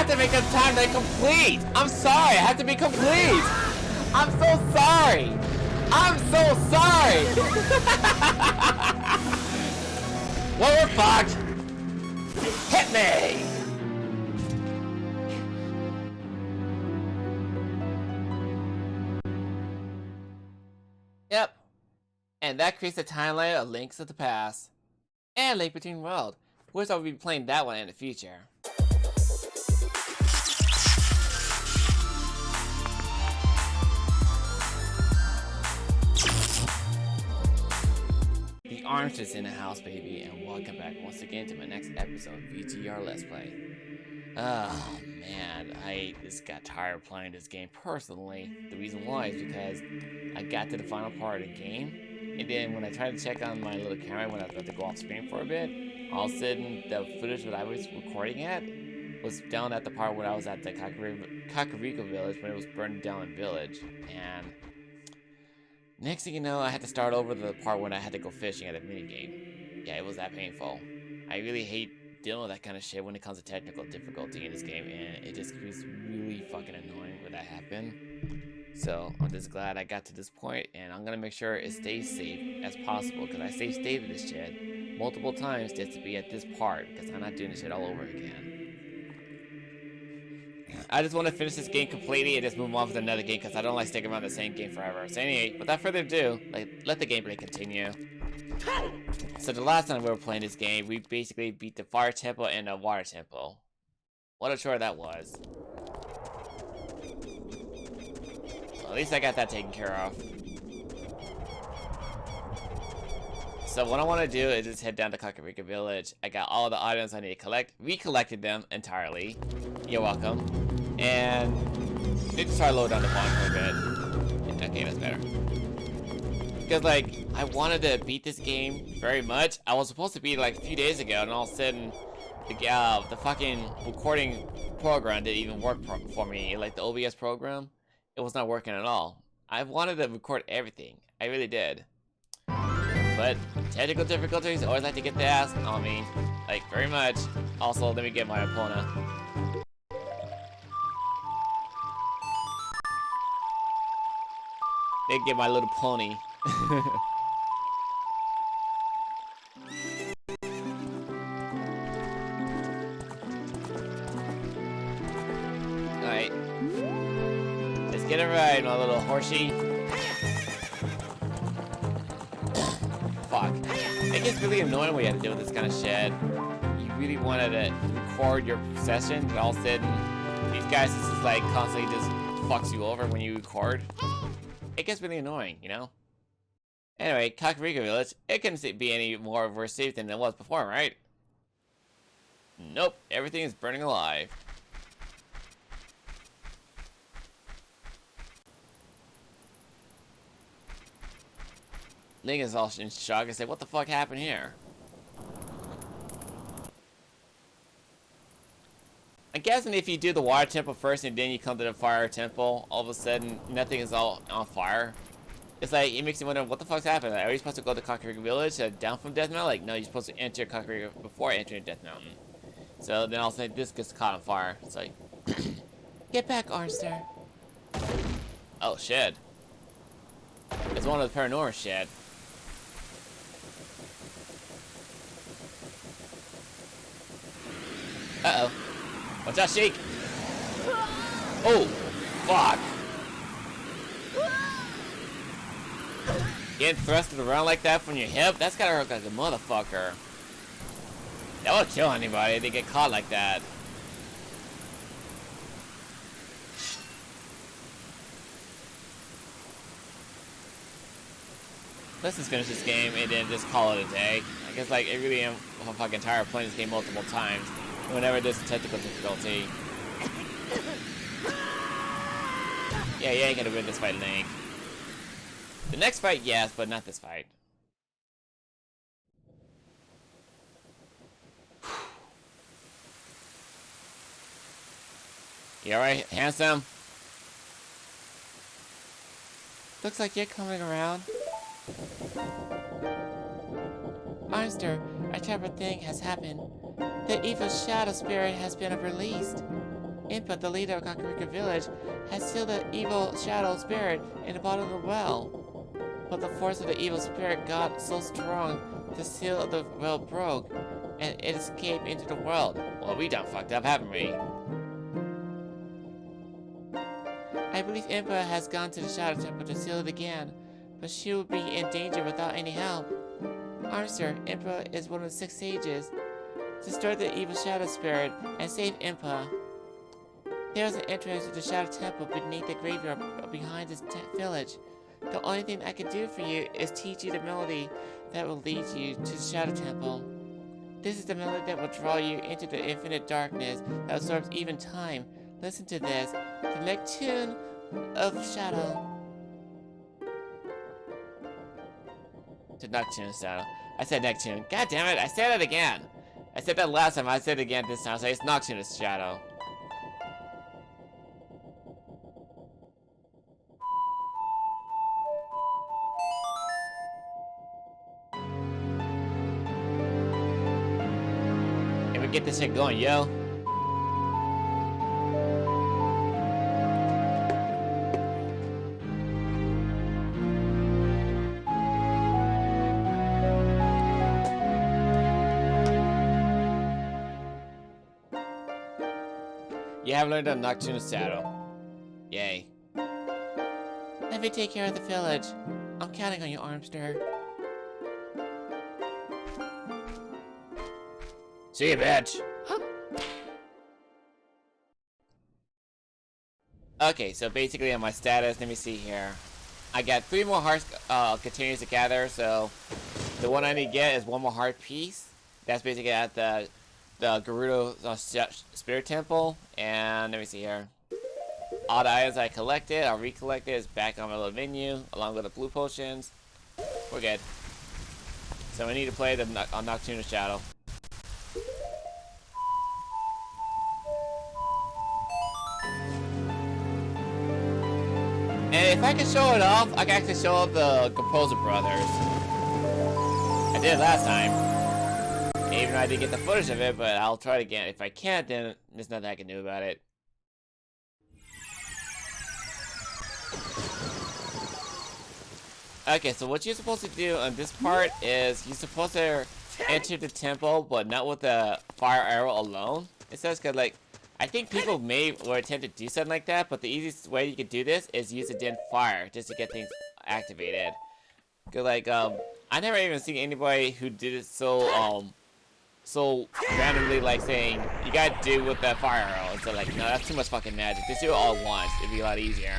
to make a time to complete. I'm sorry. I have to be complete. I'm so sorry. I'm so sorry. Well, we're fucked. Hit me. Yep. And that creates a timeline of Links of the Past and Link Between Worlds. Which I'll be playing that one in the future. The orange is in the house, baby, and welcome back once again to my next episode of v.g.r. Let's Play. Oh man, I just got tired of playing this game personally. The reason why is because I got to the final part of the game, and then when I tried to check on my little camera when I was about to go off screen for a bit, all of a sudden the footage that I was recording at was down at the part where I was at the Kakariko village when it was burned down in village, and next thing you know, I had to start over the part when I had to go fishing at a minigame. Yeah, it was that painful. I really hate dealing with that kind of shit when it comes to technical difficulty in this game, and it just gets really fucking annoying when that happened. So I'm just glad I got to this point, and I'm gonna make sure it stays safe as possible, because I saved this shit multiple times just to be at this part, because I'm not doing this shit all over again. I just want to finish this game completely and just move on to another game, because I don't like sticking around the same game forever. So anyway, without further ado, let the gameplay continue. So the last time we were playing this game, we basically beat the fire temple and the water temple. What a chore that was. Well, at least I got that taken care of. So what I want to do is just head down to Kakariko village. I got all the items I need to collect. We collected them entirely. You're welcome. And let's try to load down the volume for a bit. Okay, that's better. Because like I wanted to beat this game very much. I was supposed to beat it like a few days ago, and all of a sudden the fucking recording program didn't even work for me. Like the OBS program, it was not working at all. I wanted to record everything. I really did. But technical difficulties always like to get the ass on me, like very much. Also, let me get my opponent. They get my little pony. Alright. Let's get it right, my little horsey. Fuck. It gets really annoying when you have to deal with this kind of shit. You really wanted to record your session, and all of a sudden, these guys just like constantly just fucks you over when you record. It gets really annoying, you know? Anyway, Kakariko village, it couldn't be any more of a safe than it was before, right? Nope, everything is burning alive. Link is all in shock and say, what the fuck happened here? I'm guessing if you do the water temple first and then you come to the fire temple, all of a sudden nothing is all on fire. It's like, it makes you wonder what the fuck's happening. Like, are you supposed to go to Kakariko village down from Death Mountain? Like, no, you're supposed to enter Kakariko before entering Death Mountain. So then all of a sudden this gets caught on fire. It's like, get back, Arnster. Oh shit. It's one of the paranormal shit. Uh-oh. Watch out, Sheik! Oh! Fuck! Getting thrusted around like that from your hip? That's gotta hurt like a motherfucker. That would kill anybody if they get caught like that. Let's just finish this game and then just call it a day. I guess like I really am fucking tired of playing this game multiple times. Whenever there's a technical difficulty. Yeah, you ain't gonna win this fight, Link. The next fight, yes, but not this fight. You alright, handsome? Looks like you're coming around. Arnster, a terrible thing has happened. The evil shadow spirit has been released. Impa, the leader of Kakariko Village, has sealed the evil shadow spirit in the bottom of the well. But the force of the evil spirit got so strong, the seal of the well broke, and it escaped into the world. Well, we done fucked up, haven't we? I believe Impa has gone to the Shadow Temple to seal it again, but she will be in danger without any help. Armster, Impa is one of the 6 sages. Destroy the evil shadow spirit and save Impa. There is an entrance to the Shadow Temple beneath the graveyard behind this village. The only thing I can do for you is teach you the melody that will lead you to the Shadow Temple. This is the melody that will draw you into the infinite darkness that absorbs even time. Listen to this, the Neptune of Shadow. To Noctune Shadow. I said Neptune. God damn it, I said it again. I said that last time, I said it again this time, so it's Noctune Shadow. And we get this shit going, yo. You have learned on Noctune Shadow. Yay. Let me take care of the village. I'm counting on you, Armster. See you, bitch. Huh. Okay, so basically on my status, let me see here. I got 3 more hearts continues to gather, so the one I need to get is 1 more heart piece. That's basically at the Gerudo Spirit Temple, and let me see here. All the items I collected, I'll recollect it. It's back on my little menu, along with the blue potions. We're good. So we need to play the Noctune Shadow. And if I can show it off, I can actually show off the Composer Brothers. I did it last time. Even though I didn't get the footage of it, but I'll try it again. If I can't, then there's nothing I can do about it. Okay, so what you're supposed to do on this part is you're supposed to enter the temple, but not with the fire arrow alone. It says, cause like, I think people may or attempt to do something like that, but the easiest way you could do this is use a dim fire just to get things activated. Cause like, I never even seen anybody who did it so randomly, like saying, you gotta do with that fire arrow. And so like, no, that's too much fucking magic. Just do it all at once. It'd be a lot easier.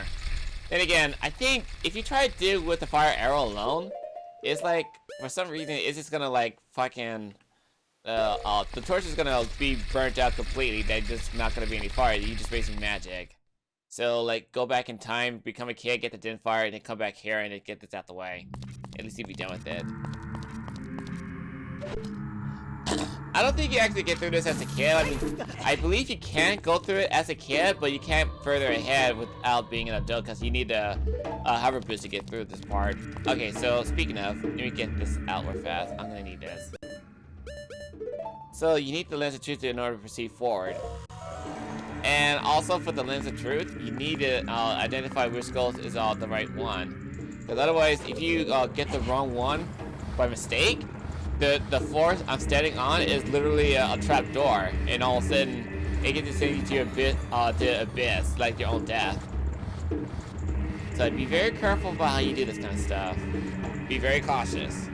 Then again, I think if you try to do with the fire arrow alone, it's like, for some reason, it's just gonna like fucking, the torch is gonna be burnt out completely. There's just not gonna be any fire. You just wasting magic. So like, go back in time, become a kid, get the dim fire, and then come back here and then get this out the way. At least you'll be done with it. I don't think you actually get through this as a kid. I mean, I believe you can go through it as a kid, but you can't further ahead without being an adult because you need a hover boost to get through this part. Okay, so speaking of, let me get this out real fast. I'm gonna need this. So you need the Lens of Truth in order to proceed forward. And also for the Lens of Truth, you need to identify which skull is the right one. Because otherwise, if you get the wrong one by mistake, the floor I'm standing on is literally a trap door, and all of a sudden it gets to send you to abyss, like your own death. So be very careful about how you do this kind of stuff. Be very cautious.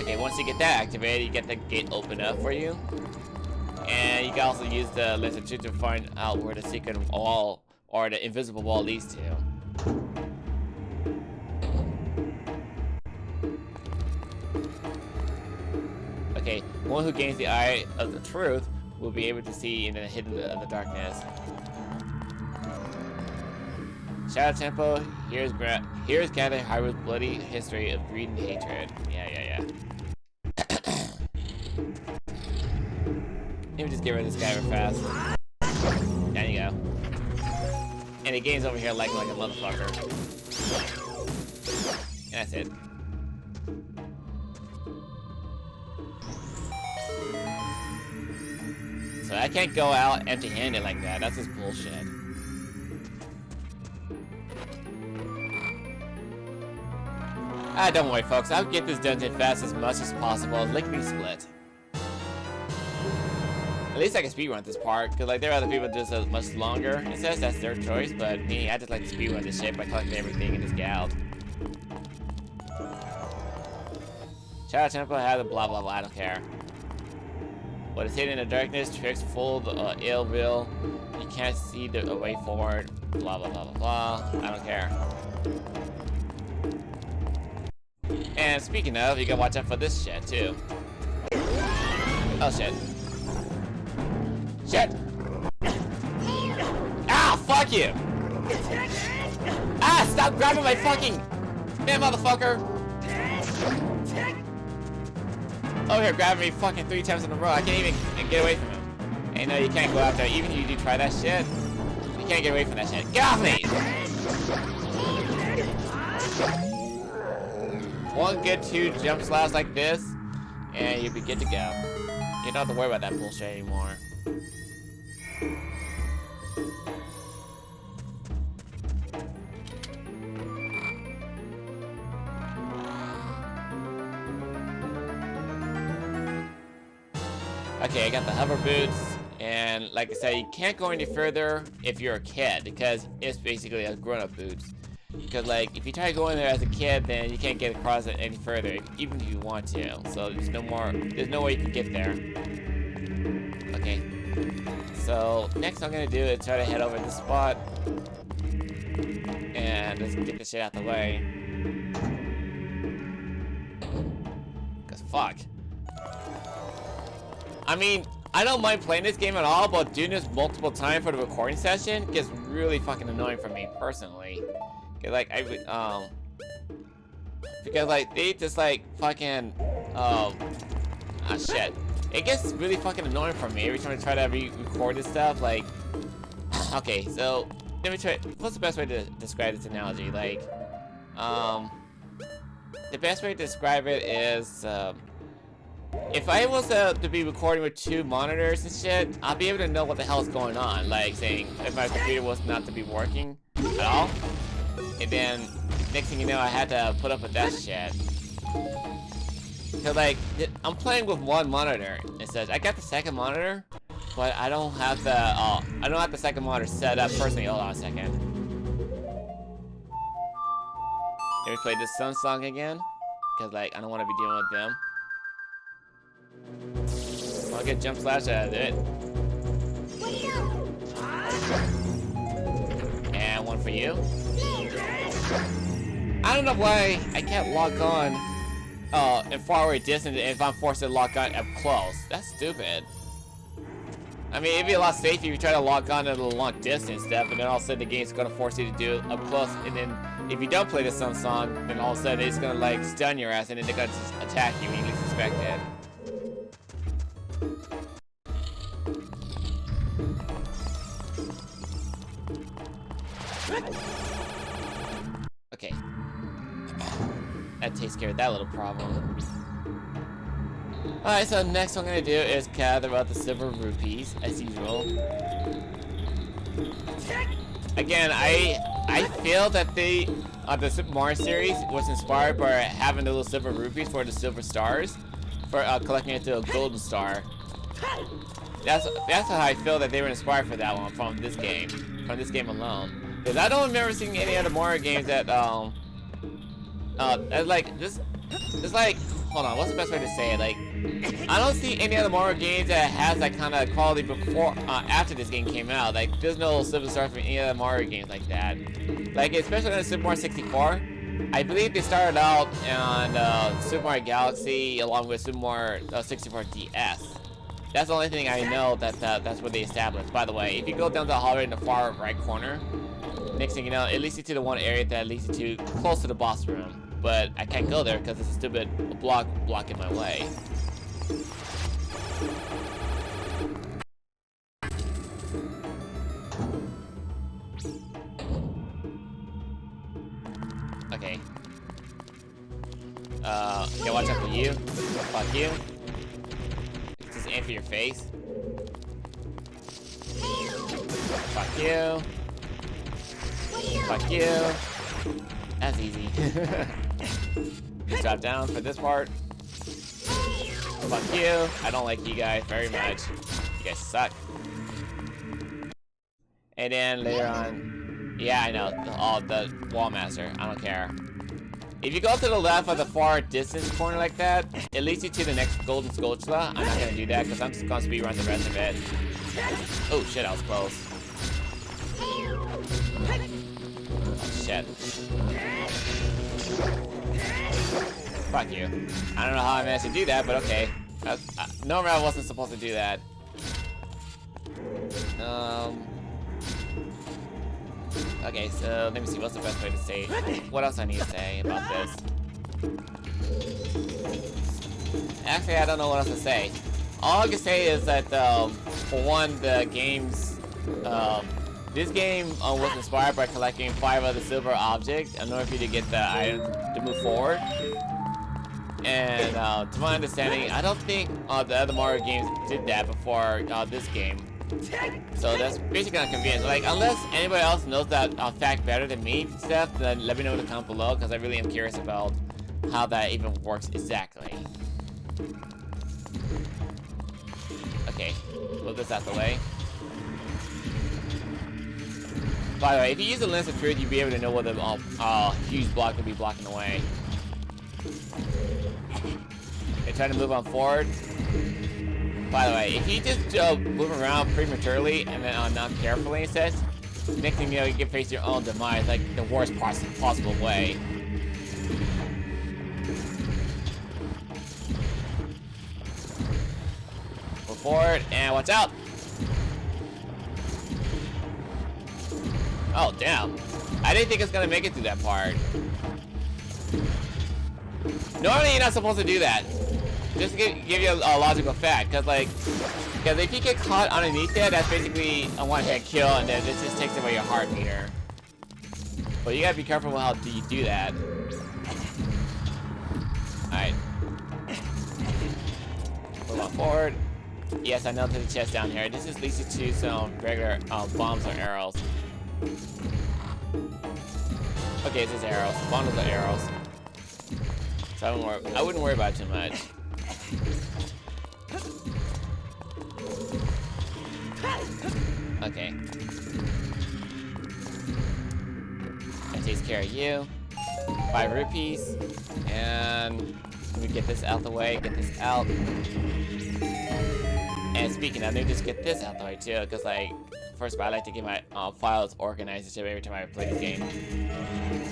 Okay, once you get that activated, you get the gate open up for you, and you can also use the Lens of Truth to find out where the secret wall or the invisible wall leads to. Okay, one who gains the Eye of the Truth will be able to see in the hidden of the darkness. Shadow Temple, here's gathered Hyrule's bloody history of greed and hatred. Yeah. Let me just get rid of this guy real fast. There you go. And the game's over here lagging like a motherfucker. And that's it. I can't go out empty-handed like that. That's just bullshit. Don't worry, folks. I'll get this dungeon fast as much as possible. Lickety split. At least I can speedrun this part, because like there are other people that do this much longer. It says that's their choice, but me, I just like to speedrun this shit by collecting everything and just get out. Shadow Temple has a blah blah blah, I don't care. What is hidden in the darkness, tricks full of ill will. You can't see the way forward, blah blah blah blah blah. I don't care. And speaking of, you gotta watch out for this shit too. Oh shit. Shit! Ah, fuck you! Ah, stop grabbing my fucking... Man, motherfucker! Oh, here, grabbing me fucking 3 times in a row. I can't even get away from him. And no, you can't go out there. Even if you do try that shit, you can't get away from that shit. Get off me! One good 2 jump slash like this, and you'll be good to go. You don't have to worry about that bullshit anymore. Okay, I got the hover boots, and like I said, you can't go any further if you're a kid, because it's basically a grown-up boots. Because like, if you try to go in there as a kid, then you can't get across it any further, even if you want to. So there's no way you can get there. Okay. So next I'm gonna do is try to head over to this spot, and just get this shit out the way. Cause fuck. I mean, I don't mind playing this game at all, but doing this multiple times for the recording session gets really fucking annoying for me personally. Cause like because like they just like fucking shit. It gets really fucking annoying for me every time I try to record this stuff. Like, okay, so let me try. What's the best way to describe this analogy? Like, the best way to describe it is if I was to be recording with 2 monitors and shit, I'll be able to know what the hell is going on. Like saying if my computer was not to be working at all, and then next thing you know, I had to put up with that shit. Cause like I'm playing with 1 monitor. It says I got the second monitor, but I don't have the second monitor set up personally. Hold on a second. Let me play this Sun song again, cause like I don't want to be dealing with them. I'll get jump slash out of it. And 1 for you. I don't know why I can't log on in far away distance if I'm forced to log on up close. That's stupid. I mean, it'd be a lot safer if you try to log on at a long distance stuff, and then all of a sudden the game's gonna force you to do it up close, and then if you don't play the Sun song, then all of a sudden it's gonna like stun your ass, and then they're gonna just attack you when you least expect it. Okay. That takes care of that little problem. Alright, so next what I'm gonna do is gather up the silver rupees, as usual. Again, I feel that the Super Mario series was inspired by having the little silver rupees for the silver stars, for collecting it to a golden star. That's how I feel that they were inspired for that one from this game alone. Because I don't remember seeing any other Mario games that like this. It's like, hold on, what's the best way to say it? Like, I don't see any other Mario games that has that kind of quality before, after this game came out. Like, there's no silver stars for any other Mario games like that. Like, especially on Super Mario 64. I believe they started out on Super Mario Galaxy along with Super Mario 64 DS. That's the only thing I know that's what they established. By the way, if you go down the hallway in the far right corner, next thing you know, it leads you to the one area that leads you to close to the boss room. But I can't go there because it's a stupid block blocking my way. Okay. Yeah, watch out for you. Fuck you. Just aim for your face. Fuck you. Fuck you. That's easy. Just drop down for this part. Fuck you. I don't like you guys very much. You guys suck. And then later on, yeah, I know, the wall master. I don't care. If you go to the left of the far distance corner like that, it leads you to the next golden sculpture. I'm not gonna do that because I'm just gonna speedrun the rest of it. Oh shit, I was close. Oh, shit. Fuck you. I don't know how I managed to do that, but okay. Normally I wasn't supposed to do that. Okay, so let me see what's the best way to say what else I need to say about this. Actually, I don't know what else to say. All I can say is that for one, the game's this game was inspired by collecting 5 other silver objects in order for you to get the item to move forward. And to my understanding, I don't think the other Mario games did that before this game. So that's basically kind of convenient. Like, unless anybody else knows that fact better than me, Steph, then let me know in the comment below, because I really am curious about how that even works exactly. Okay, move this out the way. By the way, if you use the lens of truth, you'll be able to know what the huge block will be blocking the way. Okay, trying to move on forward. By the way, if you just move around prematurely and then not carefully, it says, next thing you know, you can face your own demise, like the worst possible way. Move forward and watch out! Oh damn! I didn't think it was gonna make it through that part. Normally, you're not supposed to do that. Just to give you a logical fact, because if you get caught underneath that, that's basically a one-hit kill, and then this just takes away your heart meter. But you gotta be careful with how you do that. Alright. Move on forward. Yes, I know to the chest down here. This just leads you to some regular bombs or arrows. Okay, it's just arrows. Bombs are arrows. So I wouldn't worry about it too much. Okay. That takes care of you. 5 rupees. And let me get this out the way, get this out. And speaking of, let me just get this out the way too, because first of all, I like to get my files organized every time I play this game.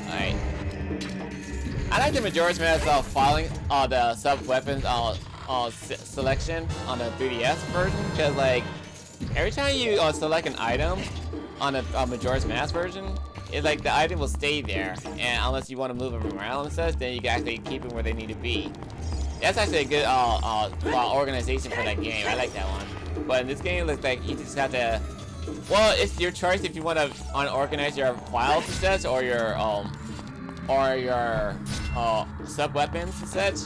Alright. I like the Majora's Mask filing the sub-weapons selection on the 3DS version, because every time you select an item on the Majora's Mask version, it's the item will stay there, and unless you want to move them around and such, then you can actually keep them where they need to be. That's actually a good organization for that game. I like that one. But in this game, it looks like you just have to. Well, it's your choice if you want to unorganize your files and such, or your sub weapons and such.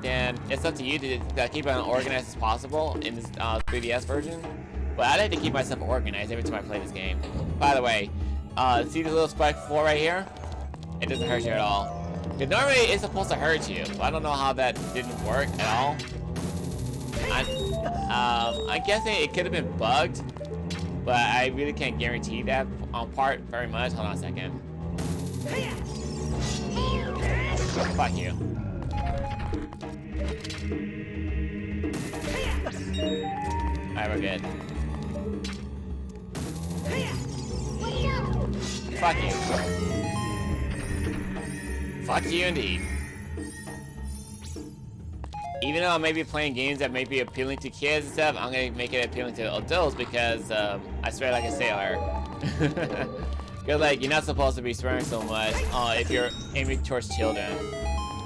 Then it's up to you to keep it organized as possible in this 3DS version. But I like to keep myself organized every time I play this game. By the way, see the little spike 4 right here? It doesn't hurt you at all. Because normally it's supposed to hurt you. But I don't know how that didn't work at all. I'm guessing it could have been bugged, but I really can't guarantee that part very much. Hold on a second. Fuck you. Alright, we're good. Fuck you. Fuck you indeed. Even though I may be playing games that may be appealing to kids and stuff, I'm gonna make it appealing to adults because I swear like a sailor. Because you're not supposed to be swearing so much if you're aiming towards children.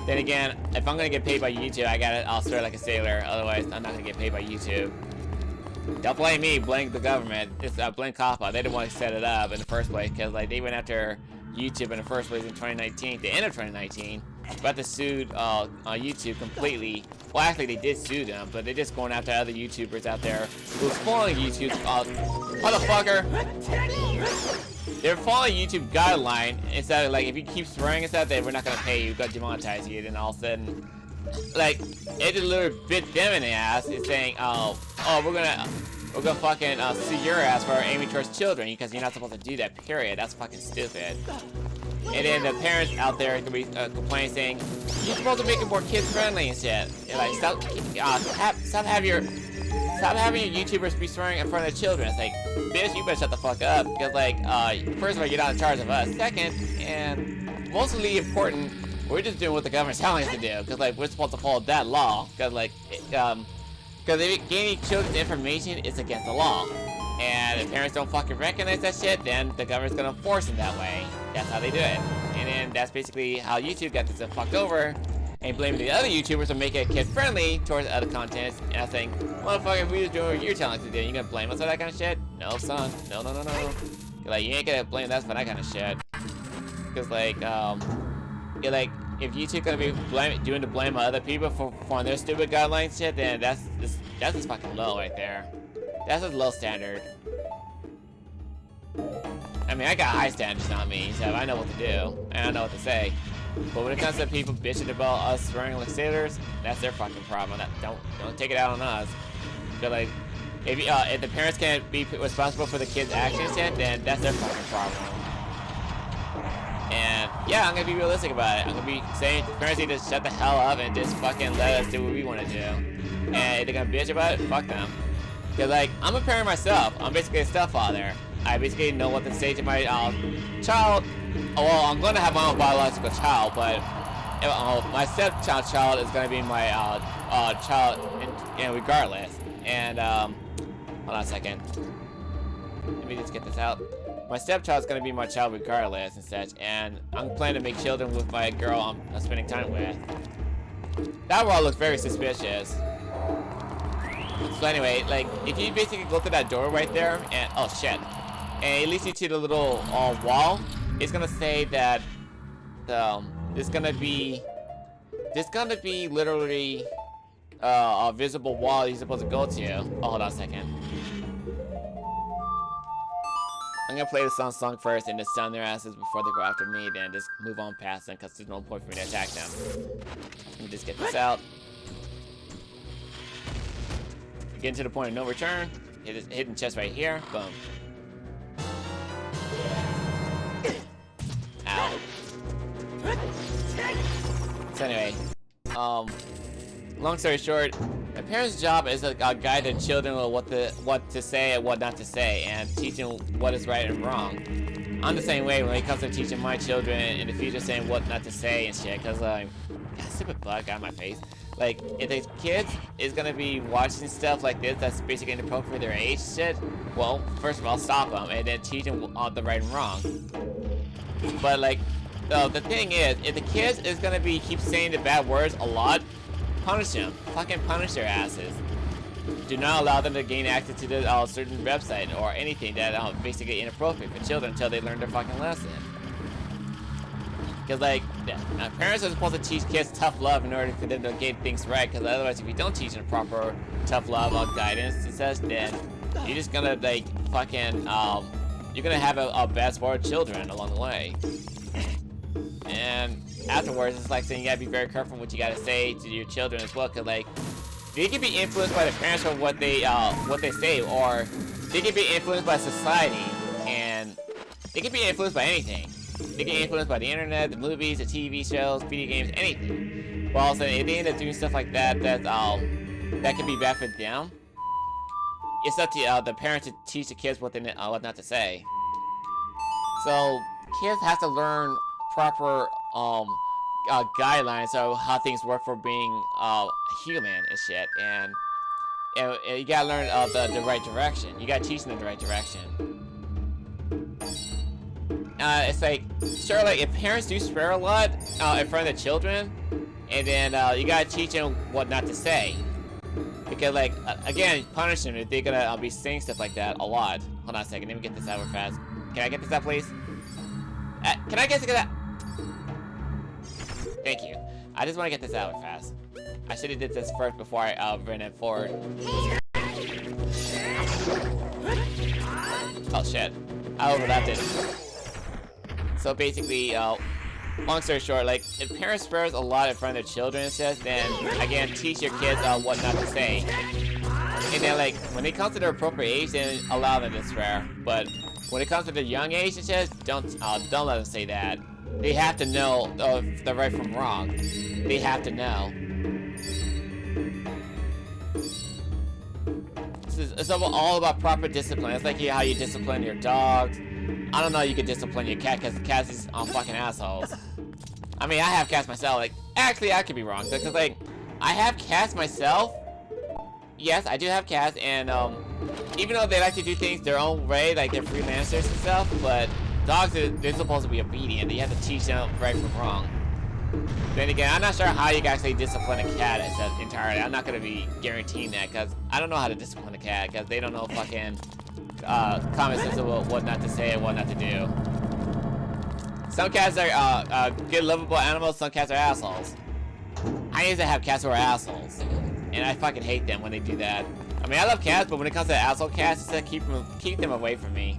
Then again, if I'm gonna get paid by YouTube, I'll swear like a sailor. Otherwise, I'm not gonna get paid by YouTube. Don't blame me, blame the government. It's blame COPPA. They didn't want to set it up in the first place because they went after YouTube in the first place in 2019, the end of 2019, about to sue YouTube completely. Well, actually, they did sue them, but they're just going after other YouTubers out there who's following YouTube. Motherfucker! They're following YouTube guideline instead of like, if you keep swearing and stuff, then we're not gonna pay you, we're gonna demonetize you. Then all of a sudden, like, it just literally bit them in the ass. It's saying, oh, we're gonna fucking sue your ass for aiming towards children because you're not supposed to do that. Period. That's fucking stupid. And then the parents out there are gonna be complaining, saying, "You're supposed to make it more kid friendly and shit." And like, stop having your YouTubers be swearing in front of the children. It's like, bitch, you better shut the fuck up because like, first of all, you're not in charge of us. Second, and mostly important, we're just doing what the government's telling us to do because like we're supposed to follow that law because like, because if gaining children's information is against the law. And if parents don't fucking recognize that shit, then the government's gonna force them that way. That's how they do it. And then that's basically how YouTube got this fucked over and blaming the other YouTubers for making it kid-friendly towards other content. And I was saying, motherfucker, we just doing what you're telling us to do. You gonna blame us for that kind of shit? No, son. No. Like, you ain't gonna blame us for that kind of shit. Because, like, like, if YouTube gonna be doing the blame of other people for their stupid guidelines shit, then that's just fucking low right there. That's a low standard. I mean, I got high standards on me, so I know what to do, and I know what to say. But when it comes to people bitching about us swearing like sailors, that's their fucking problem. Don't take it out on us. But like, if the parents can't be responsible for the kids' actions, then that's their fucking problem. And yeah, I'm gonna be realistic about it. I'm gonna be saying parents need to shut the hell up and just fucking let us do what we want to do. And if they're gonna bitch about it, fuck them. Cause like, I'm a parent myself. I'm basically a stepfather. I basically know what to say to my child. Well, I'm gonna have my own biological child, but my stepchild child is gonna be my child, regardless. And hold on a second. Let me just get this out. My stepchild is gonna be my child regardless and such. And I'm planning to make children with my girl I'm spending time with. That wall looks very suspicious. So anyway, like, if you basically go through that door right there, and oh shit, and it leads you to the little wall, it's gonna say that there's gonna be literally a visible wall you're supposed to go to. Oh, hold on a second. I'm gonna play the song first and just stun their asses before they go after me, then just move on past them because there's no point for me to attack them. Let me just get this out. Getting to the point of no return. Hit this hidden chest right here. Boom. Ow. So anyway, long story short, a parent's job is to guide their children on what to say and what not to say, and teaching what is right and wrong. I'm the same way when it comes to teaching my children in the future, saying what not to say and shit. Cause God, stupid bug got in my face. Like, if the kids is gonna be watching stuff like this that's basically inappropriate for their age shit, well, first of all, stop them and then teach them the right and wrong. But like, the thing is, if the kids is gonna keep saying the bad words a lot, punish them. Fucking punish their asses. Do not allow them to gain access to the certain website or anything that basically inappropriate for children until they learn their fucking lesson. Because, like, parents are supposed to teach kids tough love in order for them to get things right. Because otherwise, if you don't teach them proper tough love or guidance and such, then you're just gonna, like, fucking, you're gonna have a bad sport of children along the way. And afterwards, it's like saying you gotta be very careful what you gotta say to your children as well. Because, like, they can be influenced by the parents for what they say, or they can be influenced by society, and they can be influenced by anything. They get influenced by the internet, the movies, the TV shows, video games, anything. But also, if they end up doing stuff like that, that can be bad for them. It's up to the parents to teach the kids what not to say. So kids have to learn proper guidelines of how things work for being human and shit, and you gotta learn the right direction. You gotta teach them the right direction. It's like, sure, like, if parents do swear a lot in front of the children, and then you gotta teach them what not to say. Because, like, again, punish them if they're gonna be saying stuff like that a lot. Hold on a second, let me get this out real fast. Can I get this out, please? Can I get that? Thank you. I just want to get this out fast. I should have did this first before I ran it forward. Oh shit. I overlapped it. So basically, long story short, like, if parents swears a lot in front of their children, it says, then, again, teach your kids what not to say. And then, like, when it comes to their appropriate age, then allow them to swear. But when it comes to the young age, it says, don't let them say that. They have to know the right from wrong. They have to know. It's all about proper discipline. It's like how you discipline your dogs. I don't know, you could discipline your cat because the cats is fucking assholes. I mean, I have cats myself. Like, actually, I could be wrong because, like, I have cats myself. Yes, I do have cats, and even though they like to do things their own way, like they're freelancers and stuff, but dogs, they're supposed to be obedient. You have to teach them right from wrong. Then again, I'm not sure how you can actually discipline a cat entirely. I'm not going to be guaranteeing that because I don't know how to discipline a cat because they don't know fucking common sense about what not to say and what not to do. Some cats are good, lovable animals. Some cats are assholes. I used to have cats who are assholes, and I fucking hate them when they do that. I mean, I love cats, but when it comes to asshole cats, it's keep them away from me.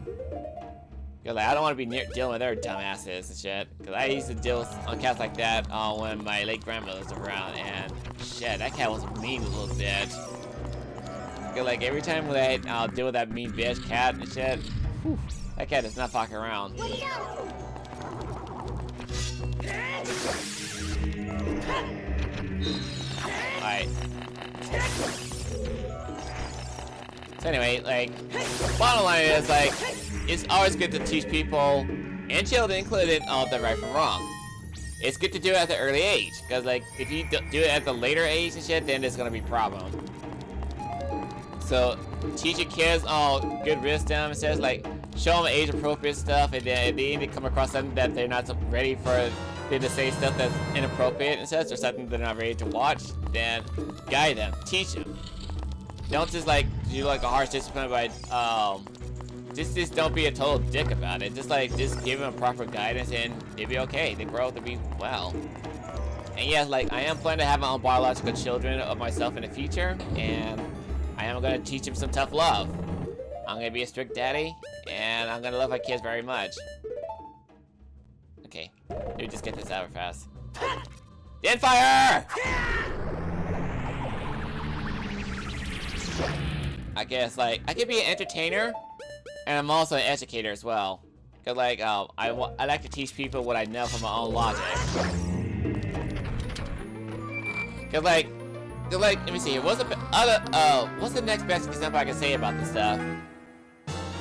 Cause like, I don't want to be dealing with their dumbasses and shit. Cause I used to deal on cats like that when my late grandmother was around, and shit, that cat was a mean little bitch. Cause like every time when I deal with that mean bitch cat and shit, whew, that cat does not fuck around. Alright. So anyway, like, bottom line is, like, it's always good to teach people, and children included, the right from wrong. It's good to do it at the early age, because, like, if you do it at the later age and shit, then there's gonna be a problem. So, teach your kids good wisdom. It says, like, show them age-appropriate stuff, and then if they need to come across something that they're not ready for, them to say stuff that's inappropriate and such, or something they're not ready to watch, then guide them, teach them. Don't just, like, do, like, a harsh discipline by, just don't be a total dick about it. Just give them proper guidance and they'll be okay. They grow up to be well. And yes, like, I am planning to have my own biological children of myself in the future, and I am going to teach them some tough love. I'm going to be a strict daddy, and I'm going to love my kids very much. Okay, let me just get this out fast. Den fire! I guess, like, I could be an entertainer, and I'm also an educator as well. Cause, like, I like to teach people what I know from my own logic. Cause, like, let me see here. What's the next best example I can say about this stuff?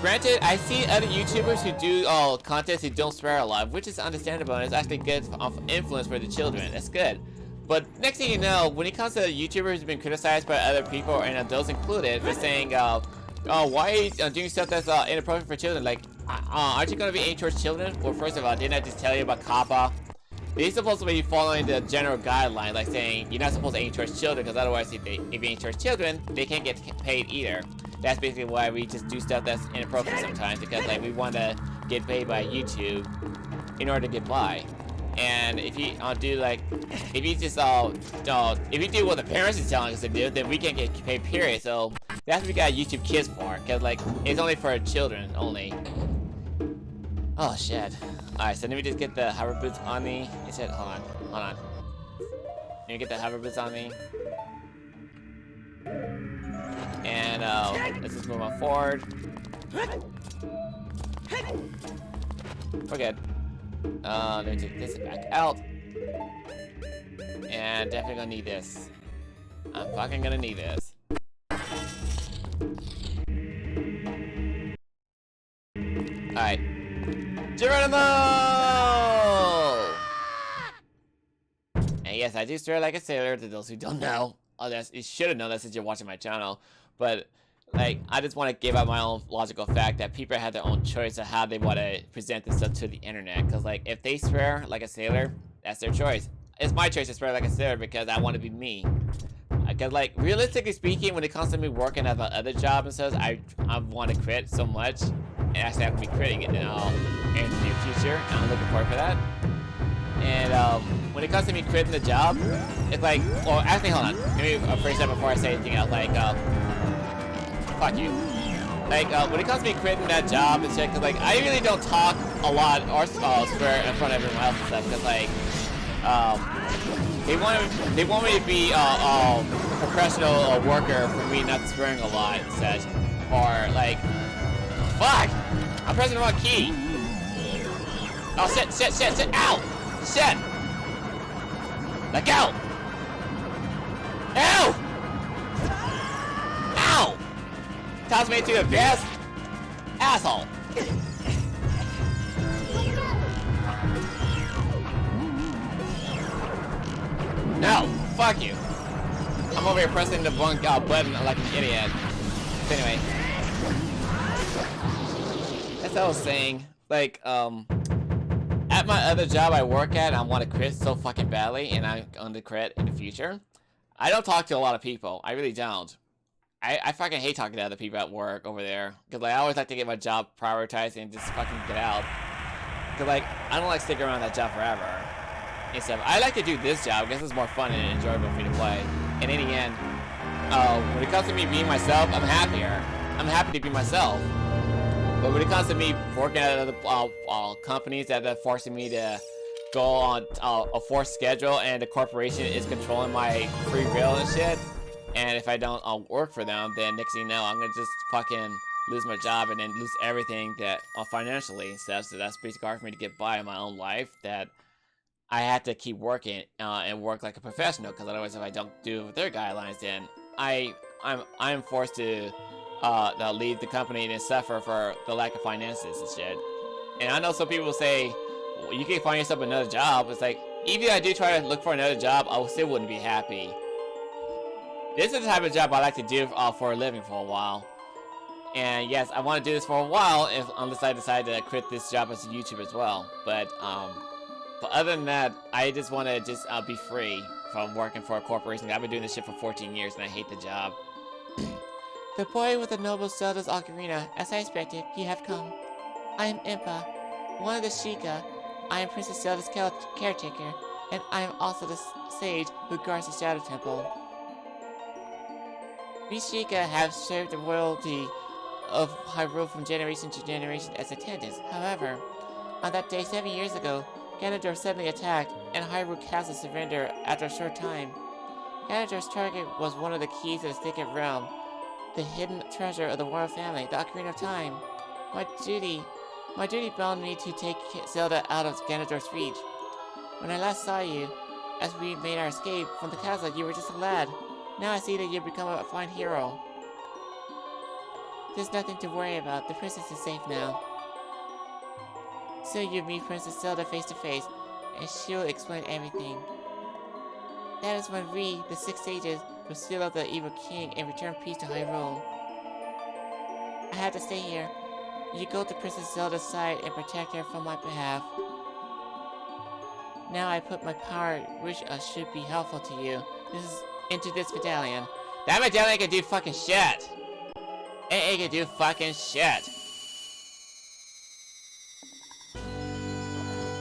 Granted, I see other YouTubers who do contests who don't swear a lot, which is understandable and it's actually good influence for the children. That's good. But next thing you know, when it comes to YouTubers who've been criticized by other people, and those included, for saying, oh, why are you doing stuff that's inappropriate for children? Like, aren't you going to be aimed towards children? Well, first of all, didn't I just tell you about COPPA? They're supposed to be following the general guideline, like saying you're not supposed to aim towards children, because otherwise, if you aim towards children, they can't get paid either. That's basically why we just do stuff that's inappropriate sometimes, because like we want to get paid by YouTube in order to get by. And if you do like, if you just if you do what the parents is telling us to do, then we can't get paid. Period. So that's what we got YouTube Kids for, because like it's only for children only. Oh shit. All right, so let me just get the hover boots on me. It said, hold on. Let me get the hover boots on me. And let's just move on forward. We're good. Let me take this back out. And definitely gonna need this. I'm fucking gonna need this. Alright. Geronimo! And yes, I do swear like a sailor to those who don't know. You should have known that since you're watching my channel. But, like, I just want to give out my own logical fact that people have their own choice of how they want to present this stuff to the internet. Because, like, if they swear like a sailor, that's their choice. It's my choice to swear like a sailor because I want to be me. Because, like, realistically speaking, when it comes to me working at my other job and stuff, I want to quit so much. And actually, I'm going to be quitting it now in the near future. And I'm looking forward for that. And when it comes to me quitting the job, it's like, well, actually, hold on. Let me phrase that before I say anything else. Like, fuck you. Like, when it comes to me quitting that job and shit, cause like, I really don't talk a lot or swear in front of everyone else and stuff, cause like, they want me to be a professional worker for me not swearing a lot and such, or like, fuck, I'm pressing the wrong key. Oh shit, ow, shit, let go. Ow! Ow! Toss me to the best asshole. No, fuck you. I'm over here pressing the wrong button like an idiot. So anyway, that's what I was saying. Like, at my other job I work at, I want to quit so fucking badly, and I'm going to quit in the future. I don't talk to a lot of people. I really don't. I fucking hate talking to other people at work over there. Because like, I always like to get my job prioritized and just fucking get out. Because like, I don't like sticking around that job forever. And stuff. I like to do this job because it's more fun and enjoyable for me to play. And in the end, when it comes to me being myself, I'm happier. I'm happy to be myself. But when it comes to me working at other companies that are forcing me to go on a forced schedule, and the corporation is controlling my free will and shit, and if I don't work for them, then next thing you know, I'm gonna just fucking lose my job and then lose everything that financially and stuff. So that's basically hard for me to get by in my own life. That I have to keep working and work like a professional, because otherwise, if I don't do their guidelines, then I'm forced to leave the company and suffer for the lack of finances and shit. And I know some people say, well, you can find yourself another job. It's like, even if I do try to look for another job, I still wouldn't be happy. This is the type of job I like to do for a living for a while. And yes, I want to do this for a while, unless I decide to quit this job as a YouTuber as well. But other than that, I just want to just be free from working for a corporation. I've been doing this shit for 14 years and I hate the job. The boy with the noble Zelda's Ocarina, as I expected, you have come. I am Impa, one of the Sheikah. I am Princess Zelda's caretaker, and I am also the sage who guards the Shadow Temple. We Sheikah have served the royalty of Hyrule from generation to generation as attendants. However, on that day 7 years ago, Ganondorf suddenly attacked, and Hyrule Castle surrendered after a short time. Ganondorf's target was one of the keys to the Sacred Realm, the hidden treasure of the royal family, the Ocarina of Time. My duty bound me to take Zelda out of Ganondorf's reach. When I last saw you, as we made our escape from the castle, you were just a lad. Now I see that you've become a fine hero. There's nothing to worry about. The princess is safe now. Soon you meet Princess Zelda face to face, and she'll explain everything. That is when we, the 6 sages, will seal up the evil king and return peace to Hyrule. I had to stay here. You go to Princess Zelda's side and protect her from my behalf. Now I put my power, which should be helpful to you, into this medallion. That medallion can do fucking shit! It can do fucking shit!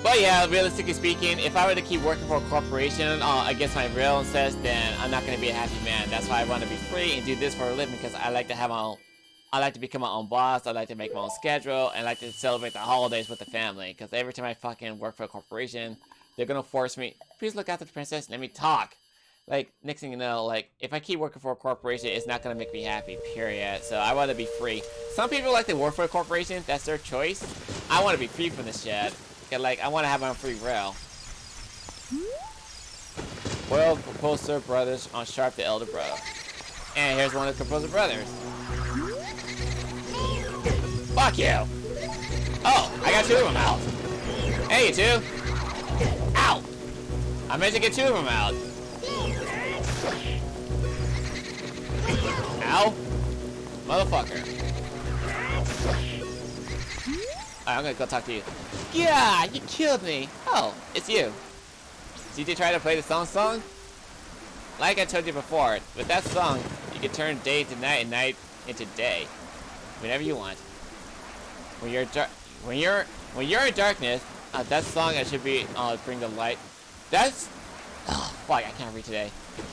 But yeah, realistically speaking, if I were to keep working for a corporation against my will and says, then I'm not going to be a happy man. That's why I want to be free and do this for a living, because I like to have my own, I like to become my own boss, I like to make my own schedule, and I like to celebrate the holidays with the family. Because every time I fucking work for a corporation, they're going to force me, please look after the princess, let me talk. Like, next thing you know, like, if I keep working for a corporation, it's not going to make me happy, period. So I want to be free. Some people like to work for a corporation, that's their choice. I want to be free from this shit. Like, I want to have my own free will. Well, Composer Brothers on Sharp the Elder Brother. And here's one of the Composer Brothers. Fuck you! Oh, I got 2 of them out. Hey, you 2. Ow! I meant to get 2 of them out. Ow! Motherfucker. Alright, I'm gonna go talk to you. Yeah, you killed me. Oh, it's you. Did you try to play the song? Like I told you before, with that song, you can turn day to night and night into day, whenever you want. When you're in darkness, that song I should be bring the light. That's oh fuck, I can't read today.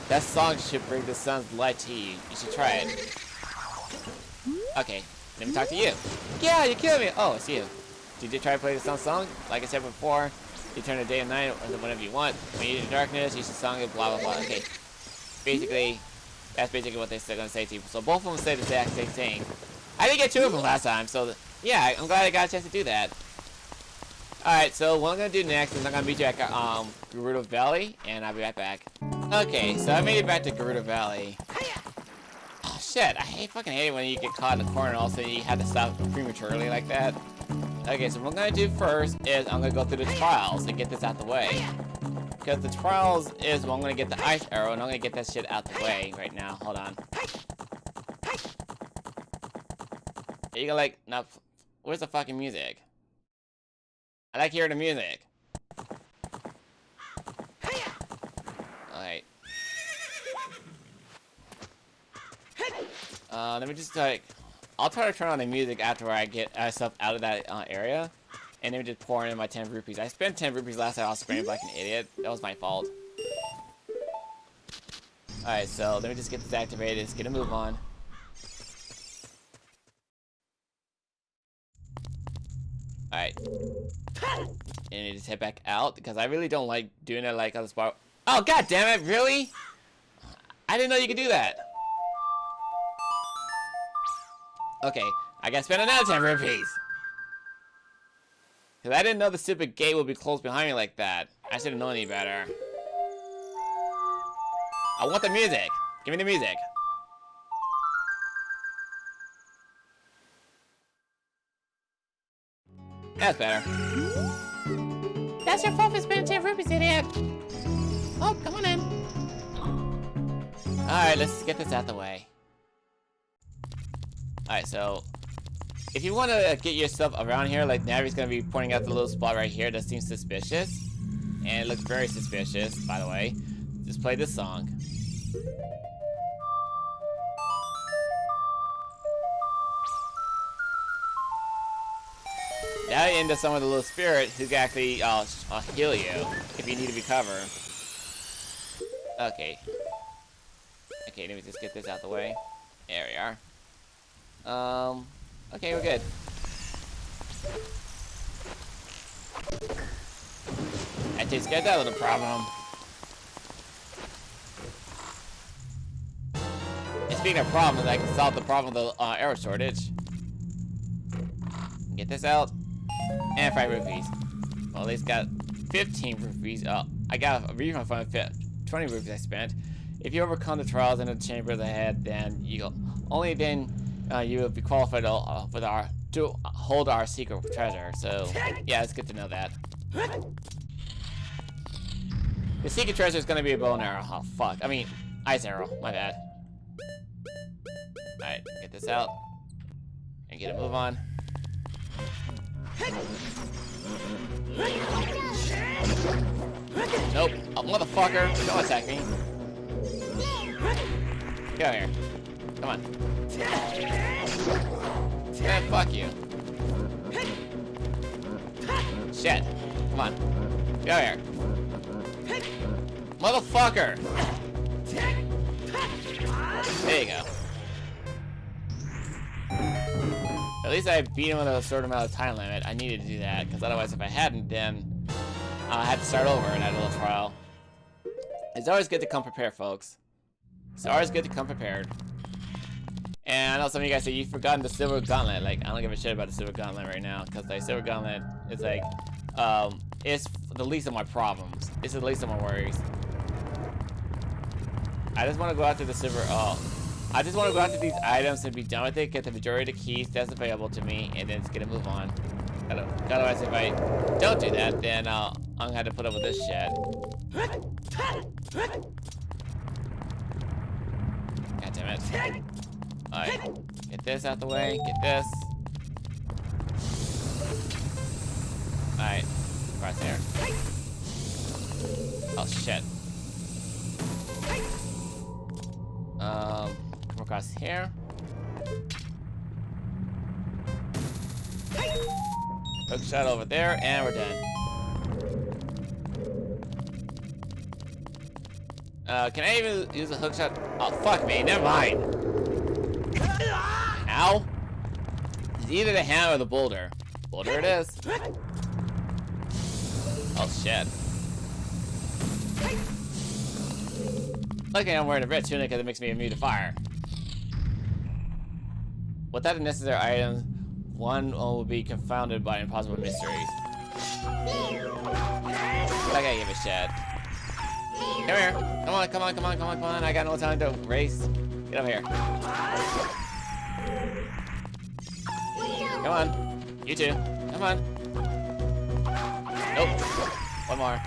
That song should bring the sun's light to you. You should try it. Okay, let me talk to you. Yeah, you killed me. Oh, it's you. Did you try to play the song? Like I said before, you turn the day and night whenever you want. When you're in the darkness, you should song it. Blah blah blah. Okay, basically, that's basically what they're gonna say to you. So both of them say the exact same thing. I didn't get two of them last time, so yeah, I'm glad I got a chance to do that. Alright, so what I'm gonna do next is I'm gonna meet you at Gerudo Valley, and I'll be right back. Okay, so I made it back to Gerudo Valley. Oh shit, I fucking hate it when you get caught in the corner and all of a sudden you have to stop prematurely like that. Okay, so what I'm gonna do first is I'm gonna go through the trials and get this out the way. Because the trials is when I'm gonna get the ice arrow, and I'm gonna get that shit out the way right now. Hold on. You go like, no, where's the fucking music? I like hearing the music. Alright. Let me just like, I'll try to turn on the music after I get myself out of that area, and then just pour in my 10 rupees. I spent 10 rupees last time. I was spraying like an idiot. That was my fault. Alright, so let me just get this activated. Let's get a move on. Alright. And you just head back out because I really don't like doing it like on the spot. Oh god damn it, really? I didn't know you could do that. Okay, I gotta spend another 10 rupees. Cause I didn't know the stupid gate would be closed behind me like that. I should have known any better. I want the music. Give me the music. That's better. That's your fault for spending 10 rupees, idiot. Oh, come on in. Alright, let's get this out the way. Alright, so if you want to get yourself around here, like Navi's going to be pointing out the little spot right here that seems suspicious. And it looks very suspicious, by the way. Just play this song. Now you end up some of the little spirit who can actually heal you if you need to recover. Okay. Okay, let me just get this out the way. There we are. Okay, we're good. I just got that little problem. And speaking of problems, I can solve the problem of the arrow shortage. Get this out. And 5 rupees. Well, at least got 15 rupees. I got a refund from the 20 rupees I spent. If you overcome the trials in the chamber of the head, then you only then you will be qualified to hold our secret treasure. So yeah, it's good to know that. The secret treasure is gonna be a bow and arrow. Oh fuck! I mean, ice arrow. My bad. All right, get this out and get a move on. Nope. Oh, motherfucker. Don't attack me. Get out here. Come on. Man, fuck you. Shit. Come on. Get out here. Motherfucker. There you go. At least I beat him with a certain amount of time limit. I needed to do that, because otherwise if I hadn't, then I had to start over in that little trial. It's always good to come prepared, folks. It's always good to come prepared. And I know some of you guys say you've forgotten the Silver Gauntlet. Like, I don't give a shit about the Silver Gauntlet right now, because the Silver Gauntlet is like, it's the least of my problems. It's the least of my worries. I just want to go after the Silver, I just want to go after these items and be done with it, get the majority of the keys that's available to me, and then just get a move on. Otherwise, if I don't do that, then I'm gonna have to put up with this shit. God damn it. Alright, get this out the way, get this. Alright, right there. Oh shit. Come across here. Hook shot over there, and we're done. Can I even use a hook shot? Oh, fuck me. Never mind. Ow. It's either the hammer or the boulder. Boulder it is. Oh, shit. Luckily, I'm wearing a red tunic because it makes me immune to fire. Without the necessary items, one will be confounded by impossible mysteries. I gotta give a shit. Come here. Come on, come on, come on, come on, come on. I got no time to race. Get over here. Come on. You too. Come on. Nope. One more.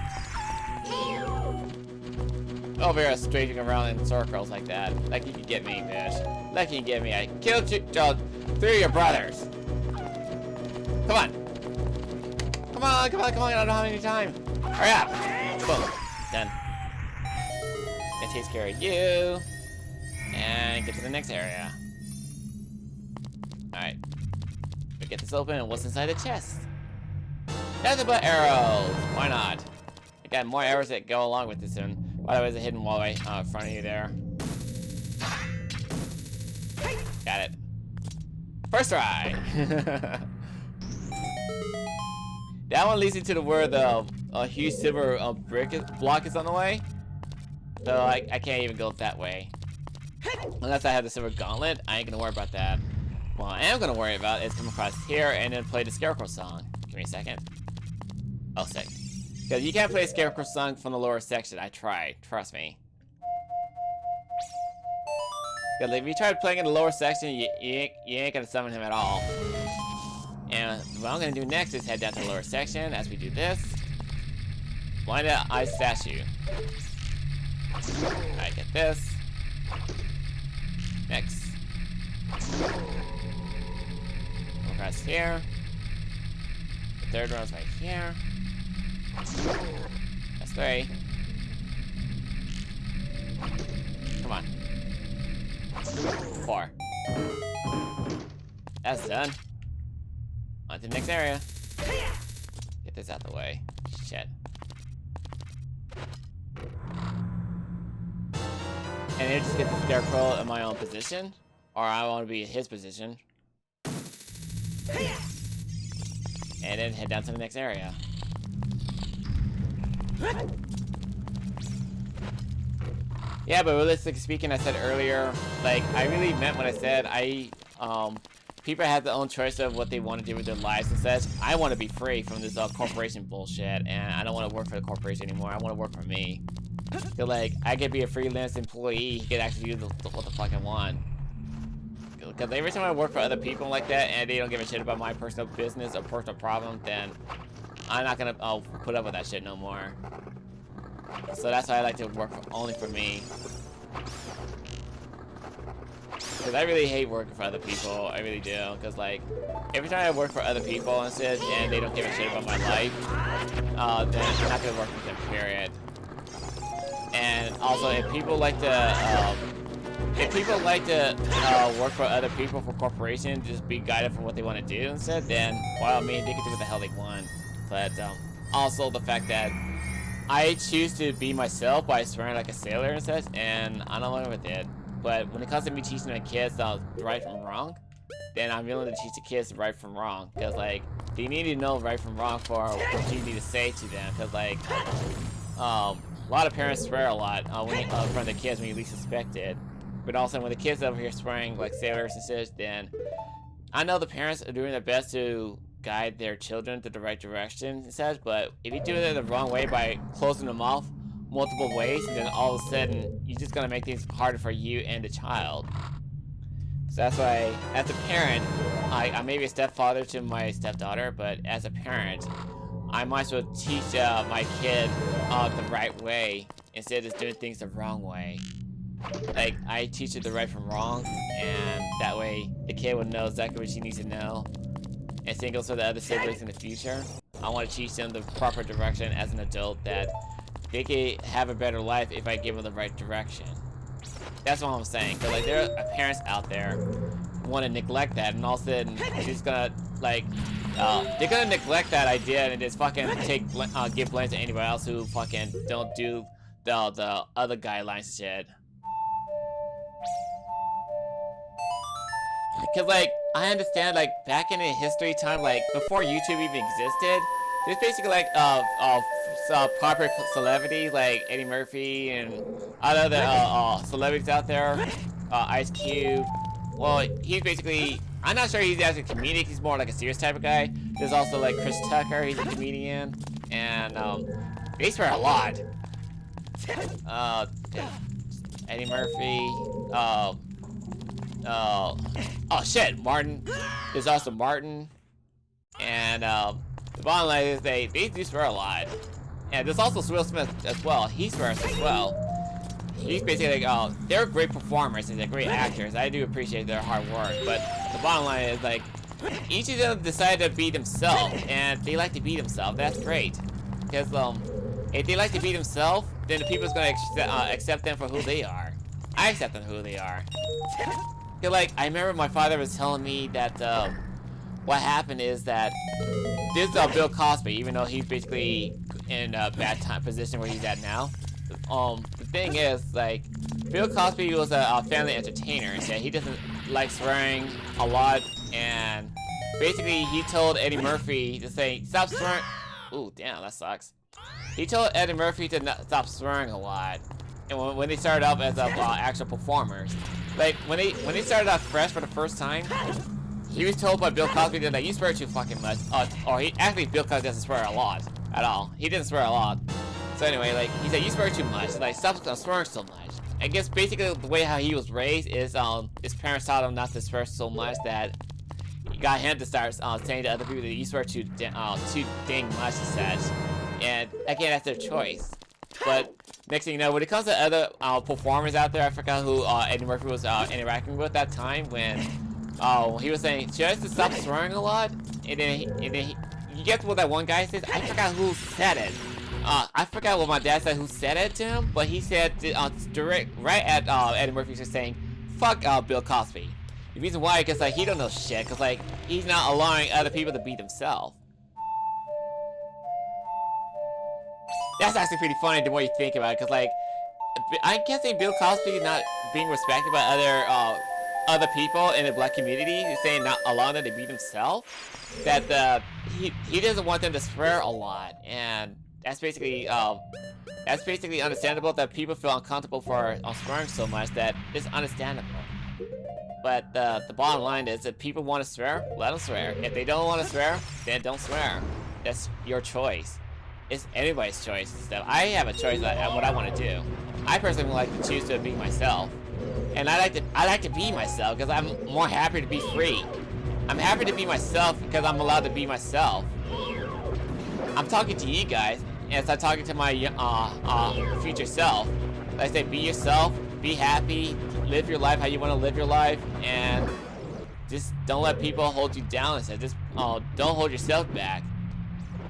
Over here, straighting around in circles like that. Like you can get me, bitch. Like you can get me. I killed you, 3 of your brothers. Come on. Come on, come on, come on. I don't have any time. Hurry up. Boom. Done. That takes care of you. And get to the next area. Alright. We get this open, and what's inside the chest? Nothing but arrows. Why not? I got more arrows that go along with this one. By the way, there's a hidden wall right in front of you there. Got it. First try. That one leads into where the huge silver block is on the way. So I can't even go that way. Unless I have the silver gauntlet, I ain't gonna worry about that. What I am gonna worry about is come across here and then play the Scarecrow song. Give me a second. Oh, sick. Because you can't play a Scarecrow song from the lower section. I tried. Trust me. Because if you try playing in the lower section, you ain't gonna summon him at all. And what I'm gonna do next is head down to the lower section as we do this. Blind eye statue. Alright, get this. Next. Across here. The third one's right here. That's 3. Come on. 4. That's done. On to the next area. Get this out the way. Shit. And then just get the Scarecrow in my own position. Or I want to be in his position. And then head down to the next area. Yeah, but realistically speaking, I said earlier, like, I really meant what I said. People have their own choice of what they want to do with their lives and such. I want to be free from this corporation bullshit, and I don't want to work for the corporation anymore. I want to work for me. So, like, I could be a freelance employee. He could actually do what the fuck I want. Because every time I work for other people like that, and they don't give a shit about my personal business or personal problem, then I'm not gonna put up with that shit no more. So that's why I like to work only for me. Because I really hate working for other people. I really do. Because, like, every time I work for other people and shit, and they don't give a shit about my life, then I'm not gonna work with them, period. And also, if people like to work for other people for corporations, just be guided for what they want to do instead, then, well, I mean, they can do what the hell they want. But also the fact that I choose to be myself by swearing like a sailor and such, and I don't know with it. But when it comes to me teaching my kids right from wrong, then I'm willing to teach the kids right from wrong. Because, like, they need to know right from wrong for what you need to say to them. Because, like, a lot of parents swear a lot in front of the kids when you least suspect it. But also when the kids over here swearing like sailors and such, then I know the parents are doing their best to guide their children to the right direction and such, but if you do it the wrong way by closing them off multiple ways, and then all of a sudden you're just gonna make things harder for you and the child. So that's why, as a parent, I may be a stepfather to my stepdaughter, but as a parent, I might as well teach my kid the right way instead of just doing things the wrong way. Like, I teach it the right from wrong, and that way the kid will know exactly what she needs to know. And same goes for the other siblings in the future. I want to teach them the proper direction as an adult, that they can have a better life if I give them the right direction. That's what I'm saying. Cause like, there are parents out there who want to neglect that, and all of a sudden they're just gonna like, they're gonna neglect that idea and just fucking give blame to anybody else who fucking don't do the other guidelines and shit. Cause like I understand like back in the history time, like before YouTube even existed, there's basically like popular celebrities like Eddie Murphy and other celebrities out there. Ice Cube. Well, he's basically, I'm not sure he's actually a comedic. He's more like a serious type of guy. There's also like Chris Tucker. He's a comedian, and they swear a lot. Eddie Murphy. Oh shit, Martin. There's also Martin, and the bottom line is they do swear a lot. And there's also Will Smith as well. He swears as well. He's basically like, they're great performers and they're great actors. I do appreciate their hard work, but the bottom line is like, each of them decided to be themselves, and they like to be themselves. That's great, because if they like to be themselves, then the people's gonna accept them for who they are. I accept them for who they are. Cause like I remember my father was telling me that what happened is that this Bill Cosby, even though he's basically in a bad position where he's at now. The thing is, like, Bill Cosby was a family entertainer, so he doesn't like swearing a lot, and basically he told Eddie Murphy to say, stop swearing. Ooh, damn, that sucks. He told Eddie Murphy to not stop swearing a lot, and when they started off as actual performers, like when they started out fresh for the first time, he was told by Bill Cosby that like, you swear too fucking much. Actually Bill Cosby doesn't swear a lot at all. He didn't swear a lot. So anyway, like he said, you swear too much. Like stop swearing so much. I guess basically the way how he was raised is his parents taught him not to swear so much that he got him to start saying to other people that you swear too dang much and such. And again, that's their choice. But next thing you know, when it comes to other performers out there, I forgot who Eddie Murphy was interacting with at that time when he was saying, should I just stop swearing a lot? And then you get what that one guy says. I forgot who said it. I forgot what my dad said who said it to him, but he said direct right at Eddie Murphy just saying, fuck Bill Cosby. The reason why, because like he don't know shit, because like he's not allowing other people to be themselves. That's actually pretty funny the more you think about it, because like I'm guessing Bill Cosby not being respected by other people in the black community, saying not allowing them to be themselves, that he doesn't want them to swear a lot, and that's basically understandable that people feel uncomfortable for swearing so much. That is understandable. But the bottom line is, if people want to swear, let them swear. If they don't want to swear, then don't swear. That's your choice. It's anybody's choice. So I have a choice at what I want to do. I personally would like to choose to be myself, and I like to be myself because I'm more happy to be free. I'm happy to be myself because I'm allowed to be myself. I'm talking to you guys as I'm talking to my future self. Like I say, be yourself, be happy, live your life how you want to live your life, and just don't let people hold you down. And just don't hold yourself back.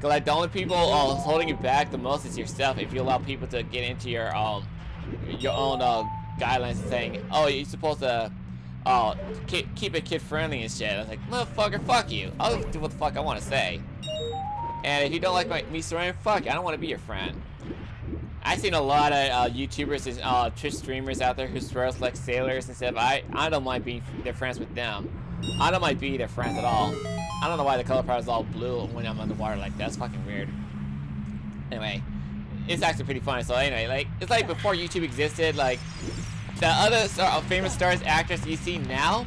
Cause like the only people holding you back the most is yourself. If you allow people to get into your own guidelines and saying, oh, you're supposed to keep it kid friendly and shit. I was like, motherfucker, fuck you. I'll do what the fuck I want to say. And if you don't like me swearing, fuck, I don't want to be your friend. I've seen a lot of YouTubers and Twitch streamers out there who swear like sailors and stuff. I don't mind being their friends with them. I don't mind being their friends at all. I don't know why the color palette is all blue when I'm underwater like that. That's fucking weird. Anyway, it's actually pretty funny. So anyway, like it's like before YouTube existed, like the other famous stars, actors you see now,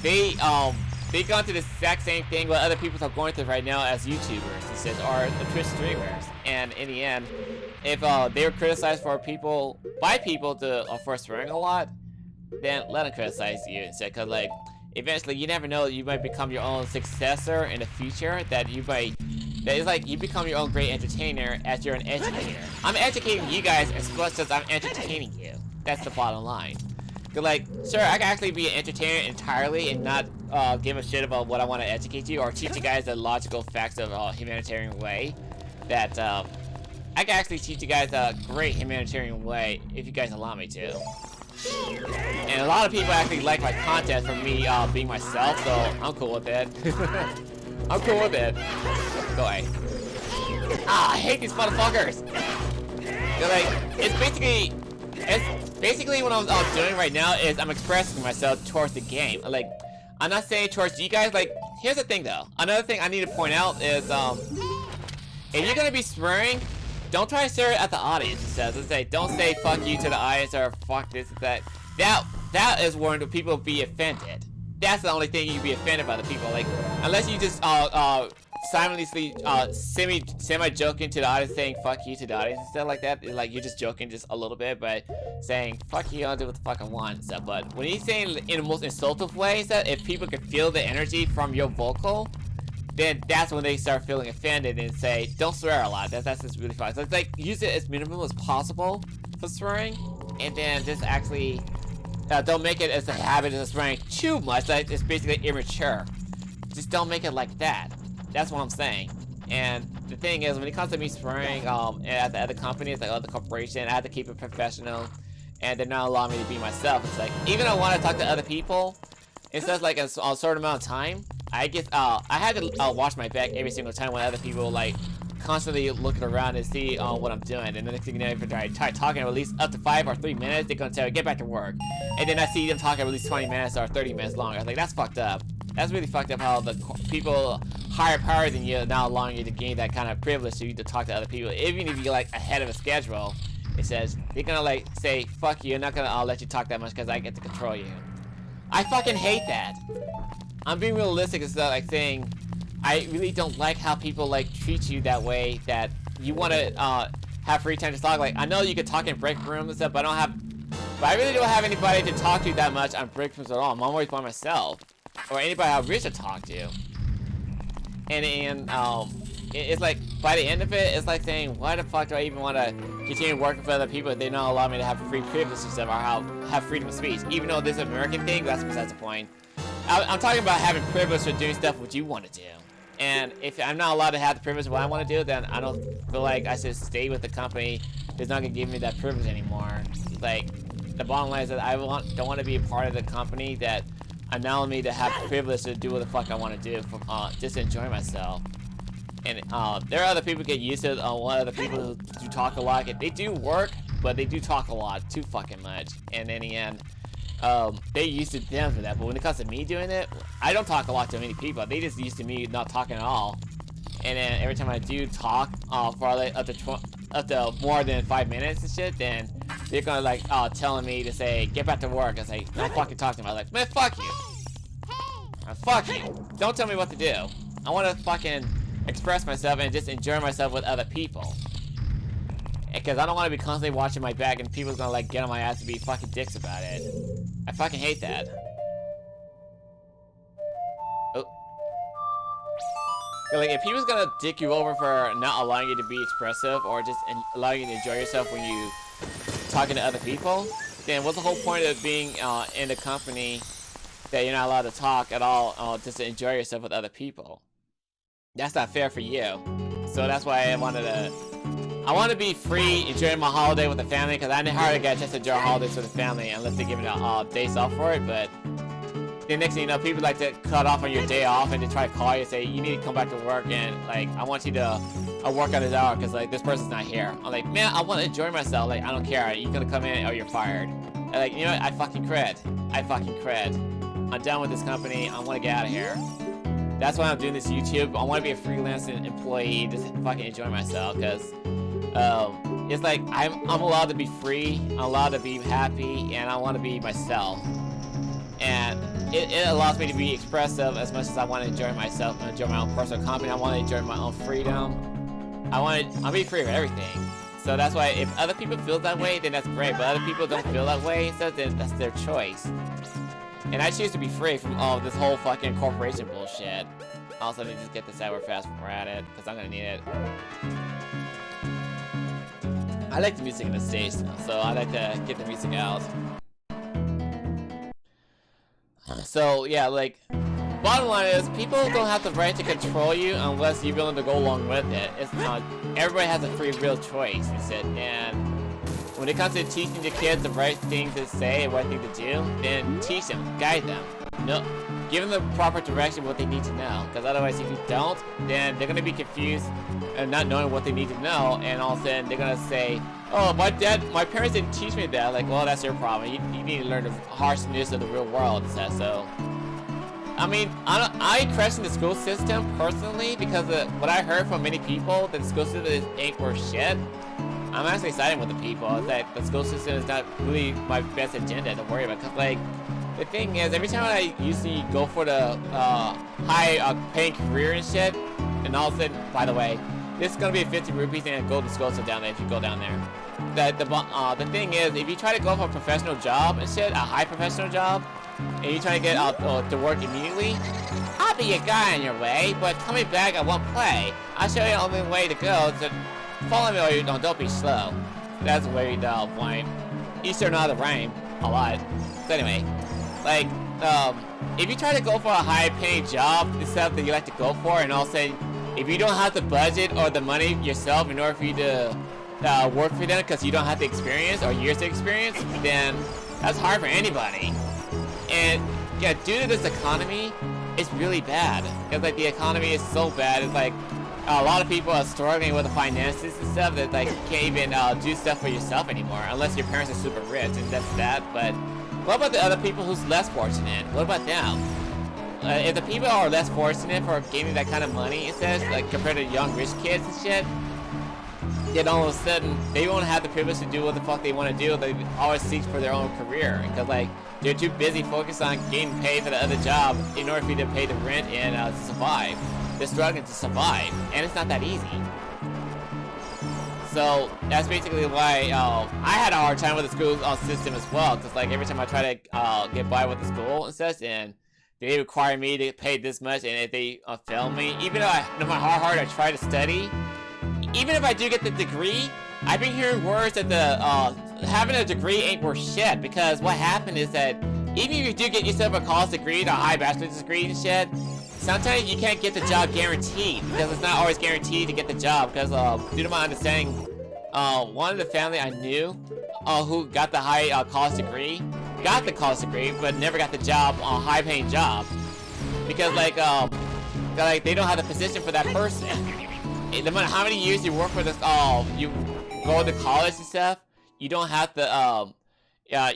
they gone through the exact same thing what other people are going through right now as YouTubers, or the Twitch streamers. And in the end, if they were criticized by people for swearing a lot, then let them criticize you instead. Cause like eventually, you never know, you might become your own successor in the future. That is like you become your own great entertainer as you're an educator. I'm educating you guys as much as I'm entertaining you. That's the bottom line. Cause like, sure, I can actually be an entertainer entirely and not give a shit about what I want to educate you or teach you guys the logical facts of a humanitarian way. That I can actually teach you guys a great humanitarian way if you guys allow me to. And a lot of people actually like my content for me being myself, so I'm cool with it. I'm cool with it. Go away. Ah, I hate these motherfuckers! Like, it's basically what I'm doing right now is I'm expressing myself towards the game. Like, I'm not saying towards you guys. Like, here's the thing though. Another thing I need to point out is if you're gonna be swearing, don't try to stare at the audience. It says, let's say, don't say fuck you to the audience or fuck this and that. That is where the people be offended. That's the only thing you can be offended by the people. Like, unless you just simultaneously semi-joking to the audience, saying fuck you to the audience and stuff like that. Like, you're just joking just a little bit, but saying fuck you, I'll do what the fuck I want and stuff. But when he's saying in the most insultive way, that if people can feel the energy from your vocal, then that's when they start feeling offended and say, don't swear a lot. That's just really fun. So it's like, use it as minimal as possible for swearing, and then just actually don't make it as a habit of swearing too much. Like, it's basically immature. Just don't make it like that. That's what I'm saying. And the thing is, when it comes to me swearing at the other companies, like other corporations, I have to keep it professional, and they're not allowing me to be myself. It's like, even though I want to talk to other people, it says like a certain amount of time, I had to watch my back every single time when other people like constantly looking around and see what I'm doing. And the next thing you know, if I try talking at least up to 5 or 3 minutes, they're gonna tell you, get back to work. And then I see them talking at least 20 minutes or 30 minutes long. I was like, that's fucked up. That's really fucked up how the people higher power than you are now allowing you to gain that kind of privilege to talk to other people. Even if you're like ahead of a schedule, it says, they're gonna like say, fuck you, I'm not gonna let you talk that much because I get to control you. I fucking hate that. I'm being realistic instead of like saying, I really don't like how people like treat you that way, that you want to have free time to talk. Like, I know you could talk in break rooms and stuff, but I really don't have anybody to talk to that much on break rooms at all. I'm always by myself, or anybody I wish to talk to. And it's like, by the end of it, it's like saying, why the fuck do I even want to continue working for other people if they don't allow me to have free privilege and stuff, or have freedom of speech? Even though this is an American thing, that's besides the point. I'm talking about having privilege for doing stuff what you want to do. And if I'm not allowed to have the privilege of what I want to do, then I don't feel like I should stay with the company that's not going to give me that privilege anymore. Like, the bottom line is that I don't want to be a part of the company that allows me to have the privilege to do what the fuck I want to do, just to enjoy myself. And there are other people who get used to it. One of the people who do talk a lot, they do work, but they do talk a lot, too fucking much. And in the end, they used to them for that. But when it comes to me doing it, I don't talk a lot to many people. They just used to me not talking at all. And then every time I do talk for like up to more than 5 minutes and shit, then they're gonna like telling me to say, get back to work. I say, don't fucking talk to me. I'm like, man, fuck you. Fuck you. Don't tell me what to do. I want to fucking express myself and just enjoy myself with other people. Because I don't want to be constantly watching my back and people's gonna like get on my ass to be fucking dicks about it. I fucking hate that. Oh. Like, if people's gonna dick you over for not allowing you to be expressive or just allowing you to enjoy yourself when you talking to other people, then what's the whole point of being in a company that you're not allowed to talk at all, just to enjoy yourself with other people? That's not fair for you. So that's why I want to be free, enjoying my holiday with the family, because I hardly get a chance to enjoy holidays with the family unless they give me days off for it. But the next thing you know, people like to cut off on your day off and they try to call you and say, you need to come back to work, and like, I want you to work on this hour because like this person's not here. I'm like, man, I want to enjoy myself. Like, I don't care. You're gonna come in or you're fired. And like, you know what? I fucking cred. I'm done with this company. I want to get out of here. That's why I'm doing this YouTube. I want to be a freelance employee, just fucking enjoy myself, because it's like I'm allowed to be free, I'm allowed to be happy, and I want to be myself. And it allows me to be expressive as much as I want to enjoy myself and enjoy my own personal company. I want to enjoy my own freedom. I'll be free of everything. So that's why if other people feel that way, then that's great. But other people don't feel that way, so then that's their choice. And I choose to be free from all this whole fucking corporation bullshit. Also, let me just get this out real fast when we're at it, because I'm gonna need it. I like the music in the stage, so I like to get the music out. So yeah, like, bottom line is, people don't have the right to control you unless you're willing to go along with it. It's not. Everybody has a free real choice, and when it comes to teaching the kids the right thing to say and right thing to do, then teach them, guide them. No, give them the proper direction, what they need to know. Because otherwise, if you don't, then they're gonna be confused and not knowing what they need to know, and all of a sudden they're gonna say, Oh, my parents didn't teach me that. Like, well, that's your problem. You need to learn the harshness of the real world and stuff. So, I mean, I question the school system personally because what I heard from many people that the school system ain't worth shit. I'm actually siding with the people. It's that the school system is not really my best agenda to worry about. Cause like, the thing is, every time I usually go for the high paying career and shit, and all of a sudden, by the way, this is gonna be 50 rupees and a golden skull down there if you go down there. The thing is, if you try to go for a professional job and shit, a high professional job, and you try to get out to work immediately, I'll be a guy on your way, but coming back I won't play. I'll show you the only way to go. So follow me or you don't be slow. That's the way to point. Easter not the rhyme a lot. So anyway, like if you try to go for a high-paying job, the stuff that you like to go for, and all of a sudden, if you don't have the budget or the money yourself in order for you to work for them because you don't have the experience or years of experience, then that's hard for anybody. And yeah, due to this economy, it's really bad. Because like the economy is so bad. It's like a lot of people are struggling with the finances and stuff that like you can't even do stuff for yourself anymore unless your parents are super rich, and that's that. But what about the other people who's less fortunate? What about them? If the people are less fortunate for gaining that kind of money, it says, like compared to young rich kids and shit, then all of a sudden they won't have the privilege to do what the fuck they want to do. They always seek for their own career because like they're too busy focused on getting paid for the other job in order for you to pay the rent and to survive. They're struggling to survive, and it's not that easy. So that's basically why I had a hard time with the school system as well, because like every time I try to get by with the school and such, and they require me to pay this much, and if they fail me, even though no matter how hard I try to study, even if I do get the degree, I've been hearing words that the having a degree ain't worth shit, because what happened is that even if you do get yourself a college degree, a high bachelor's degree and shit, sometimes you can't get the job guaranteed, because it's not always guaranteed to get the job, because due to my understanding, one of the family I knew who got the high college degree, got the college degree, but never got the job, high paying job, because like they don't have the position for that person. No matter how many years you work for this, you go to college and stuff, you don't have the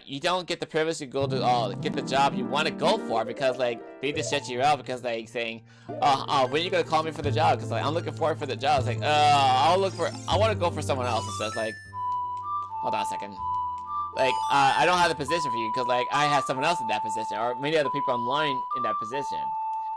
you don't get the privilege to go to get the job you want to go for, because like they just shut you out because like saying, when are you gonna call me for the job? Because like I'm looking forward for the job. It's like I want to go for someone else. And so it's like, hold on a second. Like I don't have the position for you because like I have someone else in that position, or many other people online in that position.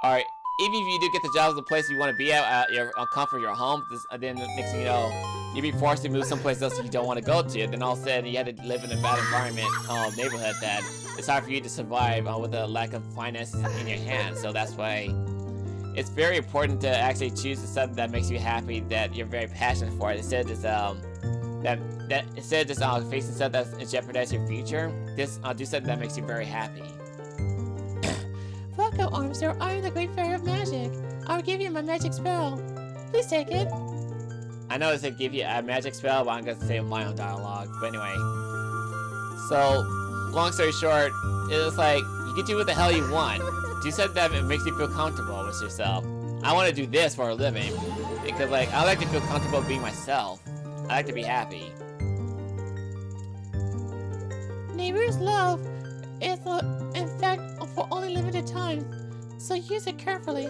All right. Even if you do get the job at the place you want to be at your comfort your home, then next thing you know, you'd be forced to move someplace else you don't want to go to. Then all of a sudden, you had to live in a bad environment, neighborhood that it's hard for you to survive with a lack of finances in your hands. So that's why it's very important to actually choose something that makes you happy, that you're very passionate for. Instead of just facing stuff that's jeopardizing your future, just do something that makes you very happy. Welcome, Armster. I am the Great Fairy of Magic. I will give you my magic spell. Please take it. I know it said give you a magic spell, but I'm gonna say my own dialogue. But anyway, so long story short, it's like you can do what the hell you want. Do something that makes you feel comfortable with yourself. I want to do this for a living because, like, I like to feel comfortable being myself. I like to be happy. Neighbor's love is, in fact, for only limited time, so use it carefully.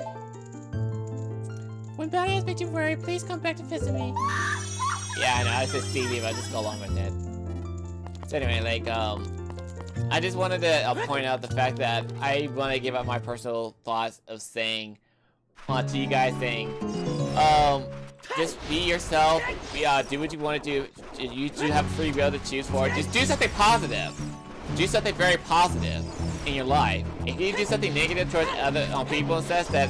When bad has made you worry, please come back to visit me. Yeah, I know, I said Stevie, but I'll just go along with it. So anyway, like, I just wanted to point out the fact that I want to give out my personal thoughts of saying, to you guys saying, just be yourself, do what you want to do, you do have free will to choose for, just do something positive. Do something very positive in your life. If you do something negative towards other people and stuff that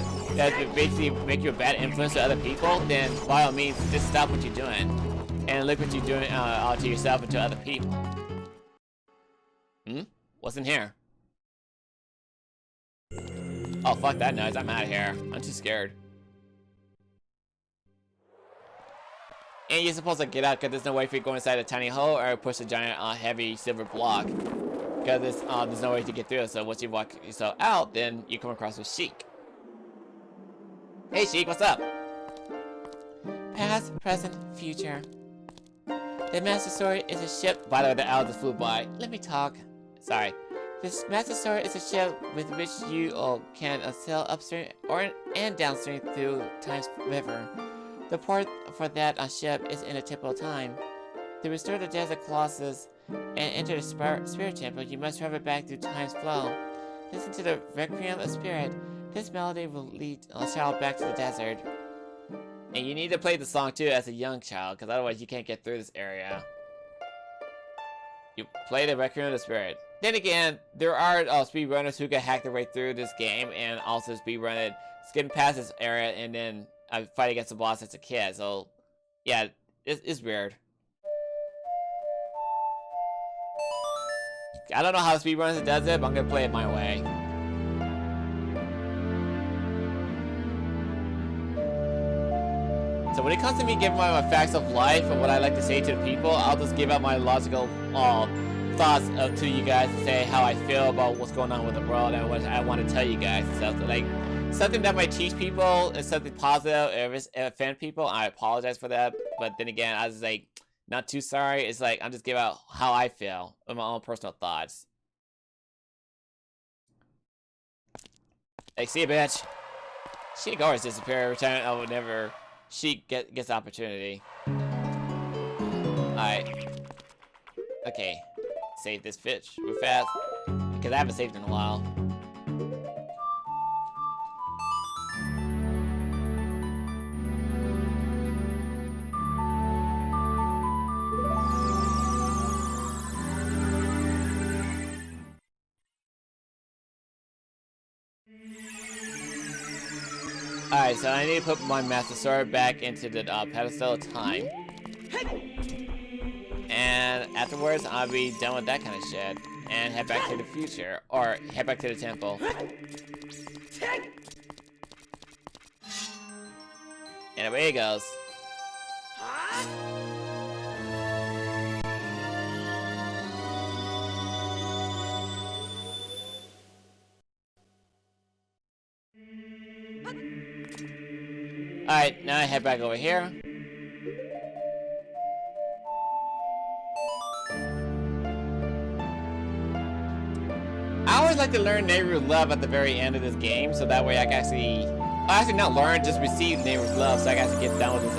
basically make you a bad influence to other people, then by all means, just stop what you're doing and look what you're doing to yourself and to other people. What's in here? Oh, fuck that noise. I'm out of here. I'm too scared. And you're supposed to get out because there's no way for you to go inside a tiny hole or push a giant heavy silver block. Because there's no way to get through it. So once you walk yourself out, then you come across with Sheik. Hey Sheik, what's up? Past, present, future. The Master Sword is a ship. By the way, the owl just flew by. Let me talk. Sorry. This Master Sword is a ship with which you can sail upstream and downstream through Time's River. The port for that ship is in a Temple of Time. To restore the Desert Colossus and enter the Spirit Temple, you must travel back through Time's flow. Listen to the Requiem of Spirit. This melody will lead a child back to the desert. And you need to play the song too as a young child, because otherwise you can't get through this area. You play the Requiem of the Spirit. Then again, there are speedrunners who can hack their way through this game and also speedrun it, skipping past this area and then fight against the boss as a kid. So, yeah, it's weird. I don't know how speedrunners does it, but I'm gonna play it my way. So when it comes to me giving my facts of life and what I like to say to the people, I'll just give out my logical thoughts to you guys to say how I feel about what's going on with the world and what I want to tell you guys and stuff. So, like, something that might teach people is something positive. If it offend people, I apologize for that. But then again, I was like, not too sorry. It's like, I'm just giving out how I feel with my own personal thoughts. Like, see you, bitch. She can always disappear every time. Whenever she gets the opportunity. Alright. Okay. Save this fish real fast. Because I haven't saved in a while. Alright, so I need to put my Master Sword back into the pedestal of time. And afterwards, I'll be done with that kind of shit. And head back to the future. Or head back to the temple. And away he goes. Alright, now I head back over here. I always like to learn Nehru's love at the very end of this game, so that way I can actually not learn, just receive Nehru's love, so I can actually get done with this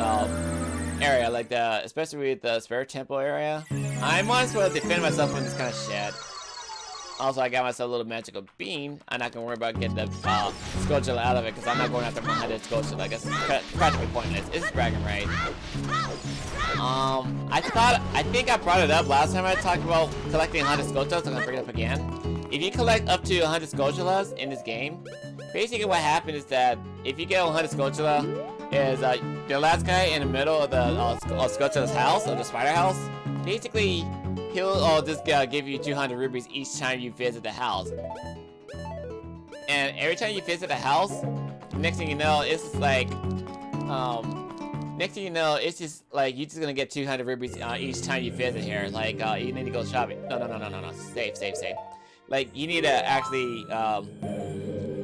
area, like especially with the Spirit Temple area. I might as well defend myself from this kind of shit. Also, I got myself a little magical bean. I'm not gonna worry about getting the Skulltula out of it, because I'm not going after 100 Skulltula. I guess it's practically pointless. It's bragging right. I think I brought it up last time I talked about collecting 100 Skulltulas, so I'm gonna bring it up again. If you collect up to 100 Skulltulas in this game, basically what happens is that if you get 100 Skulltula, is the last guy in the middle of the Skulltula's house, or the spider house, basically he'll just give you 200 rubies each time you visit the house. And every time you visit a house, next thing you know, it's just like, you're just gonna get 200 rubies each time you visit here. Like, you need to go shopping. No. Save. Like, you need to actually,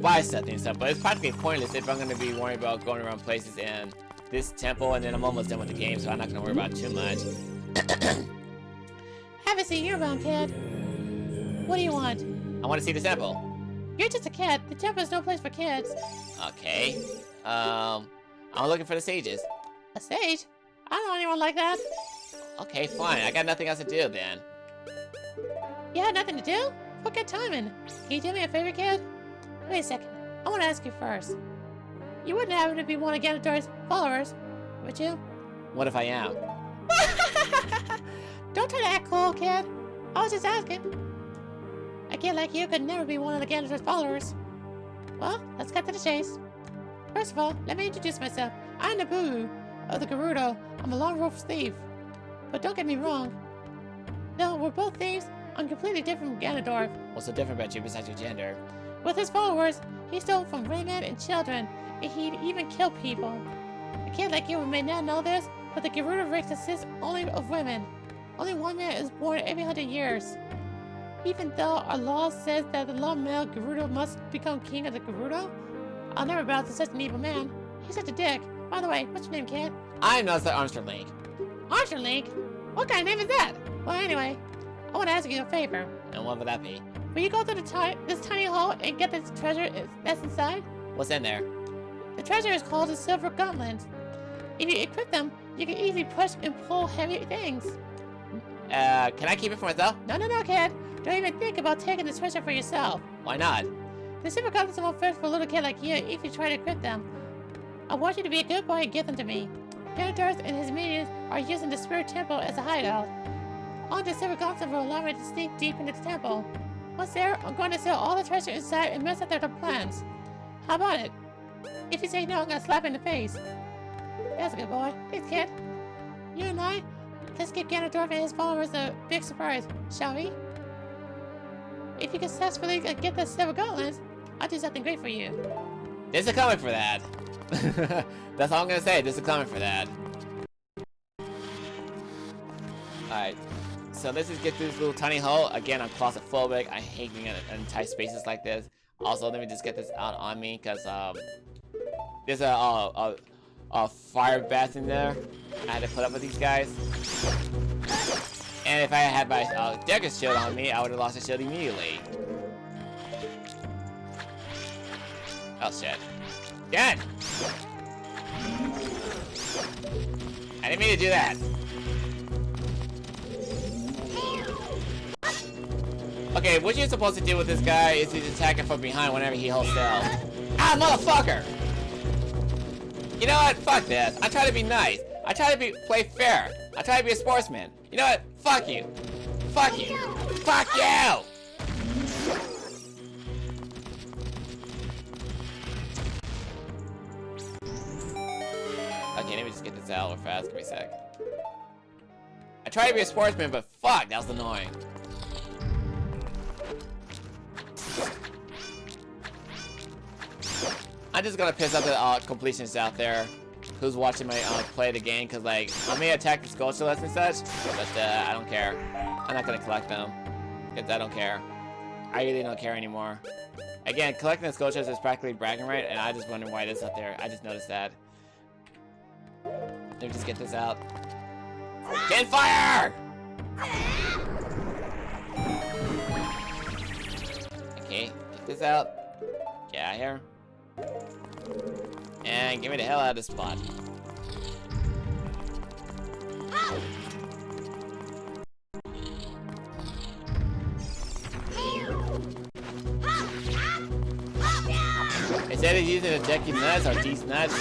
buy something and stuff. But it's practically pointless if I'm gonna be worrying about going around places in this temple, and then I'm almost done with the game, so I'm not gonna worry about it too much. Haven't seen you around, kid. What do you want? I want to see the temple. You're just a kid. The temple is no place for kids. Okay. I'm looking for the sages. A sage? I don't know anyone like that. Okay, fine. I got nothing else to do then. You had nothing to do? What good timing? Can you do me a favor, kid? Wait a second. I want to ask you first. You wouldn't happen to be one of Ganondorf's followers, would you? What if I am? Don't try to act cool, kid. I was just asking. A kid like you could never be one of the Ganondorf's followers. Well, let's cut to the chase. First of all, let me introduce myself. I'm the Boo of the Gerudo. I'm a Long Wolf thief. But don't get me wrong. No, we're both thieves. I'm completely different from Ganondorf. What's so different about you besides your gender? With his followers, he stole from women and children, and he'd even kill people. A kid like you may not know this, but the Gerudo race consists only of women. Only one man is born every 100 years. Even though our law says that the lone male Gerudo must become king of the Gerudo, I'll never bow to such an evil man. He's such a dick. By the way, what's your name, kid? I'm not the Armstrong Link. Armstrong Link? What kind of name is that? Well, anyway, I want to ask you a favor. And what would that be? Will you go to this tiny hole and get this treasure that's inside? What's in there? The treasure is called the Silver Gauntlets. If you equip them, you can easily push and pull heavy things. Can I keep it for myself? No, kid. Don't even think about taking the treasure for yourself. Why not? The Silver Gauntlets won't fit for a little kid like you if you try to equip them. I want you to be a good boy and give them to me. Ganondorf and his minions are using the Spirit Temple as a hideout. All the Silver Gauntlets will allow me to sneak deep into the temple. Once there, I'm going to steal all the treasure inside and mess up their plans. How about it? If you say no, I'm going to slap you in the face. That's a good boy. Thanks, kid. You and I, let's give Ganondorf and his followers a big surprise, shall we? If you successfully get the Silver Gauntlets, I'll do something great for you. There's a comment for that. That's all I'm gonna say. There's a comment for that. Alright. So let's just get through this little tiny hole. Again, I'm claustrophobic. I hate being in tight spaces like this. Also, let me just get this out on me, because there's a fire bath in there. I had to put up with these guys. And if I had my Decker shield on me, I would have lost the shield immediately. Oh shit. Good! I didn't mean to do that. Okay, what you're supposed to do with this guy is to attack him from behind whenever he holds down. Ah, motherfucker! You know what? Fuck this. I try to be nice. I try to play fair. I try to be a sportsman. You know what? Fuck you. Fuck you. Fuck you! Okay, let me just get this out real fast. Give me a sec. I try to be a sportsman, but fuck, that was annoying. I'm just gonna piss off the completionists out there who's watching my play the game, because like I may attack the sculptures and such, but I don't care. I'm not gonna collect them because I don't care. I really don't care anymore. Again, collecting the sculptures is practically bragging right, and I just wonder why this is up there. I just noticed that. Let me just get this out. Get fire! Okay, get this out. Get out of here. And get me the hell out of this spot. Instead of using a decky nuts or these nuts,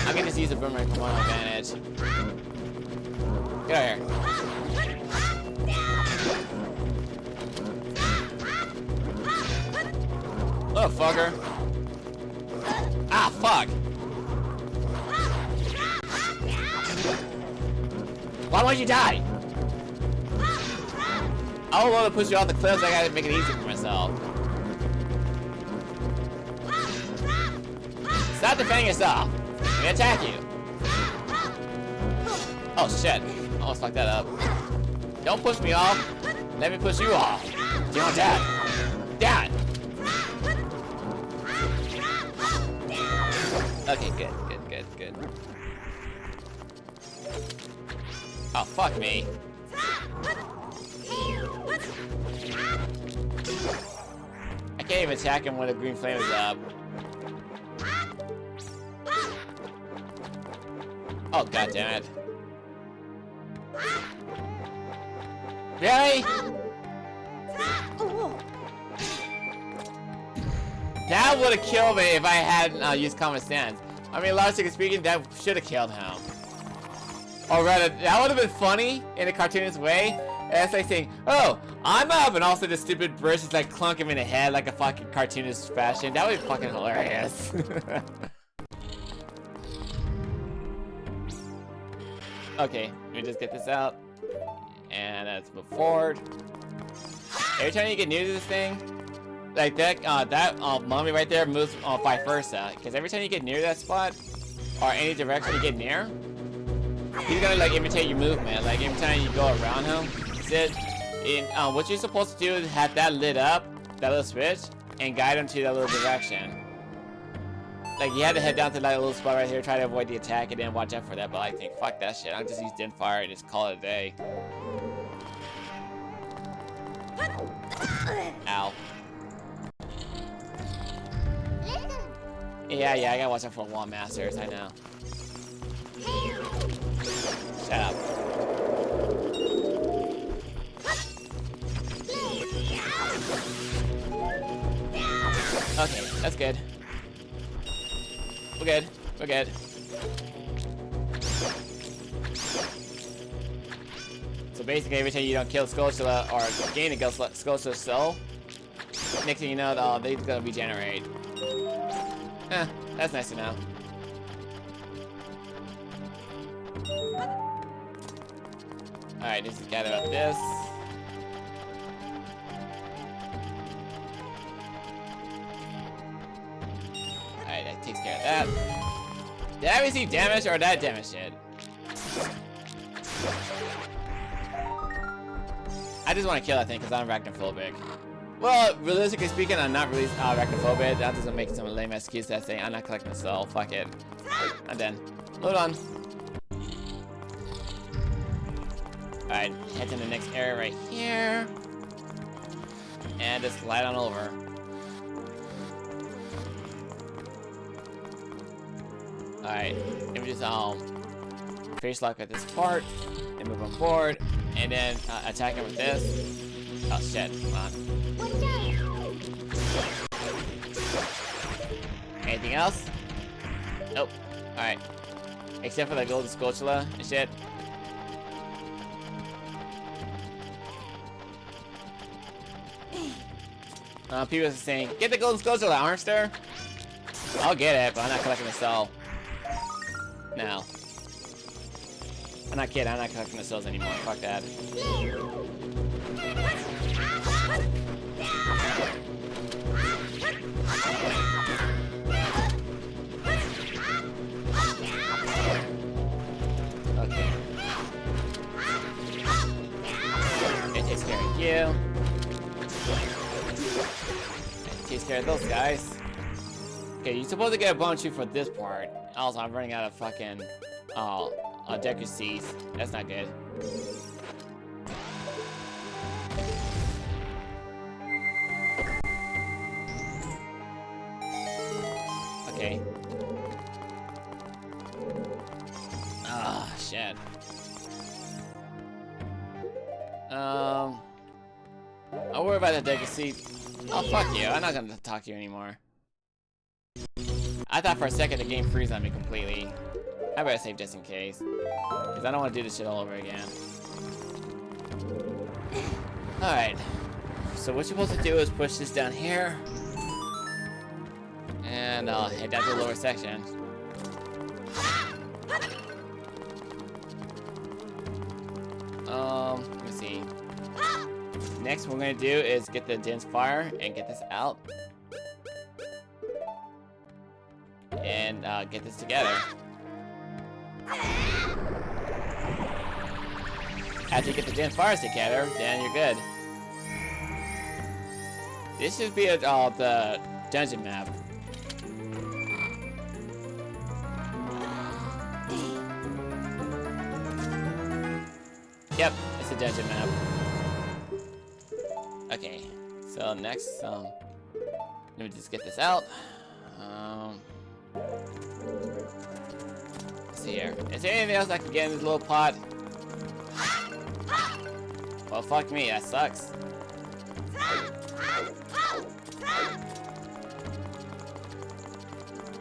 I'm gonna just use a boomerang for my advantage. Get out here. Oh, fucker. Ah, fuck. Why won't you die? I don't want to push you off the cliffs. I gotta make it easy for myself. Stop defending yourself. Let me attack you. Oh shit. I almost fucked that up. Don't push me off. Let me push you off. You don't attack. Damn it. Okay, good. Oh, fuck me. I can't even attack him when the green flame is up. Oh, god damn it. Really? That would have killed me if I hadn't used common sense. I mean, logically speaking, that should have killed him. Or rather, that would have been funny in a cartoonist way. It's like saying, oh, I'm up, and also the stupid bird just like clunk him in the head like a fucking cartoonist fashion. That would be fucking hilarious. Okay, let me just get this out. And let's move forward. Every time you get near to this thing, like that mummy right there moves vice versa. Because every time you get near that spot, or any direction you get near, he's gonna like imitate your movement. Like every time you go around him, what you're supposed to do is have that lit up, that little switch, and guide him to that little direction. Like, you had to head down to that little spot right here, try to avoid the attack, and then watch out for that. But I think, fuck that shit. I'll just use Dim Fire and just call it a day. Ow. Yeah, I gotta watch out for wall masters, I know. Shut up. Okay, that's good. We're good. We're good. So basically, every time you don't kill Skulltula or gain a Skulltula soul, next thing you know, they're gonna regenerate. That's nice to know. Alright, just gather up this. Alright, that takes care of that. Did I receive damage or that damage did? I just want to kill that thing because I'm arachnophobic. Well, realistically speaking, I'm not really arachnophobic. That doesn't make some lame excuse that saying I'm not collecting the soul. Fuck it. I'm done. Load on. Alright, head to the next area right here. And just slide on over. Alright, and we just face lock at this part and move on forward, and then attack him with this. Oh shit, come on. Anything else? Nope. Alright. Except for the golden Skulltula and shit. People are saying, get the golden Skulltula, Armster! I'll get it, but I'm not collecting the soul. No. I'm not kidding, I'm not collecting the souls anymore. Fuck that. Okay. It takes care of you. It takes care of those guys. Okay, you're supposed to get a bonus tree for this part. Also, I'm running out of fucking Deku Seeds. That's not good. Okay. Ah, shit. I'll worry about the Deku Seed. Oh, fuck you. I'm not gonna talk to you anymore. I thought for a second the game freezed on me completely. I better save just in case. Because I don't want to do this shit all over again. Alright. So what you're supposed to do is push this down here. And head down to the lower section. Let me see. Next what we're gonna do is get the dense fire and get this out. And get this together. After you get the dense fires together, then you're good. This should be the dungeon map. Yep, it's a dungeon map. Okay, so next, let me just get this out. Let's see here. Is there anything else I can get in this little pot? Well, fuck me, that sucks.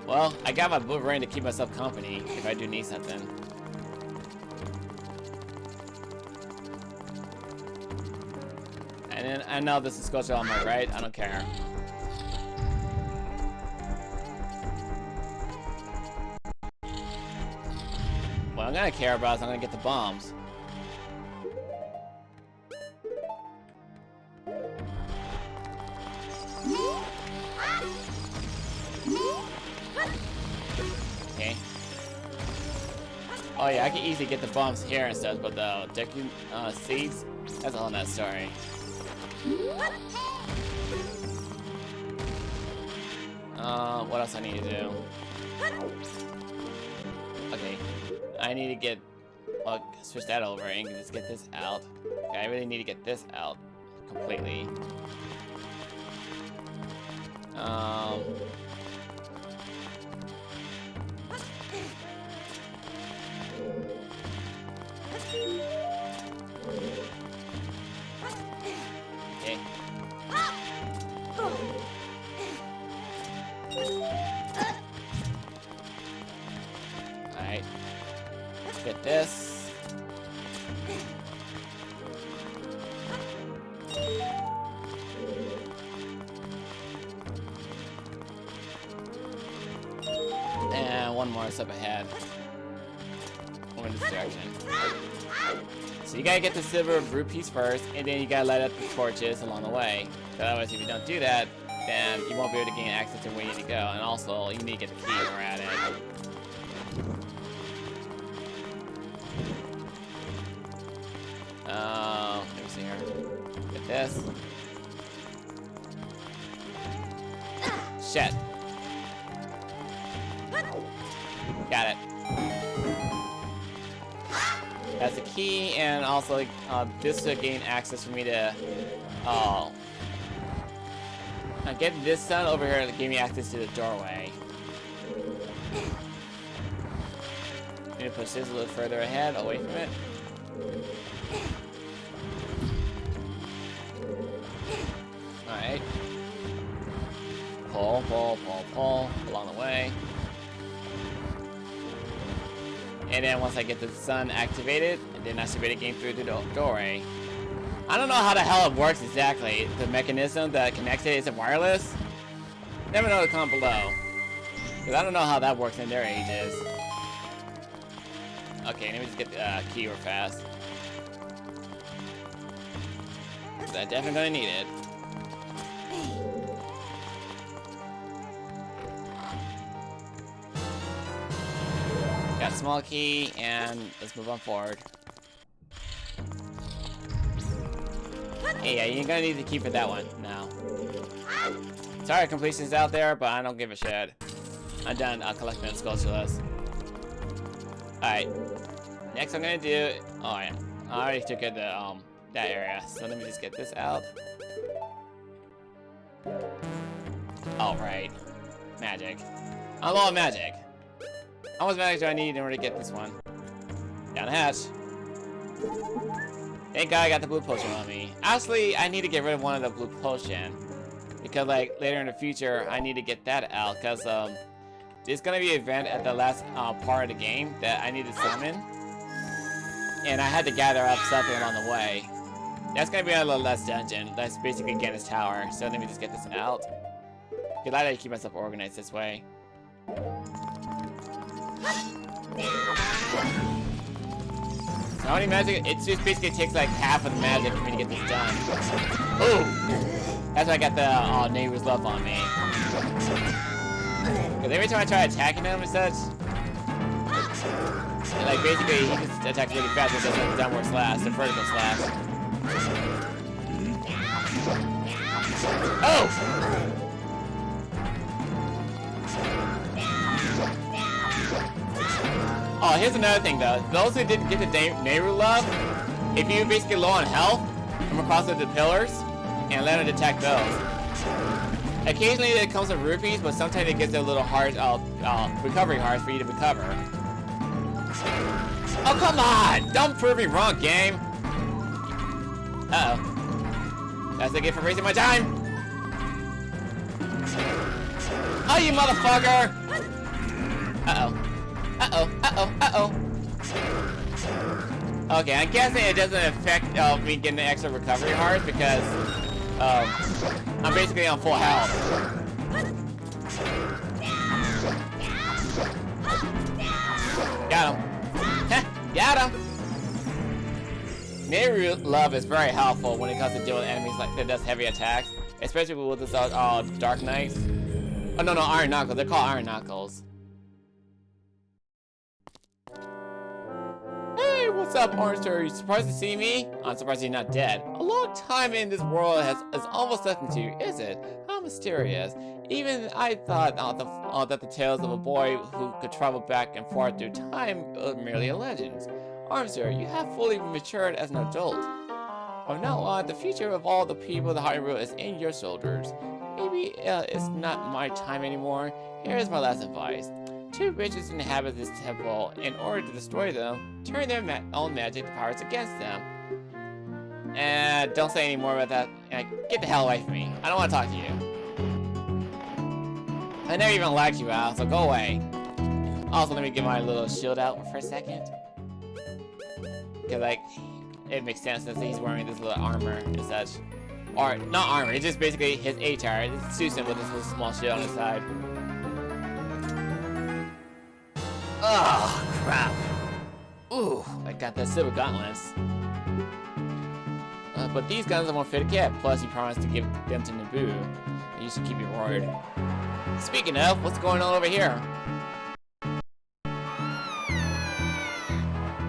Well, I got my boomerang to keep myself company if I do need something. And then I know this is Skulltula on my right, I don't care. What I'm gonna care about is I'm gonna get the bombs. Okay. Oh yeah, I can easily get the bombs here and stuff, but the Deku seeds, that's a whole nother story. What else I need to do? Okay, I need to get, well, switch that over and just get this out. Okay, I really need to get this out completely. Okay. Alright. Get this. And one more step ahead. Over this direction. So you gotta get the silver root piece first, and then you gotta light up the torches along the way. But otherwise, if you don't do that, then you won't be able to gain access to where you need to go. And also, you need to get the key while we're at it. Let me see here. Get this. Shit. Got it. That's the key, and also this to gain access for me to get this done over here to give me access to the doorway. Need to push this a little further ahead, away from it. Alright. Pull, pull, pull, pull along the way. And then once I get the sun activated, then I should be able to gain through the doorway. I don't know how the hell it works exactly. The mechanism that connects it, is it wireless? Let me know in the comment below. Because I don't know how that works in their ages. Okay, let me just get the key real fast. Because I'm definitely going to need it. Got a small key, and let's move on forward. Hey, yeah, you're gonna need to keep it that one now. Sorry, completion's out there, but I don't give a shit. I'm done collecting the sculptures. Alright. Next I'm gonna do, oh yeah, I already took it to that area, so let me just get this out. Oh right. Magic. I'm low on magic. How much magic do I need in order to get this one? Down the hatch. Thank God I got the blue potion on me. Actually, I need to get rid of one of the blue potion. Because, like, later in the future, I need to get that out. Because, there's going to be an event at the last part of the game that I need to summon. And I had to gather up something along the way. That's going to be a little less dungeon. That's basically Gannis Tower. So let me just get this out. Because I like to keep myself organized this way. So how many magic? It just basically takes like half of the magic for me to get this done. Ooh! That's why I got the neighbor's love on me. Because every time I try attacking him and such, like basically he just attacks really fast and does the downward slash, the vertical slash. Oh! Oh, here's another thing though. Those who didn't get the neighbor love, if you basically low on health, come across the pillars and let it attack those. Occasionally it comes with rupees, but sometimes it gives a little heart, recovery hearts for you to recover. Oh come on! Don't prove me wrong, game. Uh oh. That's the gift for wasting my time. Oh, you motherfucker! Uh oh. Uh-oh, uh-oh, uh-oh. Okay, I'm guessing it doesn't affect me getting the extra recovery hearts because I'm basically on full health. Got him. Got him. Neighbor love is very helpful when it comes to dealing with enemies like that does heavy attacks, especially with this Dark Knights. Oh no, Iron Knuckles. They're called Iron Knuckles. Hey, what's up, Orange? Are you surprised to see me? I'm surprised you're not dead. A long time in this world has almost left me to you, is it? I'm mysterious. Even I thought that the tales of a boy who could travel back and forth through time were merely legends. Armster, you have fully matured as an adult. From now on, the future of all the people of the Hyrule is in your shoulders. Maybe it's not my time anymore. Here is my last advice. Two witches inhabit this temple. In order to destroy them, turn their own magic powers against them. And don't say any more about that. Get the hell away from me. I don't want to talk to you. I never even liked you, Al, so go away. Also, let me get my little shield out for a second. Because, like, it makes sense since he's wearing this little armor and such. Or, not armor, it's just basically his HR. It suits him with this little small shield on his side. Oh, crap. Ooh, I got the silver gauntlets. But these guns are more fit to get. Plus, he promised to give them to Naboo. You should keep your word. Speaking of, what's going on over here?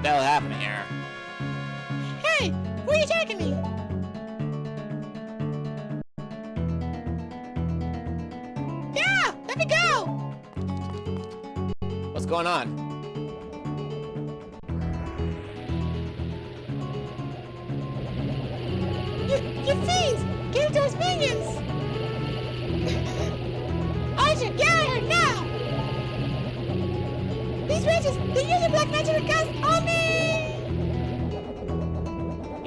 That'll happen here. Hey, who are you taking me? Yeah, let me go! What's going on? You fiends! Get those minions! I should get out of here now! These witches, they're using black magic guns on me!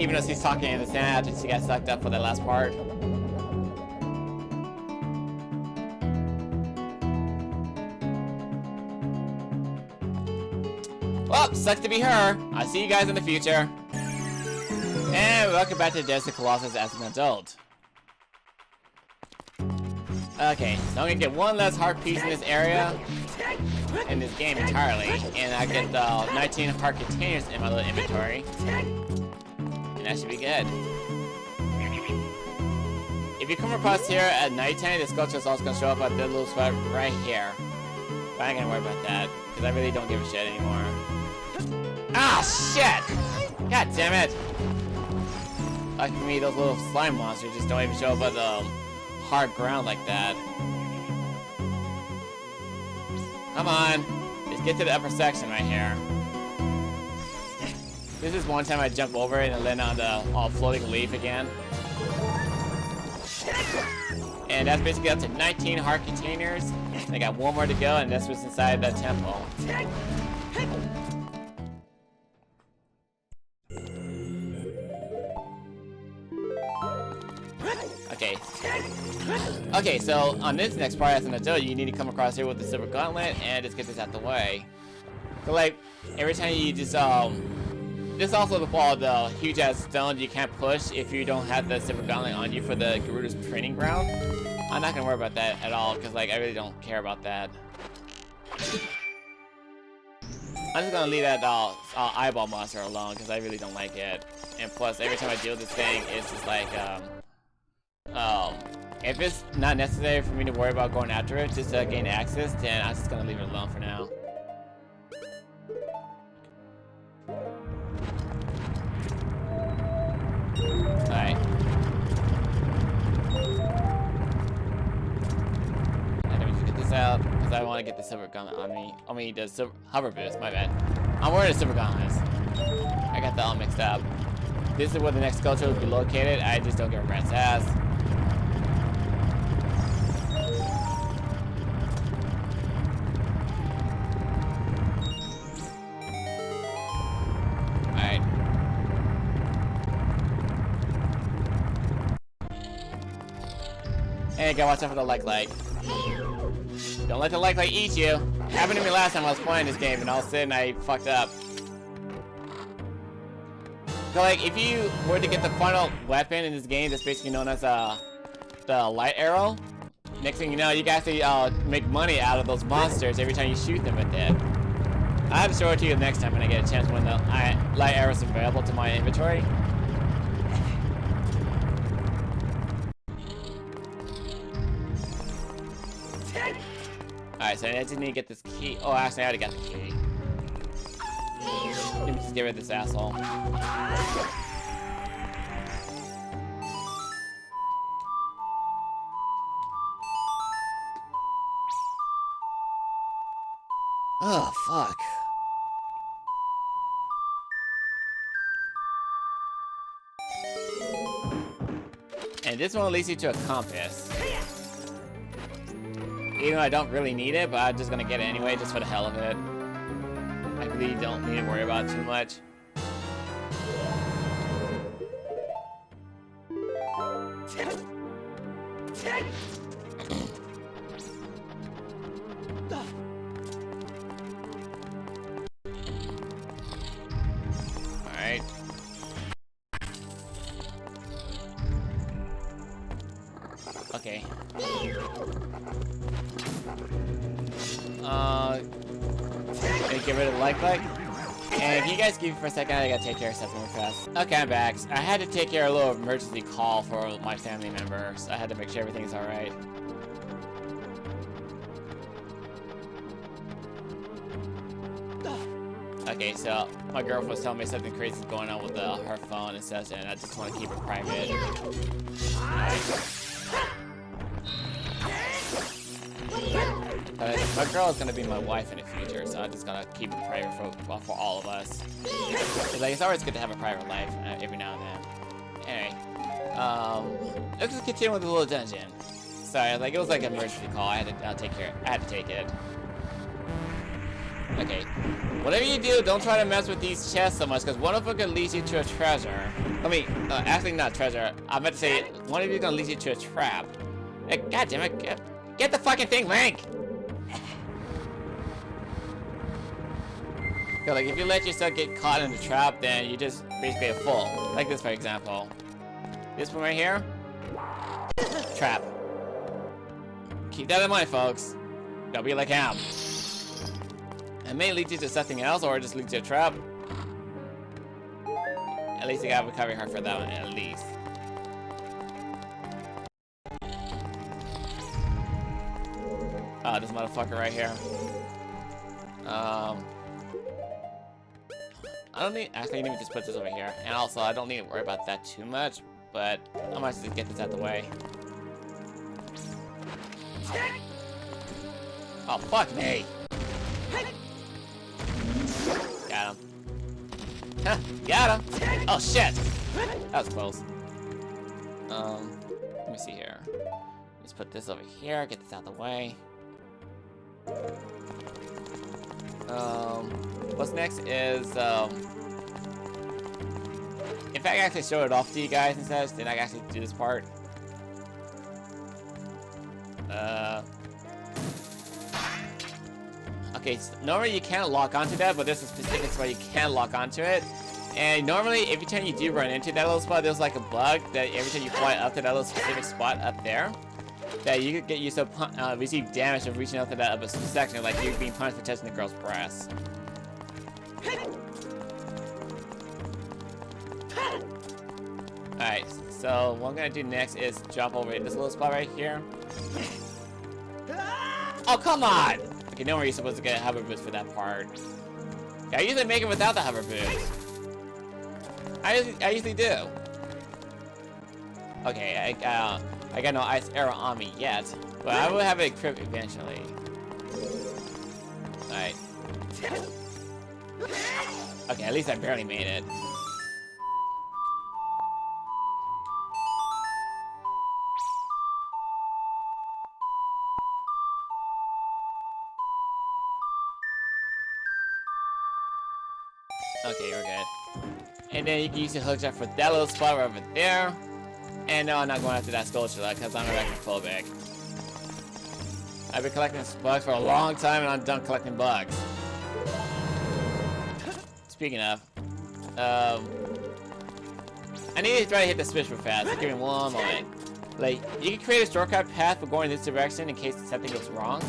Even though she's talking in the sand after she got sucked up for that last part. Well, sucks to be her. I'll see you guys in the future. And welcome back to Desert Colossus as an adult. Okay, so I'm gonna get one less heart piece in this area, in this game entirely, and I get the 19 heart containers in my little inventory, and that should be good. If you come across here at nighttime, the sculpture is also gonna show up at this little spot right here. But I ain't gonna worry about that, because I really don't give a shit anymore. Ah, shit! God damn it! Like for me, those little slime monsters just don't even show up at the hard ground like that. Come on, let's get to the upper section right here. This is one time I jump over it and land on the floating leaf again. And that's basically up to 19 heart containers. I got one more to go, and that's what's inside the temple. Okay, so on this next part as an adult, you need to come across here with the silver gauntlet and just get this out the way. So like, every time you just, this also the huge ass stone you can't push if you don't have the silver gauntlet on you for the Gerudo's training ground. I'm not gonna worry about that at all, because like, I really don't care about that. I'm just gonna leave that eyeball monster alone, because I really don't like it. And plus, every time I deal with this thing, it's just like, if it's not necessary for me to worry about going after it just to gain access, then I'm just gonna leave it alone for now. Alright. And let me just get this out, because I want to get the silver gauntlet on me. I mean, the silver hover boost, my bad. I'm wearing the silver gauntlets. I got that all mixed up. This is where the next sculpture will be located. I just don't give a rat's ass. Hey, gotta watch out for the like. Don't let the like eat you. Happened to me last time I was playing this game, and all of a sudden I fucked up. So like, if you were to get the final weapon in this game, that's basically known as the light arrow. Next thing you know, you guys make money out of those monsters every time you shoot them with it. I have to show it to you next time when I get a chance when the light arrow is available to my inventory. Alright, so I just need to get this key. Oh, actually, I already got the key. Let me just get rid of this asshole. Oh, fuck. And this one leads you to a compass. Even though I don't really need it, but I'm just gonna get it anyway, just for the hell of it. I really don't need to worry about it too much. Alright. Okay. Gonna get rid of the life bug. And can you guys give me for a second? I gotta take care of something real fast. Okay, I'm back. I had to take care of a little emergency call for my family member, so I had to make sure everything's alright. Okay, so my girlfriend was telling me something crazy is going on with her phone and such, and I just want to keep it private. My girl is gonna be my wife in the future, so I'm just gonna keep it private for all of us. Like, it's always good to have a private life every now and then. Anyway, let's just continue with the little dungeon. Sorry, like it was like an emergency call. I had to take it. Okay, whatever you do, don't try to mess with these chests so much, because one of them could lead you to a treasure. I mean, actually not treasure. I meant to say one of you is gonna lead you to a trap. Hey, God damn it! Get the fucking thing, Link! Like, if you let yourself get caught in the trap, then you just basically a fool. Like this, for example. This one right here. Trap. Keep that in mind, folks. Don't be like him. It may lead you to something else, or just lead to a trap. At least you gotta recover her for that one, at least. Oh, this motherfucker right here. I don't need, actually, let me just put this over here. And also, I don't need to worry about that too much, but I might just get this out the way. Oh, fuck me! Got him. Huh, got him! Oh, shit! That was close. Let me see here. Let's put this over here, get this out the way. What's next is, if I actually show it off to you guys instead, then I can actually do this part. Okay, so normally you can't lock onto that, but there's a specific spot you can lock onto it. And normally, every time you do run into that little spot, there's like a bug that every time you fly up to that little specific spot up there, that you could get yourself receive damage of reaching out to that upper section, like you're being punished for touching the girl's breast. Alright, so what I'm gonna do next is jump over in this little spot right here. Oh, come on! Okay, no worries, you're supposed to get a hover boost for that part. Yeah, I usually make it without the hover boost. I usually do. Okay, I got no ice arrow on me yet, but I will have it equipped eventually. Alright. Okay, at least I barely made it. Okay, we're good. And then you can use the hookshot for that little spot right over there. And no, I'm not going after that sculpture because I'm arachnophobic. I've been collecting bugs for a long time and I'm done collecting bugs. Speaking of, I need to try to hit the switch real fast. Give me one moment. Like, you can create a shortcut path for going this direction in case something goes wrong.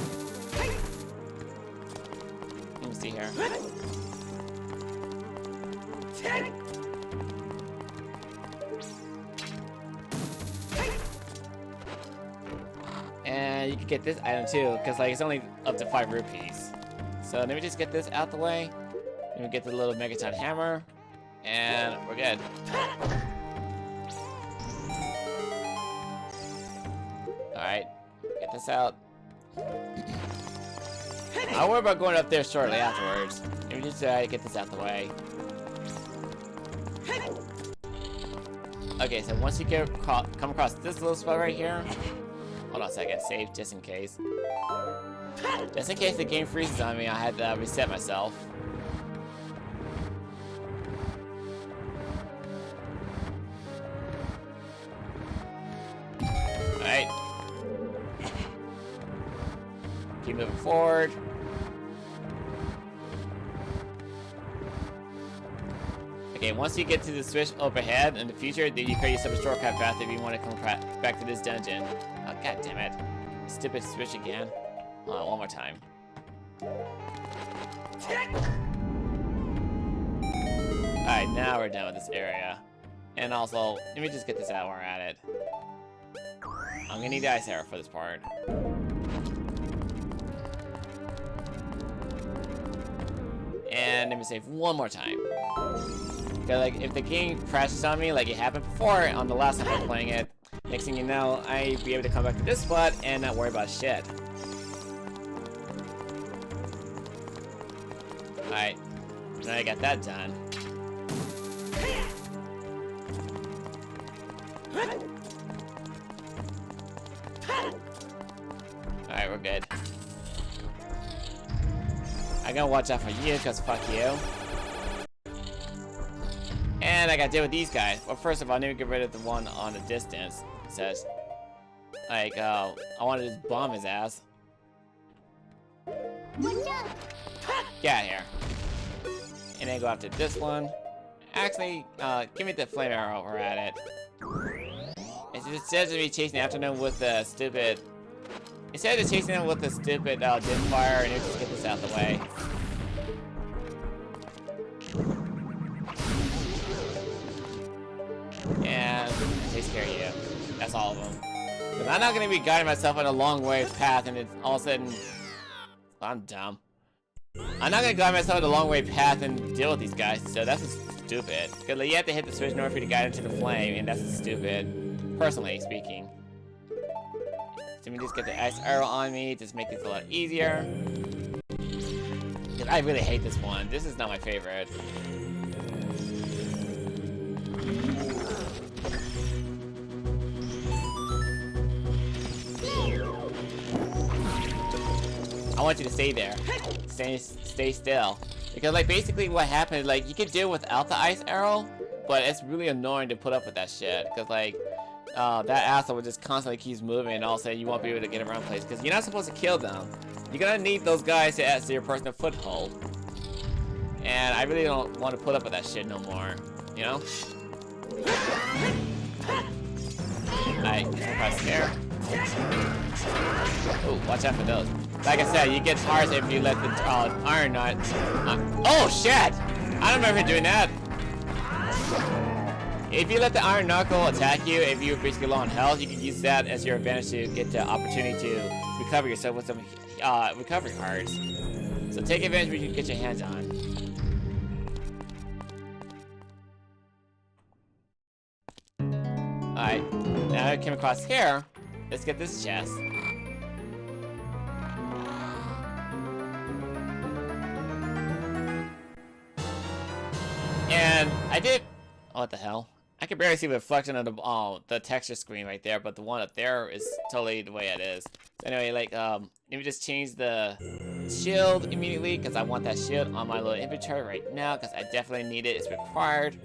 Let me see here. And you can get this item too, because like it's only up to 5 rupees. So let me just get this out the way. Let me get the little Megaton hammer, and we're good. Alright, get this out. I'll worry about going up there shortly afterwards. Let me just get this out the way. Okay, so once you come across this little spot right here, hold on a second, save just in case. Just in case the game freezes on me, I had to reset myself. Alright. Keep moving forward. Okay, once you get to the switch overhead in the future, then you create yourself a shortcut path if you want to come back to this dungeon. Oh, god damn it. Stupid switch again. Hold on, one more time. Alright, now we're done with this area. And also, let me just get this out while we're at it. I'm gonna need the ice arrow for this part. And let me save one more time. Because like, if the game crashes on me like it happened before on the last time I was playing it, next thing you know, I'd be able to come back to this spot and not worry about shit. Alright, now I got that done. Alright, we're good. I gotta watch out for you, cause fuck you. And I gotta deal with these guys. Well, first of all, I need to get rid of the one on the distance. It says, like, I want to just bomb his ass. Get out of here. And then go after this one. Actually, give me the flame arrow while we're at it. Instead of me chasing after them with the stupid... Instead of chasing them with the stupid dim fire, and just get this out of the way. And takes care of you. That's all of them. Because I'm not going to be guiding myself on a long way path and it's all of a sudden... I'm dumb. I'm not going to guide myself on a long way path and deal with these guys, so that's just stupid. Because like, you have to hit the switch in order for you to guide into the flame, and that's just stupid. Personally speaking. So let me just get the ice arrow on me, just make this a lot easier. Because I really hate this one. This is not my favorite. I want you to stay there. Stay still. Because like basically what happened, like you could deal without the ice arrow, but it's really annoying to put up with that shit. Because like that asshole just constantly keeps moving and all of a sudden you won't be able to get around place. Because you're not supposed to kill them. You're gonna need those guys to add to your personal foothold. And I really don't want to put up with that shit no more. You know? Alright, press here. Oh, watch out for those. Like I said, you get hard if you let the iron nut. Oh shit! I don't remember doing that. If you let the iron knuckle attack you, if you're basically low on health, you can use that as your advantage to get the opportunity to recover yourself with some recovery hearts. So take advantage when you can get your hands on. Alright, now I came across here. Let's get this chest. And I did... Oh, what the hell? I can barely see the reflection of the texture screen right there, but the one up there is totally the way it is. So anyway, like, let me just change the shield immediately, because I want that shield on my little inventory right now, because I definitely need it. It's required.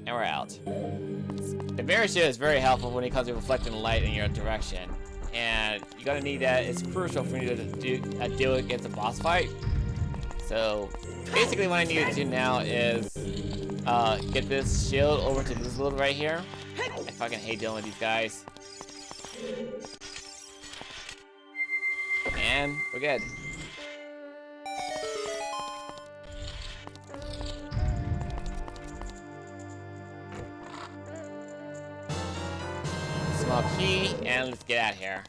And we're out. The mirror shield is very helpful when it comes to reflecting light in your direction. And you're gonna need that. It's crucial for you to deal against a boss fight. So basically what I need to do now is get this shield over to this little right here. I fucking hate dealing with these guys. And we're good. Small key, and let's get out of here.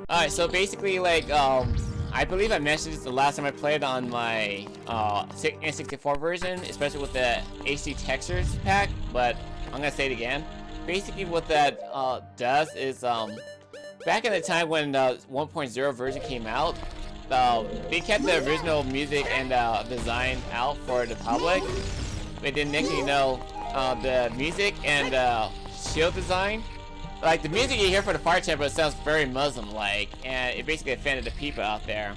Alright, so basically, like, I believe I mentioned this the last time I played on my N64 version, especially with the HD textures pack, but I'm gonna say it again. basically what that does is back in the time when 1.0 version came out, they kept the original music and design out for the public. But then next thing you know, the music and shield design, like the music you hear for the fire chamber sounds very Muslim-like, and it basically offended the people out there.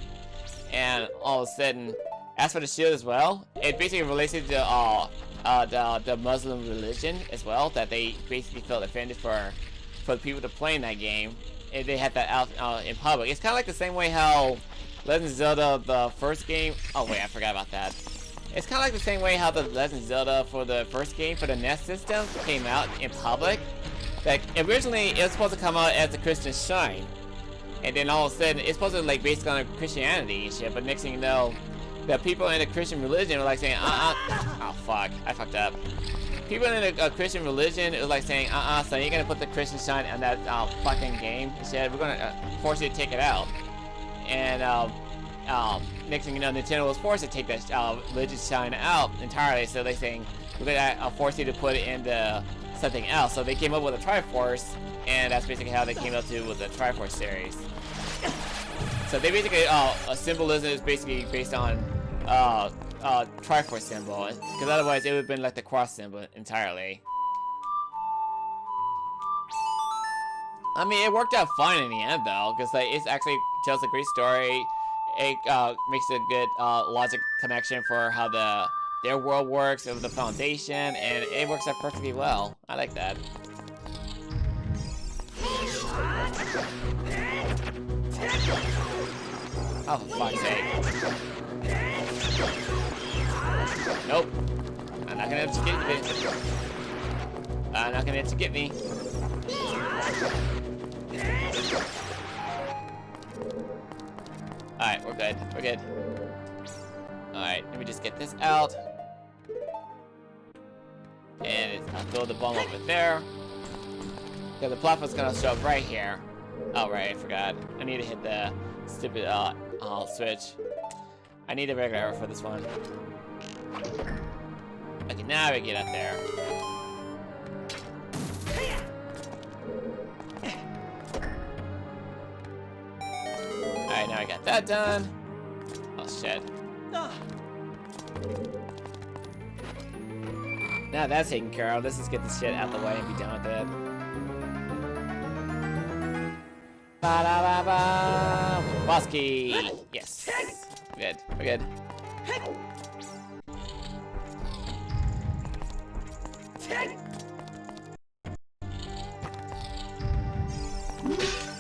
And all of a sudden, as for the shield as well, it basically relates to the Muslim religion as well, that they basically felt offended for the people to play in that game. And they had that out in public. It's kind of like the same way how Legend of Zelda, the first game. Oh wait, I forgot about that. It's kind of like the same way how the Legend of Zelda for the first game for the NES system came out in public. Like originally, it was supposed to come out as the Christian Shrine, and then all of a sudden, it's supposed to like based on Christianity and shit. But next thing you know, the people in the Christian religion were like saying, oh fuck, I fucked up. People in the Christian religion was like saying, so you're gonna put the Christian Shrine on that fucking game instead. We're gonna force you to take it out. And next thing you know, Nintendo was forced to take that religious Shrine out entirely. So they're saying, we're gonna force you to put it into something else. So they came up with a Triforce, and that's basically how they came up with the Triforce series. So they basically, a symbolism is basically based on Triforce symbol, because otherwise it would have been like the cross symbol entirely. I mean, it worked out fine in the end though, because like it actually tells a great story. It makes a good logic connection for how their world works of the foundation, and it works out perfectly well. I like that. Oh, for fuck's sake. Nope. I'm not gonna let you get me. I'm not gonna let you get me. Alright, we're good. We're good. Alright, let me just get this out. And I'll throw the bomb over there. Because the platform's gonna show up right here. Oh, right, I forgot. I need to hit the stupid switch. I need a regular arrow for this one. Okay, now we get up there. Alright, now I got that done. Oh shit. Now that's taken care of. Let's just get this shit out of the way and be done with it. Ba da ba ba. Boss key. Yes. Good. We're good.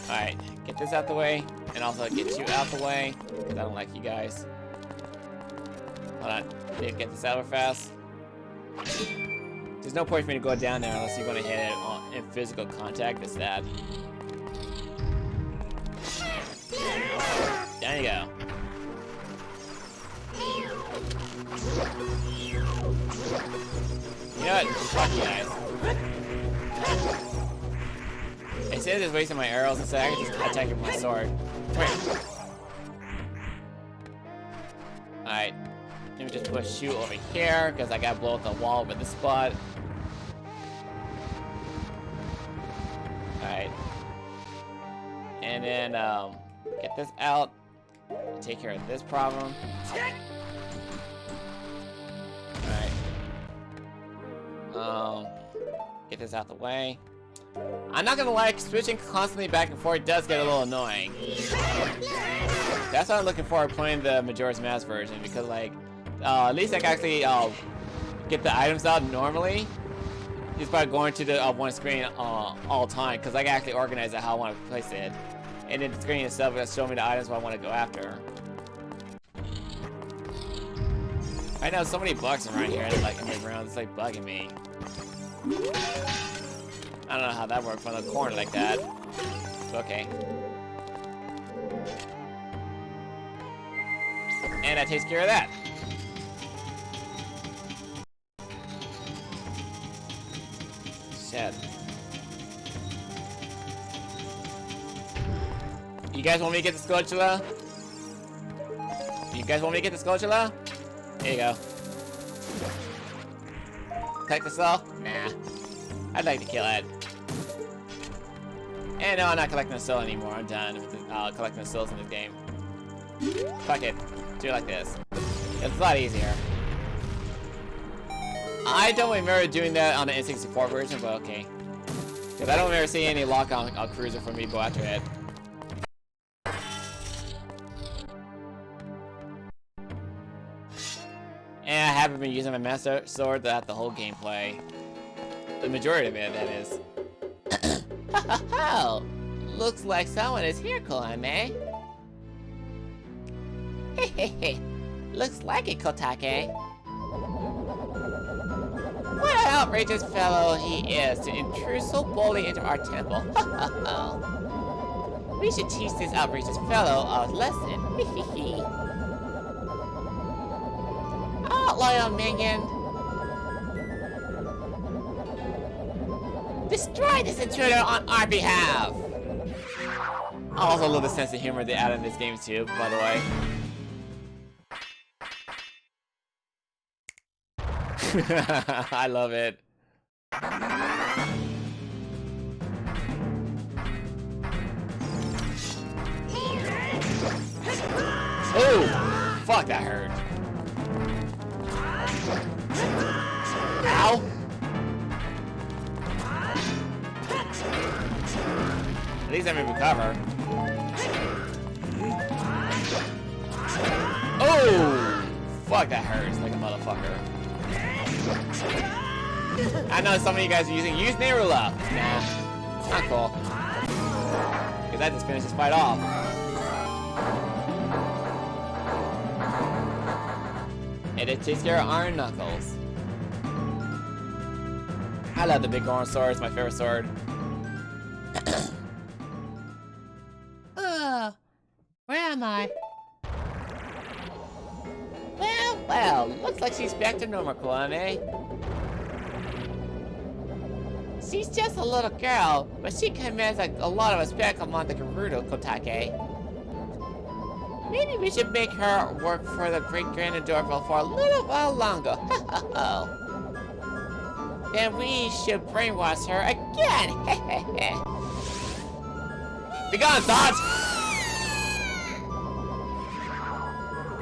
Alright, get this out the way, and also get you out the way, because I don't like you guys. Hold on, I need to get this out real fast. There's no point for me to go down there unless you're going to hit it in physical contact. It's that. There you go. You know what? Fuck you guys. Instead of just wasting my arrows, instead I can just attack it with my sword. Come here. Alright. Let me just push you over here, because I gotta blow up the wall with this spot. Alright. And then, get this out. Take care of this problem. Alright. Get this out the way. I'm not gonna lie, switching constantly back and forth does get a little annoying. That's why I'm looking forward to playing the Majora's Mask version, because like, at least I can actually get the items out normally, just by going to the one screen all the time, because I can actually organize it how I want to place it, and then the screen itself will show me the items I want to go after. I know so many bugs around here, like in the ground, it's like bugging me. I don't know how that worked from the corner like that. Okay. And that takes care of that. Shit. You guys want me to get the Skulltula? You guys want me to get the Skulltula? There you go. Collect this all? Nah. I'd like to kill it. And no, I'm not collecting the soul anymore. I'm done with collecting the souls in this game. Fuck it. Do it like this. It's a lot easier. I don't remember doing that on the N64 version, but okay. Because I don't remember seeing any lock on Cruiser for me to go after it. And I haven't been using my Master Sword throughout the whole gameplay. The majority of it, that is. Oh, looks like someone is here, Konami. Hehehe, looks like it, Kotake. What an outrageous fellow he is to intrude so boldly into our temple. We should teach this outrageous fellow a lesson. Oh, loyal minion. Destroy this intruder on our behalf! I also love the sense of humor they add in this game too, by the way. I love it. Oh! Fuck, that hurt. Ow! At least I made recover. Oh! Fuck, that hurts like a motherfucker. I know some of you guys are using use Nerula. Nah, it's not cool. Because that just finished this fight off. And it takes care of Iron Knuckles. I love the big orange sword, it's my favorite sword. Where am I? Well, looks like she's back to normal, Konami. She's just a little girl, but she commands a lot of respect among the Gerudo, Kotake. Maybe we should make her work for the great Grand Endorphin for a little while longer. Then we should brainwash her again. Begone, thoughts!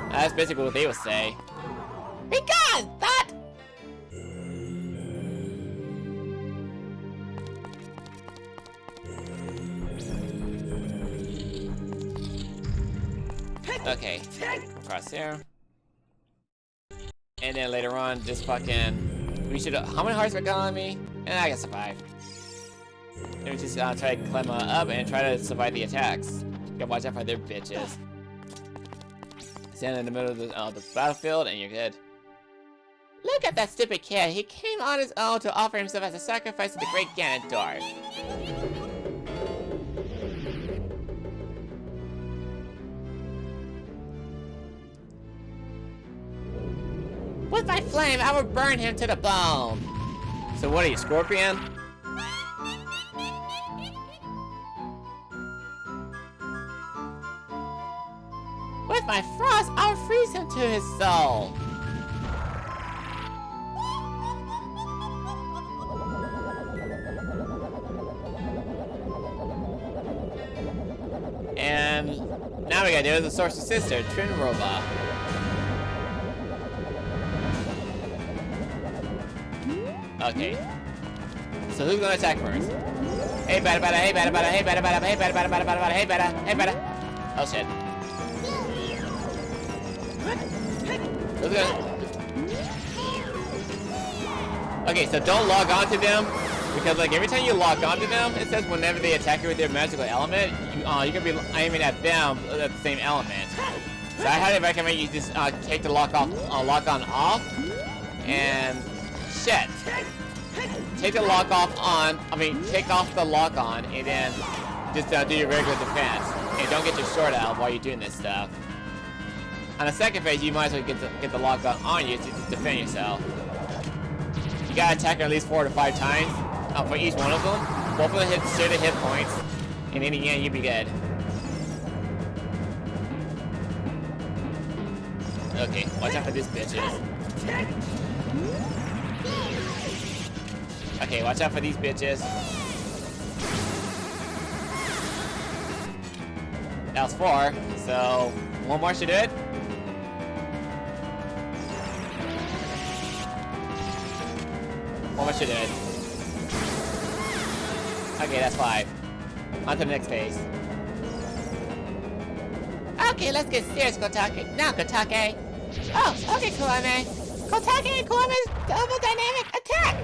That's basically what they would say. Begone, thought! Okay, across here. And then later on, just fucking... We should... How many hearts are got on me? And I can survive. Let me just try to climb up and try to survive the attacks. You gotta watch out for their bitches. Stand in the middle of the battlefield and you're good. Look at that stupid kid. He came on his own to offer himself as a sacrifice to the great Ganondorf. With my flame, I will burn him to the bone. So what are you, Scorpion? With my frost, I'll freeze him to his soul. And now we gotta do the Sorcerer's Sister, Twin Robot. Okay. So who's gonna attack first? Hey, bada bada, hey, bada bada, hey, bada bada, hey, bada bada, bada bada, hey, bada, hey, bada. Oh shit. Who's gonna... Okay, so don't log on to them, because like every time you log on to them, it says whenever they attack you with their magical element, you're gonna be aiming at them at the same element. So I highly recommend you just take the lock on off, and shit. Take the lock off on, take off the lock on, and then just do your regular defense. And don't get your sword out while you're doing this stuff. On the second phase, you might as well get the lock on you to just defend yourself. You gotta attack her at least 4 to 5 times for each one of them. Both of them share the hit points, and in the end, you'll be good. Okay, watch out for these bitches. Okay, watch out for these bitches. That was 4, so one more should do it. One more should do it. Okay, that's 5. On to the next phase. Okay, let's get serious, Kotake. Now, Kotake. Oh, okay, Kurame. Kotake and Kurame's double dynamic attack.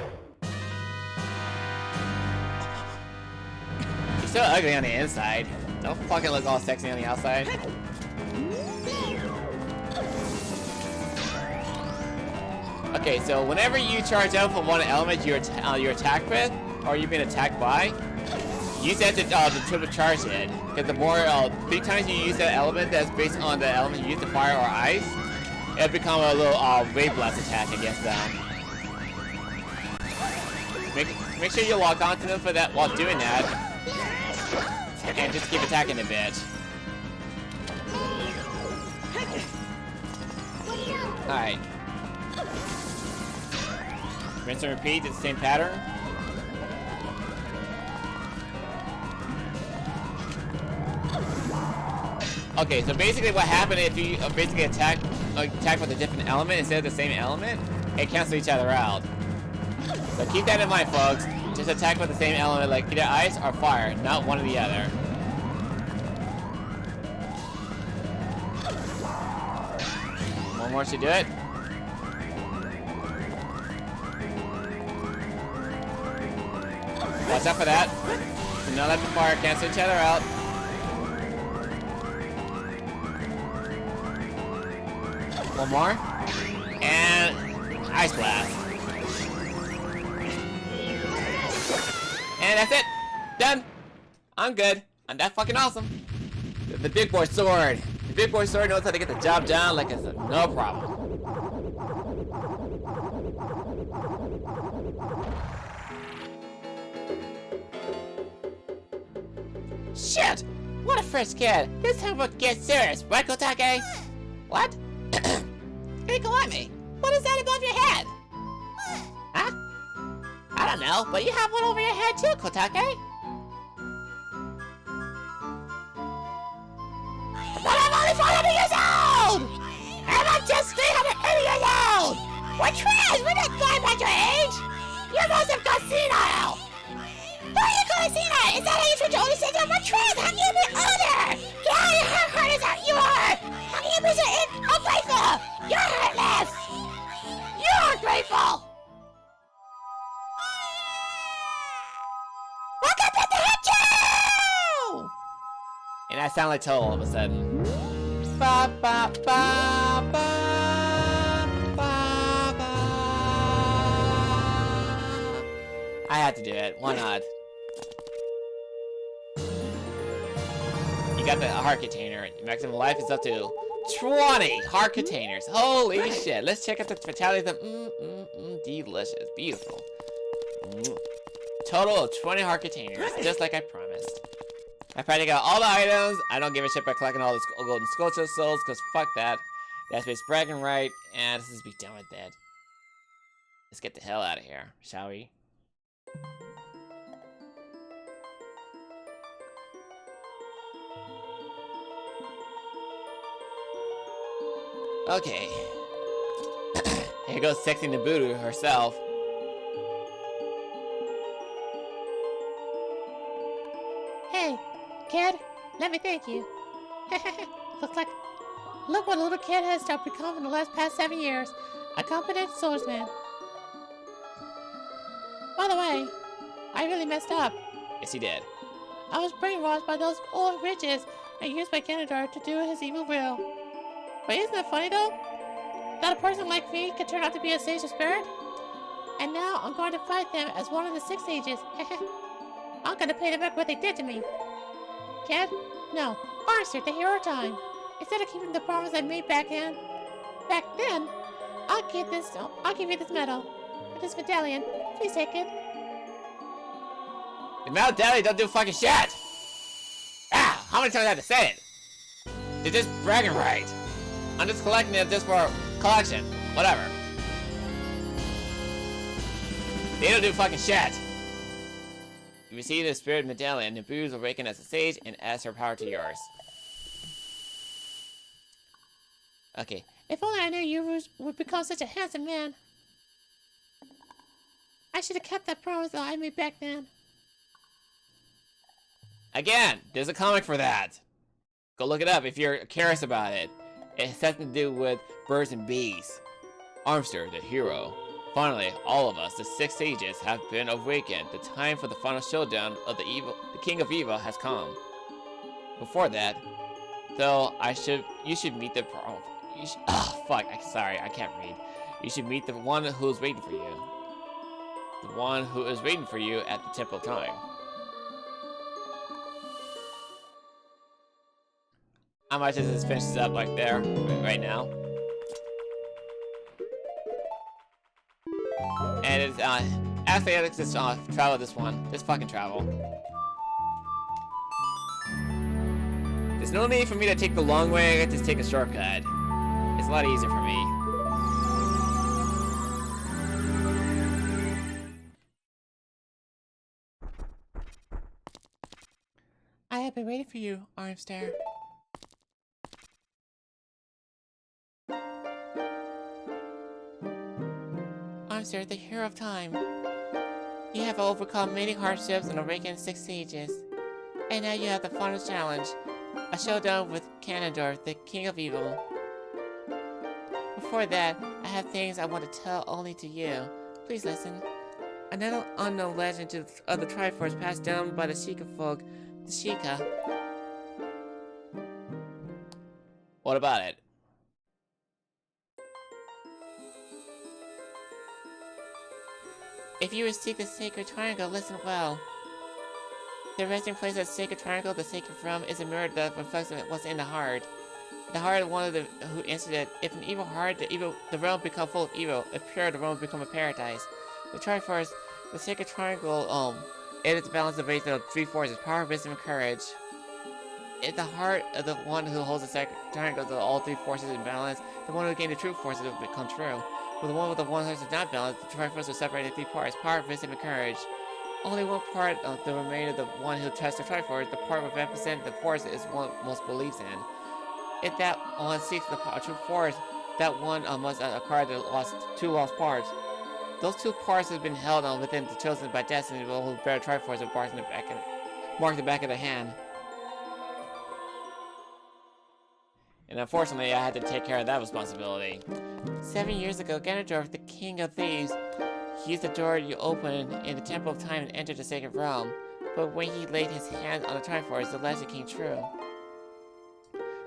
You're so ugly on the inside. Don't fucking look all sexy on the outside. Okay, so whenever you charge up from one element you attack with, or you've been attacked by, use that to turbocharge it. Because the more 3 times you use that element that's based on the element you use to fire or ice, it'll become a little wave blast attack against them. Make sure you lock onto them for that while doing that. And just keep attacking the bitch. Alright. Rinse and repeat, it's the same pattern. Okay, so basically what happened if you basically attack with a different element instead of the same element, it cancels each other out. So keep that in mind, folks. Just attack with the same element, like either ice or fire, not one or the other. One more should do it. Watch out for that. Do not let the fire cancel each other out. One more. And Ice Blast. And that's it. Done. I'm good. I'm that fucking awesome. The big boy sword. The big boy sword knows how to get the job done like it's no problem. Shit! What a fresh kid. This time we'll get serious, right, Kotake? What? Hey, Kalami, what is that above your head? Huh? I don't know, but you have one over your head too, Kotake. But I'm only 400 years old! And I'm just 380 years old! We're trans! We're not going by your age! You must have gone senile! Why are you going senile? Is that how you treat your older sister? We're trans! How can you be older? Get out of here! How hard is that you are? How can you be so ungrateful? You're heartless! You're ungrateful! Welcome to the hit you! And I sound like Toad all of a sudden. Ba ba ba ba ba ba. I had to do it. Why not? You got the heart container. Maximum life is up to 20 heart containers. Holy shit. Let's check out the fatality of them. Delicious. Beautiful. Total of 20 heart containers. Just like I promised. I probably got all the items. I don't give a shit about collecting all the golden sculpture souls, because fuck that. That's been bragging right, and let's just be done with that. Let's get the hell out of here, shall we? Okay. Here goes sexy Nabudu herself. Hey, kid, let me thank you. Look what a little kid has become in the past 7 years. A competent swordsman. By the way, I really messed up. Yes, he did. I was brainwashed by those old riches and used by Ganondorf to do his evil will. But isn't it funny though? That a person like me can turn out to be a sage of spirit? And now I'm going to fight them as one of the 6 sages. I'm gonna pay them back what they did to me. Kid? No. Arthur, the hero time. Instead of keeping the promise I made back then, I'll give you this medal. This medallion. Please take it. The medallion don't do fucking shit! Ah! How many times I have to say it? They're just bragging right. I'm just collecting it just for collection. Whatever. They don't do fucking shit. You receive the spirit medallion, Nabu's awakened as a sage and adds her power to yours. Okay. If only I knew you would become such a handsome man. I should have kept that promise that I made back then. Again, there's a comic for that. Go look it up if you're curious about it. It has something to do with birds and bees. Armster, the hero. Finally, all of us, the 6 sages, have been awakened. The time for the final showdown of the King of Evil has come. Before that, though, you should meet the fuck, sorry, I can't read. You should meet the one who is waiting for you. The one who is waiting for you at the Temple of Time. I might just finish this up like there, right now. And it's, actually, let's just, travel this one. Just fucking travel. There's no need for me to take the long way, I can just take a shortcut. It's a lot easier for me. I have been waiting for you, Armster. Armster, the hero of time. You have overcome many hardships and awakened 6 sages. And now you have the final challenge. A showdown with Ganondorf, the King of Evil. Before that, I have things I want to tell only to you. Please listen. Another unknown legend of the Triforce passed down by the Sheikah folk, the Sheikah. What about it? If you would seek the Sacred Triangle, listen well. The resting place of the Sacred Triangle, the Sacred Realm, is a mirror that reflects what's in the heart. The heart of one of the who answered it. If an evil heart, the realm become full of evil. If pure, the realm become a paradise. The Triforce, the Sacred Triangle, it is the balance of race of 3 forces: power, wisdom, and courage. If the heart of the one who holds the Sacred Triangle of all 3 forces in balance, the one who gained the true forces will become true. With the one with the one who is not balanced, the Triforce will separate into 3 parts: power, wisdom, and courage. Only one part of the remainder of the one who trusts the Triforce, the part which represents the force, is one most believes in. If that one seeks the true force, that one must acquire the 2 lost parts. Those 2 parts have been held within the chosen by destiny, who bear Triforce with mark the back of the hand. And unfortunately, I had to take care of that responsibility. 7 years ago, Ganondorf, the King of Thieves, used the door you opened in the Temple of Time and entered the Sacred Realm. But when he laid his hand on the Triforce, the legend came true.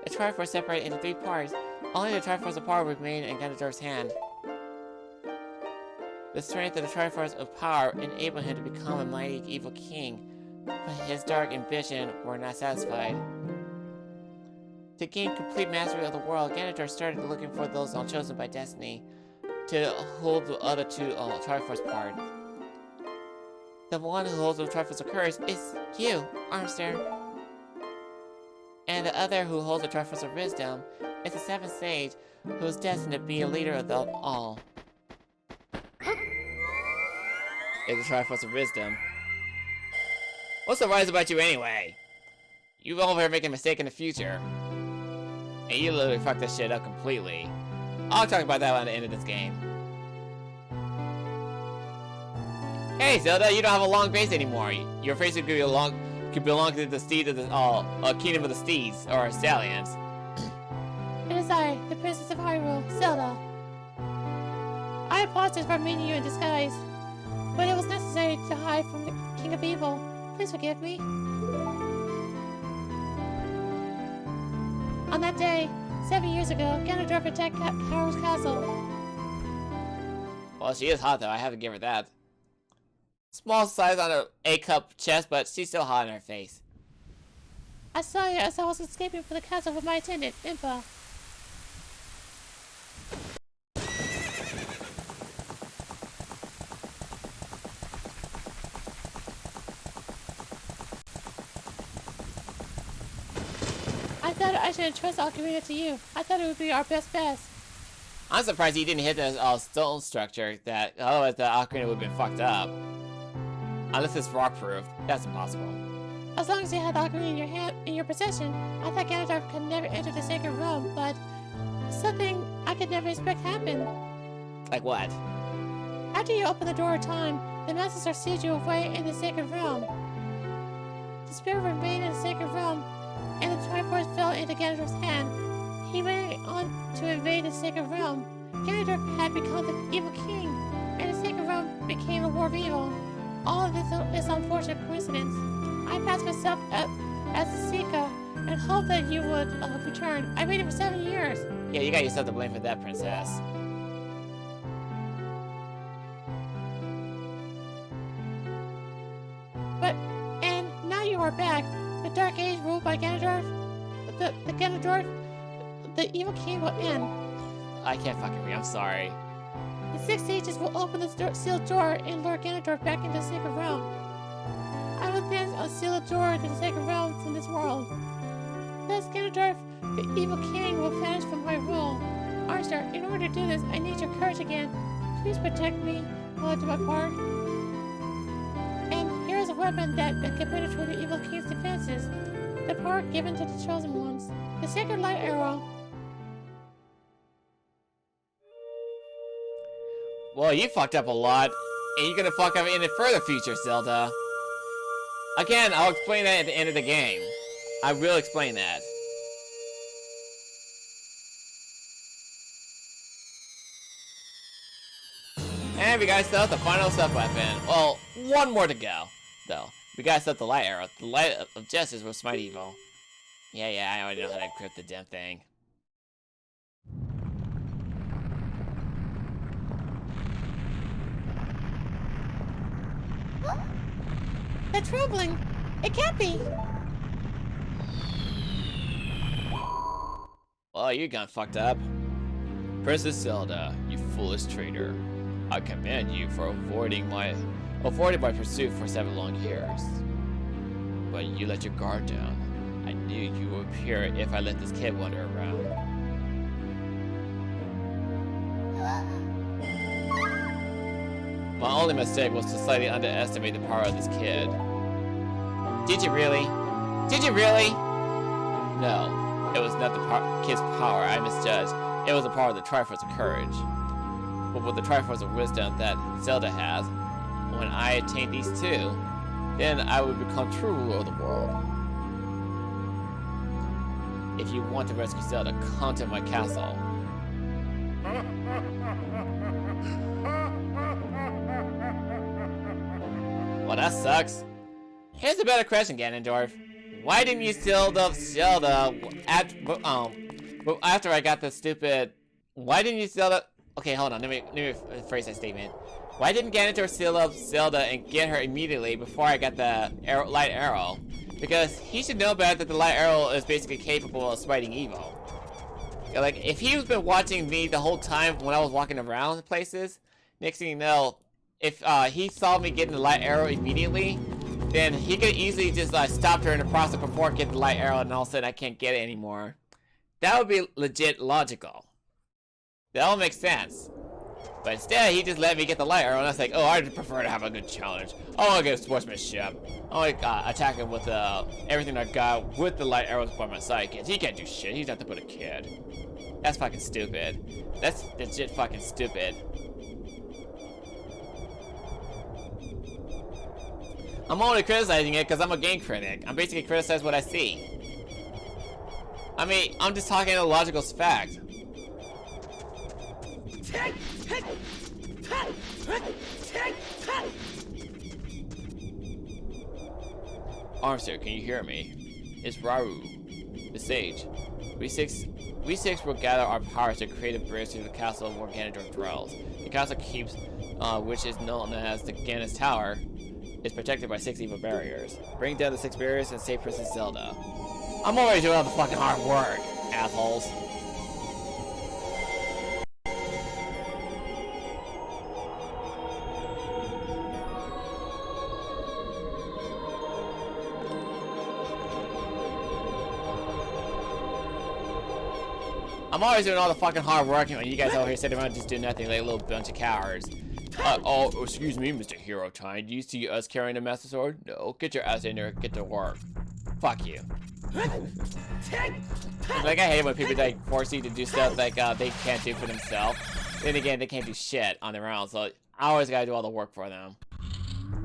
The Triforce separated into 3 parts. Only the Triforce of power remained in Ganondorf's hand. The strength of the Triforce of power enabled him to become a mighty evil king, but his dark ambition were not satisfied. To gain complete mastery of the world, Ganondorf started looking for those chosen by destiny to hold the other 2 Triforce parts. The one who holds the Triforce of courage is you, Armster. And the other who holds the Triforce of wisdom is the 7th sage, who is destined to be a leader of them all. It's the Triforce of Wisdom. What's the rise about you anyway? You won't ever make a mistake in the future. And you literally fucked this shit up completely. I'll talk about that at the end of this game. Hey Zelda, you don't have a long face anymore. Your face could belong to the steed of the kingdom of the steeds or stallions. It is I, the Princess of Hyrule, Zelda. I apologize for meeting you in disguise, but it was necessary to hide from the King of Evil. Please forgive me. On that day, 7 years ago, Ganondorf attacked Hyrule's castle. Well, she is hot though, I have to give her that. Small size on her A-cup chest, but she's still hot in her face. I saw you as I was escaping from the castle with my attendant, Impa. I thought I should entrust Ocarina to you. I thought it would be our best bet. I'm surprised he didn't hit the stone structure, that otherwise the ocarina would have been fucked up. Unless it's rock-proof. That's impossible. As long as you had the Ocarina in your possession, I thought Ganondorf could never enter the Sacred Realm, but something I could never expect happened. Like what? After you open the door of time, the masters are sealed you away in the sacred realm. The spirit remained in the sacred realm, and the Triforce fell into Ganondorf's hand. He went on to invade the sacred realm. Ganondorf had become the evil king, and the sacred realm became a war of evil. All of this is unfortunate coincidence. I passed myself up as a Sika and hoped that you would return. I waited for 7 years. Yeah, you got yourself to blame for that, princess. And now you are back. The Dark Age ruled by Ganondorf, the Ganondorf, the evil king will end. I can't fucking read, I'm sorry. The 6 sages will open the sealed door and lure Ganondorf back into the sacred realm. I will then unseal the door to the sacred realm from this world. Thus, Ganondorf, the evil king, will vanish from my rule. Armstar, in order to do this, I need your courage again. Please protect me while I do my part. And here is a weapon that can penetrate the evil king's defenses. The power given to the chosen ones. The sacred light arrow. Well, you fucked up a lot, and you're gonna fuck up in the further future, Zelda. Again, I'll explain that at the end of the game. I will explain that. And we gotta set up the final sub-weapon. Well, one more to go, though. We gotta set up the light arrow. The light of justice will smite evil. Yeah, I already know how to equip the damn thing. That's troubling. It can't be. Well, you got fucked up. Princess Zelda, you foolish traitor. I commend you for avoiding my pursuit for 7 long years. But you let your guard down. I knew you would appear if I let this kid wander around. My only mistake was to slightly underestimate the power of this kid. Did you really? Did you really? No, it was not the kid's power I misjudged. It was the power of the Triforce of Courage. But with the Triforce of Wisdom that Zelda has, when I attain these two, then I would become true ruler of the world. If you want to rescue Zelda, come to my castle. Well, that sucks. Here's a better question, Ganondorf. Why didn't you steal the Zelda after I got the stupid... Why didn't you steal the... Okay, hold on, let me rephrase that statement. Why didn't Ganondorf steal up Zelda and get her immediately before I got the light arrow? Because he should know better that the light arrow is basically capable of smiting evil. Yeah, like, if he's been watching me the whole time when I was walking around places, next thing you know, if he saw me getting the light arrow immediately, then he could easily just stop her in the process before getting the light arrow, and all of a sudden I can't get it anymore. That would be legit logical. That all makes sense. But instead, he just let me get the light arrow, and I was like, oh, I'd prefer to have a good challenge. I want to get a sportsmanship. I want to attack him with everything I got with the light arrows by my side. Because he can't do shit. He's nothing but a kid. That's fucking stupid. That's legit fucking stupid. I'm only criticizing it because I'm a game critic. I'm basically criticizing what I see. I mean, I'm just talking a logical fact. Armster, can you hear me? It's Rauru, the sage. We six will gather our powers to create a bridge to the castle where Ganondorf dwells. The castle keeps, which is known as the Ganon's Tower, is protected by 6 evil barriers. Bring down the 6 barriers and save Princess Zelda. I'm already doing all the fucking hard work, assholes. I'm always doing all the fucking hard work when you guys over here sitting around just doing nothing like a little bunch of cowards. Oh, excuse me, Mr. Hero Time. Do you see us carrying a Master Sword? No, get your ass in there, get to work. Fuck you. Like, I hate when people like force you to do stuff like they can't do for themselves. Then again, they can't do shit on their own, so I always gotta do all the work for them.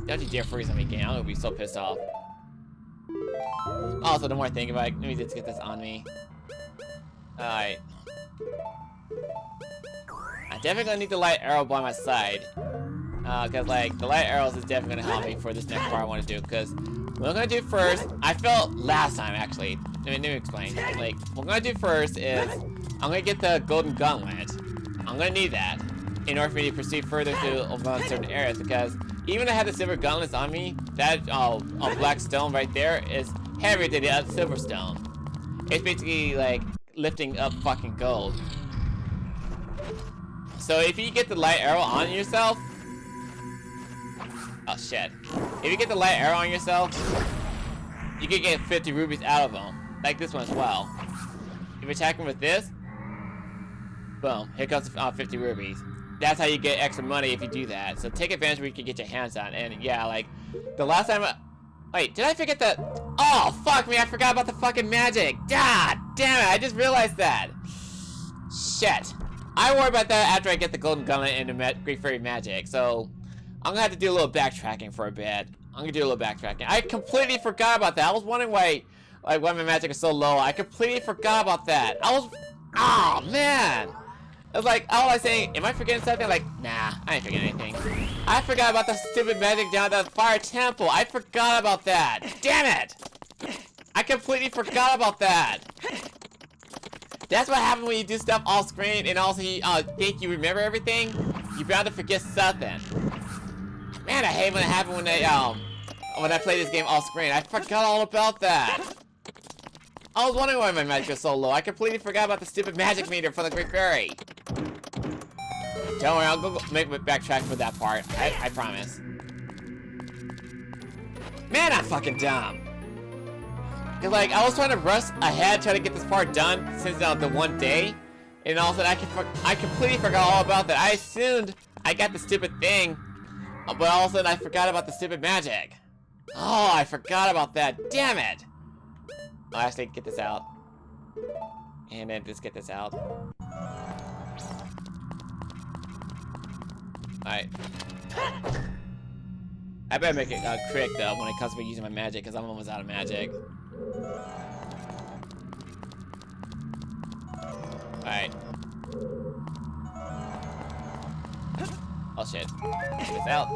Don't you dare freeze on me, game. I'm gonna be so pissed off. Also, the more I think about it, let me just get this on me. Alright. I'm definitely gonna need the light arrow by my side. Cause like, the light arrows is definitely gonna help me for this next part I wanna do. Cause what I'm gonna do first, I felt last time actually. Let me explain. Like, what I'm gonna do first is, I'm gonna get the golden gauntlet. I'm gonna need that in order for me to proceed further to around certain areas, because even though I have the silver gauntlets on me, that black stone right there is heavier than the other silver stone. It's basically like lifting up fucking gold. So if you get the light arrow on yourself, oh shit. If you get the light arrow on yourself, you can get 50 rubies out of them, like this one as well. If you attack him with this, boom, here comes 50 rubies. That's how you get extra money if you do that. So take advantage where you can get your hands on. And yeah, like, the last time wait, did I forget that? Oh, fuck me, I forgot about the fucking magic. God damn it, I just realized that. Shit. I worry about that after I get the golden gauntlet and the Great Fairy magic. So, I'm gonna have to do a little backtracking for a bit. I'm gonna do a little backtracking. I completely forgot about that. I was wondering why my magic is so low. I completely forgot about that. Oh, man. It was like, all I was saying, am I forgetting something? Like, nah, I ain't forgetting anything. I forgot about the stupid magic down at the fire temple. I forgot about that. Damn it! I completely forgot about that. That's what happens when you do stuff off screen and also you think you remember everything. You're bound to forget something. Man, I hate when it happens when I play this game off screen. I forgot all about that. I was wondering why my magic was so low. I completely forgot about the stupid magic meter for the Great Fairy. Don't worry, I'll go make my backtrack for that part. I promise. Man, I'm fucking dumb. Cause like, I was trying to rush ahead, trying to get this part done since the one day. And all of a sudden, I completely forgot all about that. I assumed I got the stupid thing. But all of a sudden, I forgot about the stupid magic. Oh, I forgot about that. Damn it. I'll actually get this out. And then just get this out. Alright. I better make it quick though when it comes to using my magic, because I'm almost out of magic. Alright. Oh shit. Get this out.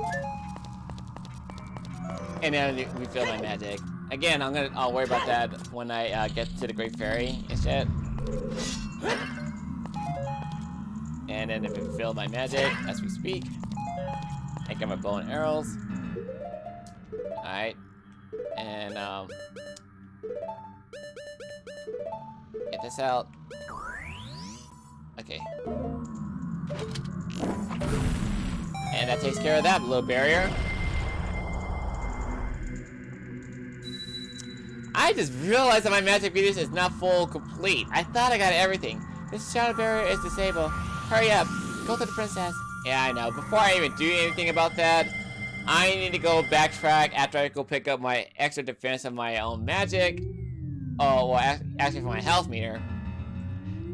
And then refill my magic. Again, I'll worry about that when I get to the Great Fairy and shit. And then refill my magic as we speak. I got my bow and arrows. Alright. And get this out. Okay. And that takes care of that little barrier. I just realized that my magic meters is not full complete. I thought I got everything. This shadow barrier is disabled. Hurry up. Go to the princess. Yeah, I know. Before I even do anything about that, I need to go backtrack after I go pick up my extra defense of my own magic. Oh, well, actually for my health meter.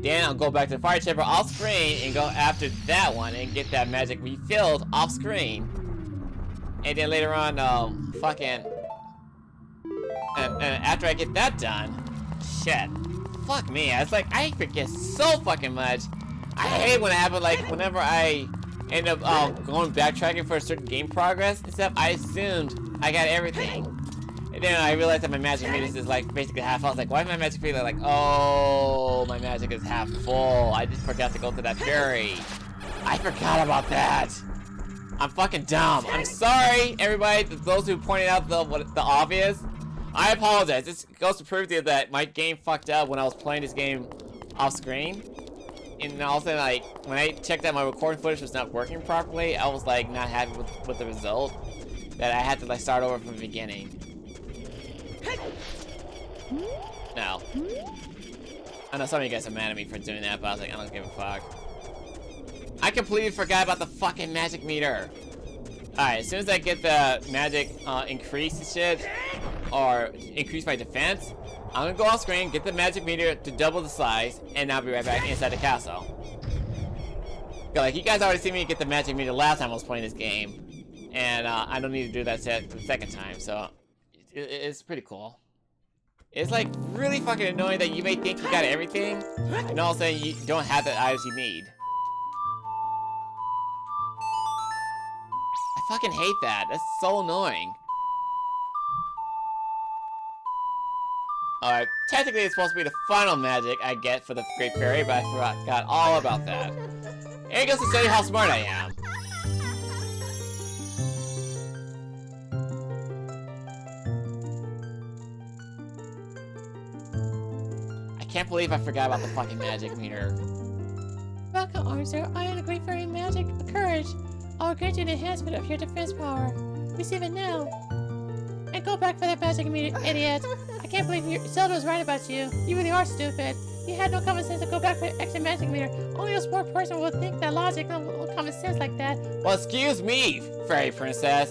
Then I'll go back to the fire chamber off screen and go after that one and get that magic refilled off screen. And then later on, and after I get that done, shit, fuck me. It's like, I forget so fucking much. I hate when it happens, like, whenever I end up going backtracking for a certain game progress and stuff, I assumed I got everything. And then I realized that my magic meter is like basically half. I was like, why is my magic meter like, oh, my magic is half full. I just forgot to go to that fairy. I forgot about that. I'm fucking dumb. I'm sorry, everybody, those who pointed out the obvious. I apologize. This goes to prove to you that my game fucked up when I was playing this game off screen. And all of a sudden, like, when I checked out my recording footage was not working properly, I was like not happy with the result. That I had to like start over from the beginning. No. I know some of you guys are mad at me for doing that, but I was like, I don't give a fuck. I completely forgot about the fucking magic meter. Alright, as soon as I get the magic increase and shit, or increase my defense, I'm gonna go off screen, get the magic meter to double the size, and I'll be right back inside the castle. Like, you guys already see me get the magic meter last time I was playing this game. And I don't need to do that the second time, so it's pretty cool. It's like really fucking annoying that you may think you got everything, and all of a sudden you don't have the items you need. I fucking hate that. That's so annoying. Alright, technically it's supposed to be the final magic I get for the Great Fairy, but I forgot all about that. And it goes to show you how smart I am. I can't believe I forgot about the fucking magic meter. Welcome, Armster. I am the Great Fairy Magic Courage. I will grant you an enhancement of your defense power. Receive it now. And go back for that magic meter, idiot. I can't believe Zelda was right about you. You really are stupid. You had no common sense to go back for an extra magic meter. Only a smart person would think that logic and common sense like that. Well, excuse me, Fairy Princess.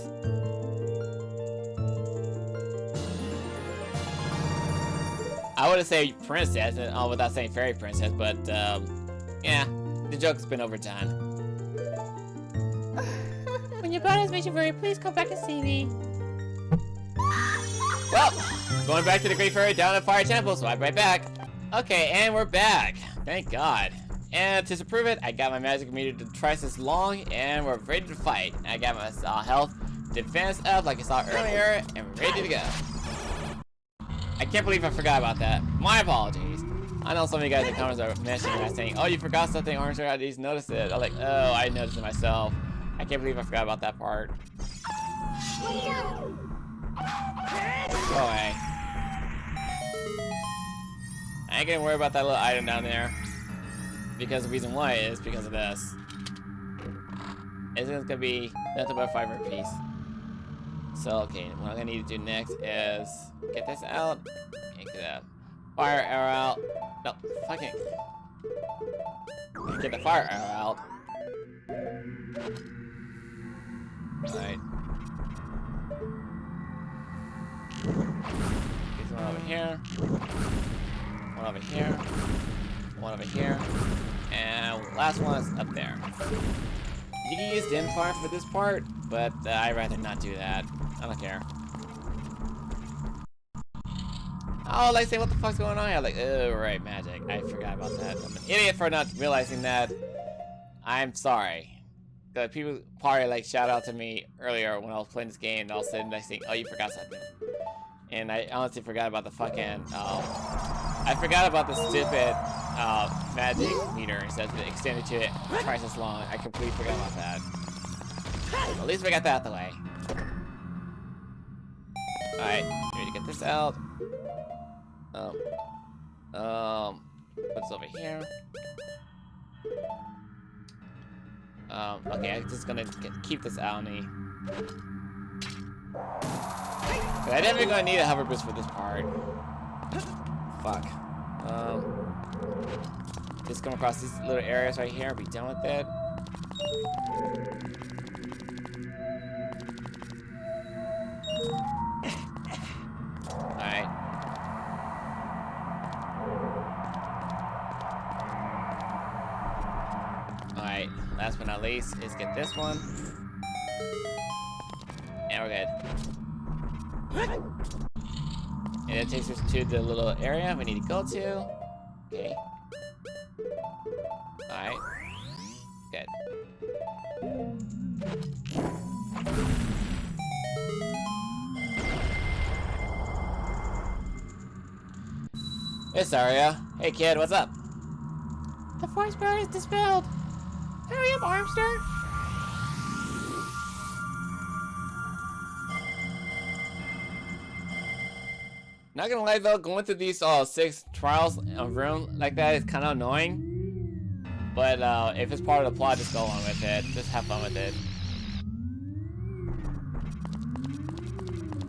I would have said princess without saying fairy princess, but yeah, the joke's been overdone. When your body has made you worry, please come back and see me. Well, going back to the Great Fairy down at Fire Temple, so I'll be right back. Okay, and we're back. Thank God. And to prove it, I got my magic meter to twice as long, and we're ready to fight. I got my health, defense up like I saw earlier, and we're ready to go. I can't believe I forgot about that. My apologies. I know some of you guys in the comments are mentioning that, saying, "Oh, you forgot something, Armster. I just noticed it." I'm like, "Oh, I noticed it myself." I can't believe I forgot about that part. Go away. I ain't gonna worry about that little item down there. Because the reason why is because of this. It's gonna be nothing but a 5 piece. So, okay, what I'm gonna need to do next is get this out and get a fire arrow out. No, fucking. Get the fire arrow out. Alright. Get one over here. One over here. One over here. And last one is up there. You can use dim fire for this part, but I'd rather not do that. I don't care. Oh, like say, what the fuck's going on here? Like, oh, right, magic. I forgot about that. I'm an idiot for not realizing that. I'm sorry. The people probably like shout out to me earlier when I was playing this game, and all of a sudden they think, "Oh, you forgot something." And I honestly forgot about the fucking. I forgot about the stupid magic meter instead of extended to it twice as long. I completely forgot about that. At least we got that out the way. Alright, need to get this out. What's over here? Okay, I'm just gonna keep this out. I'm never gonna need a hover boost for this part. Fuck. Just come across these little areas right here. Be done with it. Alright. Alright, last but not least is get this one. And we're good. And it takes us to the little area we need to go to. Okay. Alright. Good. It's Aria. Hey kid, what's up? The forest barrier is dispelled. Hurry up, Armster. Not gonna lie though, going through these 6 trials of room like that is kind of annoying. But if it's part of the plot, just go on with it. Just have fun with it.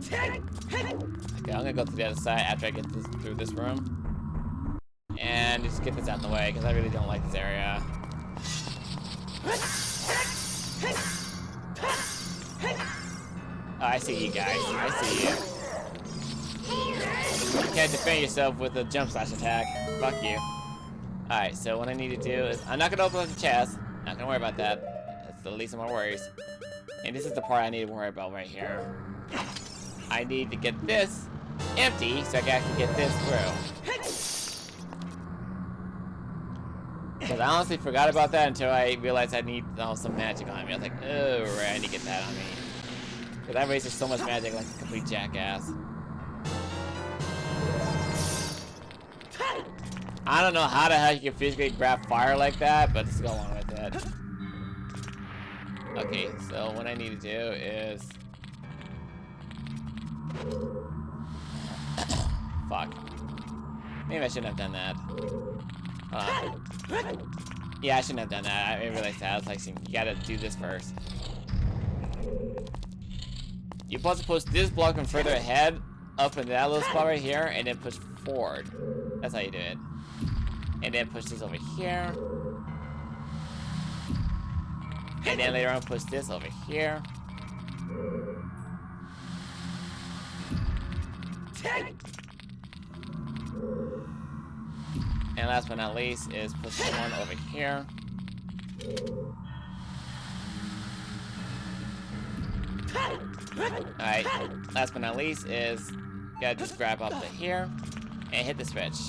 Okay, I'm gonna go to the other side after I get through this room. And just get this out of the way, because I really don't like this area. Oh, I see you guys. I see you. You can't defend yourself with a jump slash attack. Fuck you. Alright, so what I need to do is... I'm not gonna open up the chest. Not gonna worry about that. That's the least of my worries. And this is the part I need to worry about right here. I need to get this empty so I can actually get this through. Because I honestly forgot about that until I realized I need some magic on me. I was like, oh, right, I need to get that on me. Because I wasted so much magic like a complete jackass. I don't know how the hell you can physically grab fire like that, but let's go along with it. Okay, so what I need to do is... Fuck. Maybe I shouldn't have done that. Yeah, I shouldn't have done that. I realized that. I was like, you gotta do this first. You're supposed to push this block from further ahead, up in that little spot right here, and then push forward. That's how you do it. And then push this over here. And then later on push this over here. And last but not least is push one over here. Alright, last but not least is you gotta just grab up to here and hit the switch.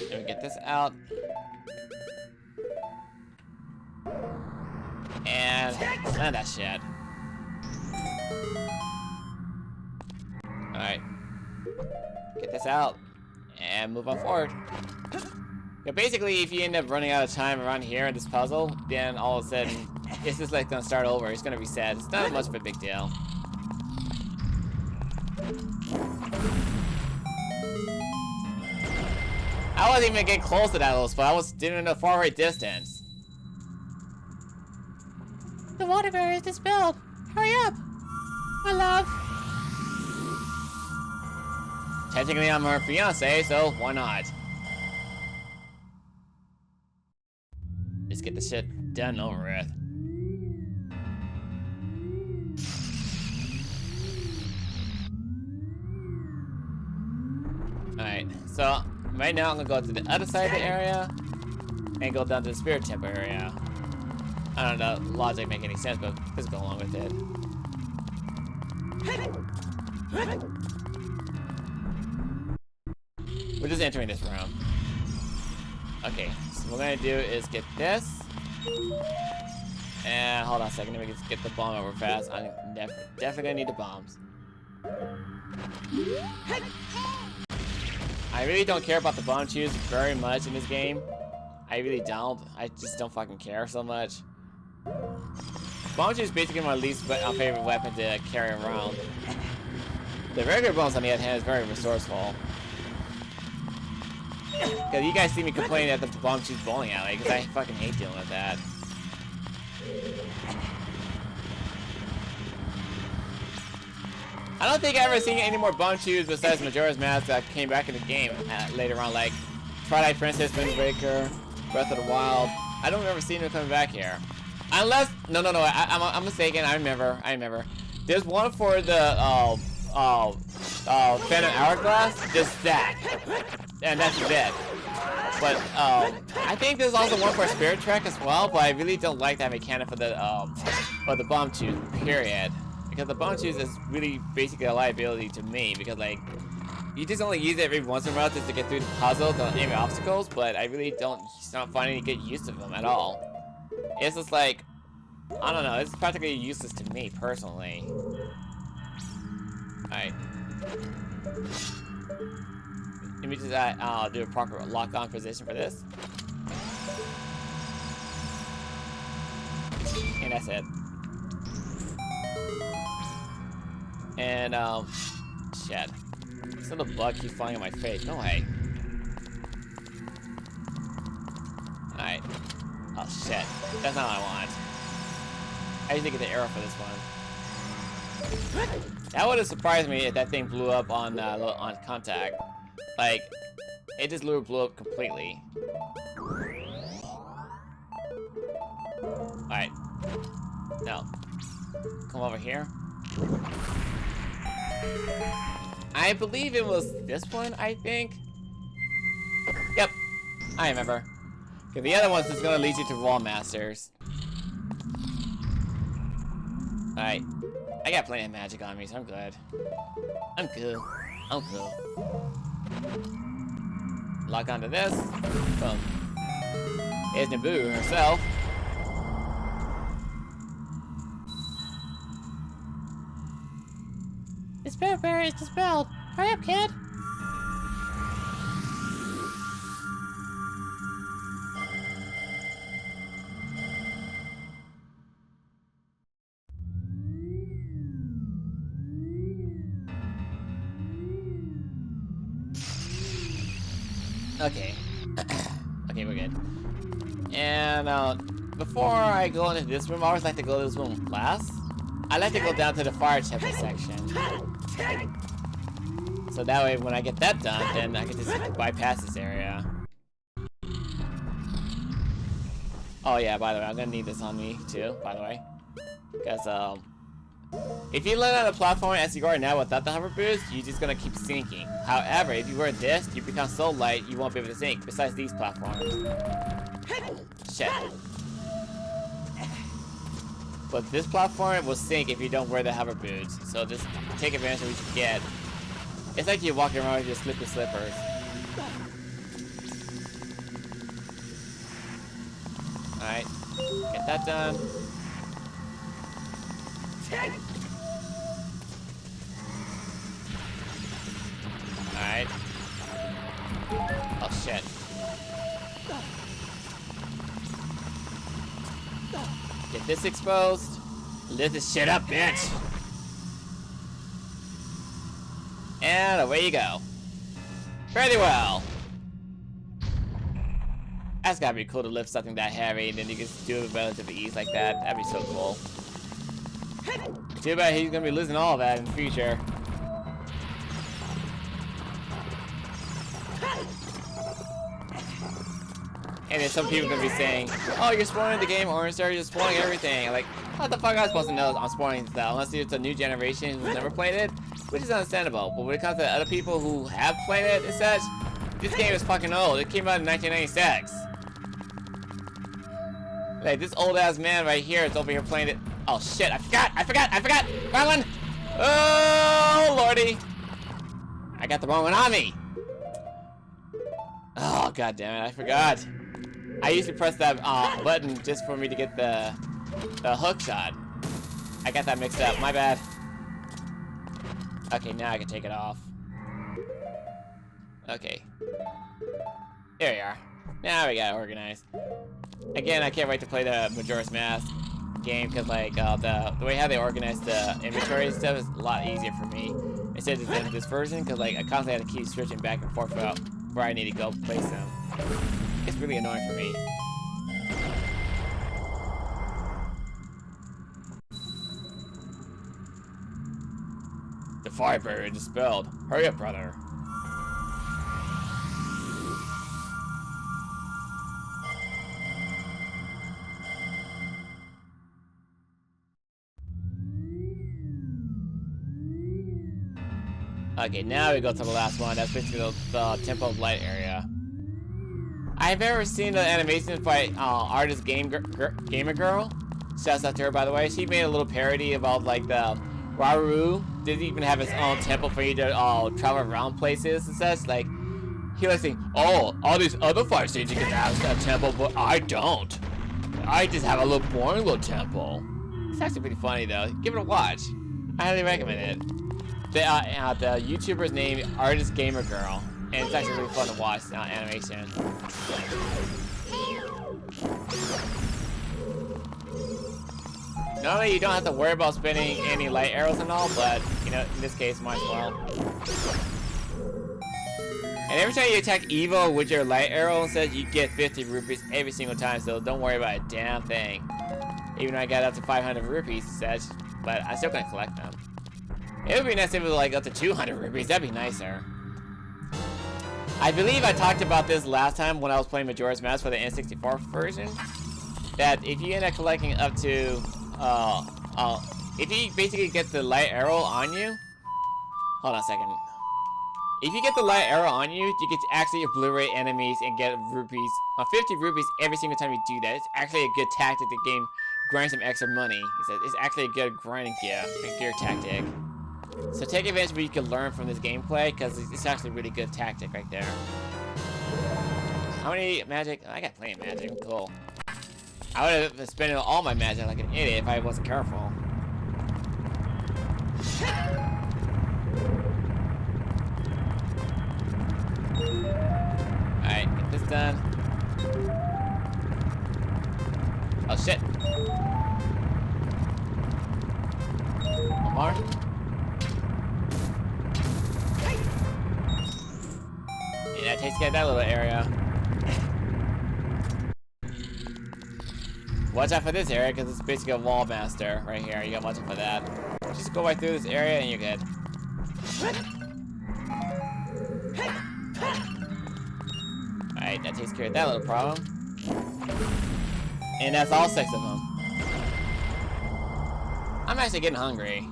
Let me get this out. And none of that shit. Alright. Get this out. And move on forward. Yeah, basically, if you end up running out of time around here in this puzzle, then all of a sudden, it's just like gonna start over. It's gonna reset. It's not much of a big deal. I wasn't even getting close to that little spot. I was doing in a far right distance. The water barrier is dispelled. Hurry up, my love. Technically, I'm her fiance, so why not? Just get the shit done over with. Alright, so right now I'm gonna go to the other side of the area and go down to the spirit temple area. I don't know, logic make any sense, but let's go along with it. We're just entering this room. Okay, so what we're gonna do is get this. And hold on a second, let me just get the bomb over fast. I'm definitely gonna need the bombs. I really don't care about the bomb chews very much in this game. I really don't. I just don't fucking care so much. Bomb chews is basically my least favorite weapon to carry around. The regular bombs, on the other hand, is very resourceful. Because you guys see me complaining at the bomb chews bowling alley, because I fucking hate dealing with that. I don't think I've ever seen any more bomb chews besides Majora's Mask that came back in the game later on, like Twilight Princess, Wind Waker, Breath of the Wild. I don't remember seeing them coming back here. Unless, no, I'm mistaken. I remember. There's one for the Phantom Hourglass, just that, and that's it. But I think there's also one for Spirit Trek as well. But I really don't like that mechanic for the bomb chews. Period. Because the bomb chews is really basically a liability to me. Because like, you just only use it every once in a while just to get through the puzzles and enemy obstacles. But I really don't find any good use of them at all. It's just like, I don't know, it's practically useless to me, personally. Alright. Let me just do a proper lock-on position for this. And that's it. And, shit. This little bug keeps flying in my face. No way. Alright. Oh shit, that's not what I want. I usually get the arrow for this one. That would have surprised me if that thing blew up on contact. Like, it just blew up completely. Alright. No. Come over here. I believe it was this one, I think. Yep. I remember. Okay, the other one's just gonna lead you to Wall Masters. Alright. I got plenty of magic on me, so I'm good. I'm cool. I'm cool. Lock onto this. Boom. Here's Naboo herself. The spirit barrier is dispelled. Hurry up, kid. Okay. Okay, we're good. And before I go into this room, I always like to go to this room last. I like to go down to the fire temple section. So that way when I get that done, then I can just bypass this area. Oh yeah, by the way, I'm gonna need this on me too, by the way. Because if you land on a platform as you are now without the hover boost, you're just gonna keep sinking. However, if you wear this, you become so light you won't be able to sink, besides these platforms. Shit. But this platform will sink if you don't wear the hover boots, so just take advantage of what you get. It's like you're walking around with your slippery slippers. Alright, get that done. Alright. Oh shit. Get this exposed. Lift this shit up, bitch. And away you go. Pretty well. That's gotta be cool to lift something that heavy and then you can do it with relative ease like that. That'd be so cool. Too bad he's gonna be losing all of that in the future. And then some people are gonna be saying, oh, you're spoiling the game, Orangestar, you're spoiling everything. Like, what the fuck am I supposed to know I'm spoiling stuff? Unless it's a new generation who's never played it, which is understandable. But when it comes to other people who have played it, it says, this game is fucking old. It came out in 1996. Like, this old ass man right here is over here playing it. Oh shit, I forgot! Wrong one! Oh, lordy! I got the wrong one on me! Oh, god damn it, I forgot. I used to press that button just for me to get the hook shot. I got that mixed up, my bad. Okay, now I can take it off. Okay. There we are. Now we got it organized. Again, I can't wait to play the Majora's Mask game because, like, the way how they organize the inventory and stuff is a lot easier for me instead of in this version because, like, I constantly have to keep switching back and forth about where I need to go place them. It's really annoying for me. The fire barrier is dispelled. Hurry up, brother. Okay, now we go to the last one. That's basically the Temple of Light area. I've never seen the animations by artist Gamer Girl. Shouts out to her, by the way. She made a little parody about like the Waru. Didn't even have his own temple for you to travel around places and such. Like he was saying, "Oh, all these other fire stations can have a temple, but I don't. I just have a little boring little temple." It's actually pretty funny though. Give it a watch. I highly recommend it. The YouTuber's name Artist Gamer Girl, and it's actually really fun to watch animation. Not only you don't have to worry about spending any light arrows and all, but you know, in this case, might as well. And every time you attack Evo with your light arrow, says you get 50 rupees every single time, so don't worry about a damn thing. Even though I got up to 500 rupees, such, but I still gonna collect them. It would be nice if it was like up to 200 rupees. That'd be nicer. I believe I talked about this last time when I was playing Majora's Mask for the N64 version. that if you end up collecting up to, if you basically get the light arrow on you, hold on a second. If you get the light arrow on you, you can actually obliterate enemies and get rupees, 50 rupees every single time you do that. It's actually a good tactic to game, grind some extra money. It's actually a good grinding gear tactic. So take advantage of what you can learn from this gameplay, because it's actually a really good tactic right there. How many magic? I got plenty of magic. Cool. I would have been spending all my magic like an idiot if I wasn't careful. Alright, get this done. Oh shit. One more. Yeah, that takes care of that little area. Watch out for this area, because it's basically a wall master right here. You gotta watch out for that. Just go right through this area and you're good. Alright, that takes care of that little problem. And that's all 6 of them. I'm actually getting hungry.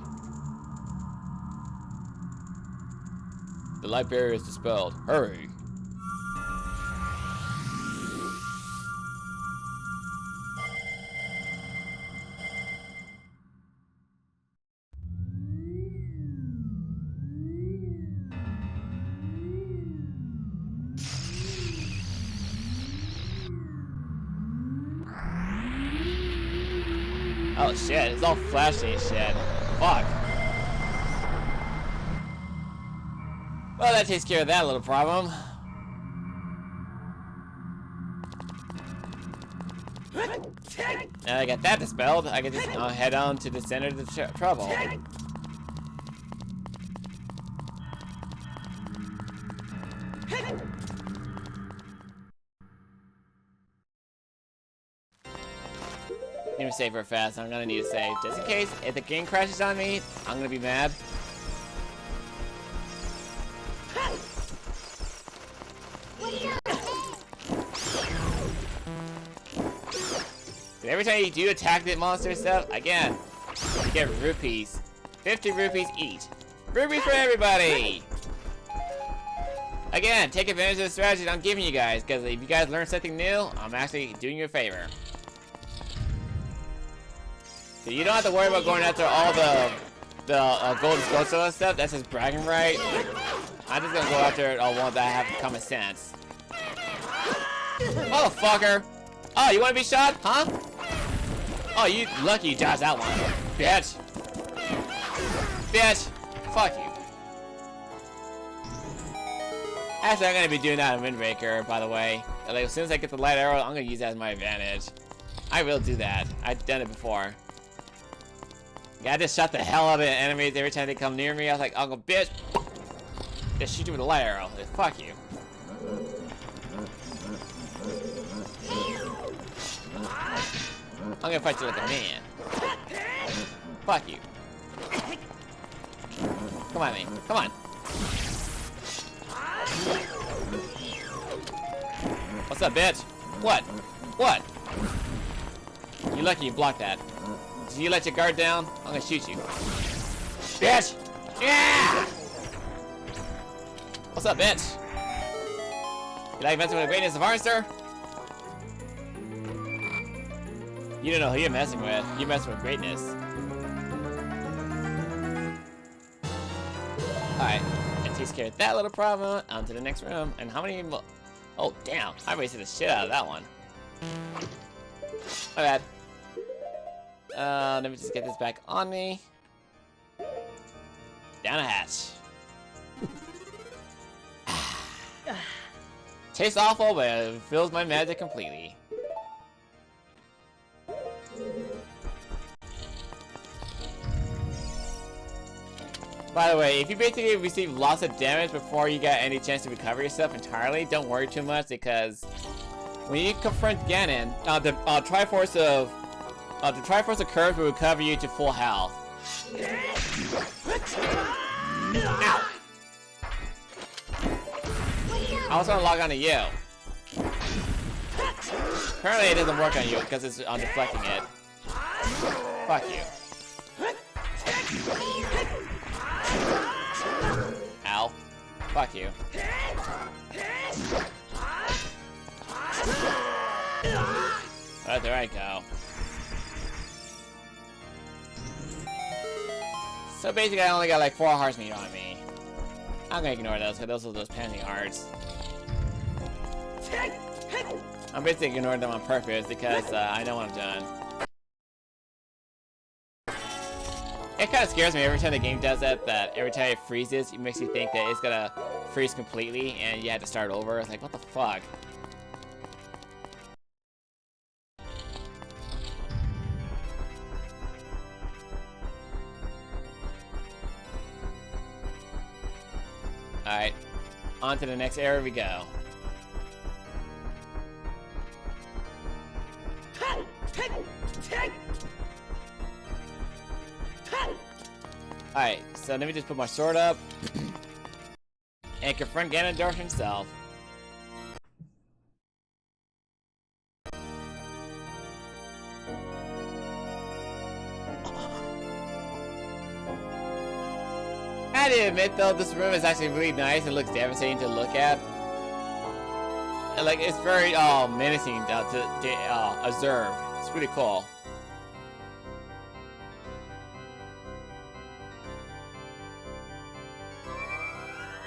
The light barrier is dispelled. Hurry. Oh shit, it's all flashy and shit. Fuck. Well, that takes care of that little problem. Now I got that dispelled, I can just head on to the center of the trouble. Need to save real fast. I'm gonna need to save just in case if the game crashes on me. I'm gonna be mad. And every time you do attack the monster stuff, again, you get rupees. 50 rupees each. Rupees for everybody. Again, take advantage of the strategy I'm giving you guys, because if you guys learn something new, I'm actually doing you a favor. So you don't have to worry about going after all the golden skulls and stuff. That's just bragging right. I'm just gonna go after one that have common sense. Motherfucker! Oh, you wanna be shot? Huh? Oh, you lucky you dodged that one. Bitch! Bitch! Fuck you. Actually, I'm gonna be doing that in Wind Waker, by the way. Like, as soon as I get the light arrow, I'm gonna use that as my advantage. I will do that. I've done it before. Yeah, I just shot the hell out of the enemies every time they come near me. I was like, Uncle bitch, just shoot you with a light arrow. Like, fuck you. I'm gonna fight you like a man. Fuck you. Come on, man. Come on. What's up, bitch? What? What? You lucky you blocked that. Did you let your guard down? I'm gonna shoot you. Bitch! Yeah! What's up, bitch? You like messing with the greatness of Armster? You don't know who you're messing with. You're messing with greatness. Alright, that takes care of that little problem. On to the next room. And how many more? Oh, damn. I wasted the shit out of that one. My bad. Let me just get this back on me. Down a hatch. Tastes awful, but it fills my magic completely. By the way, if you basically receive lots of damage before you got any chance to recover yourself entirely, don't worry too much, because when you confront Ganon, the Triforce of Curves will recover you to full health. Ow! I was gonna log on to you. Apparently it doesn't work on you because it's on deflecting it. Fuck you. Ow. Fuck you. Oh, there I go. So basically I only got like 4 hearts meat on me. I'm gonna ignore those because those are those pending hearts. I'm basically ignoring them on purpose because I know what I'm doing. It kind of scares me every time the game does that, that every time it freezes, it makes you think that it's gonna freeze completely and you have to start over. It's like, what the fuck? Alright, on to the next area we go. Alright, so let me just put my sword up and confront Ganondorf himself. I had to admit though, this room is actually really nice. It looks devastating to look at. And, like, it's very menacing to observe. It's pretty cool.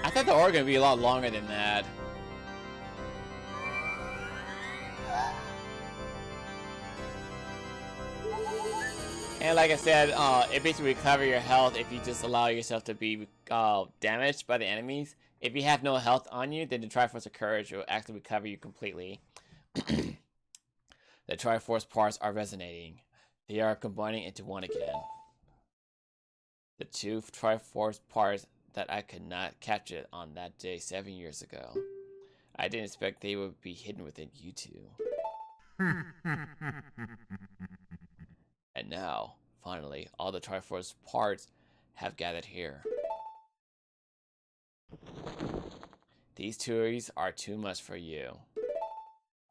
I thought the organ would be a lot longer than that. And like I said, it basically recovers your health if you just allow yourself to be damaged by the enemies. If you have no health on you, then the Triforce of Courage will actually recover you completely. The Triforce parts are resonating. They are combining into one again. The 2 Triforce parts that I could not capture on that day 7 years ago. I didn't expect they would be hidden within you two. And now, finally, all the Triforce parts have gathered here. These toys are too much for you.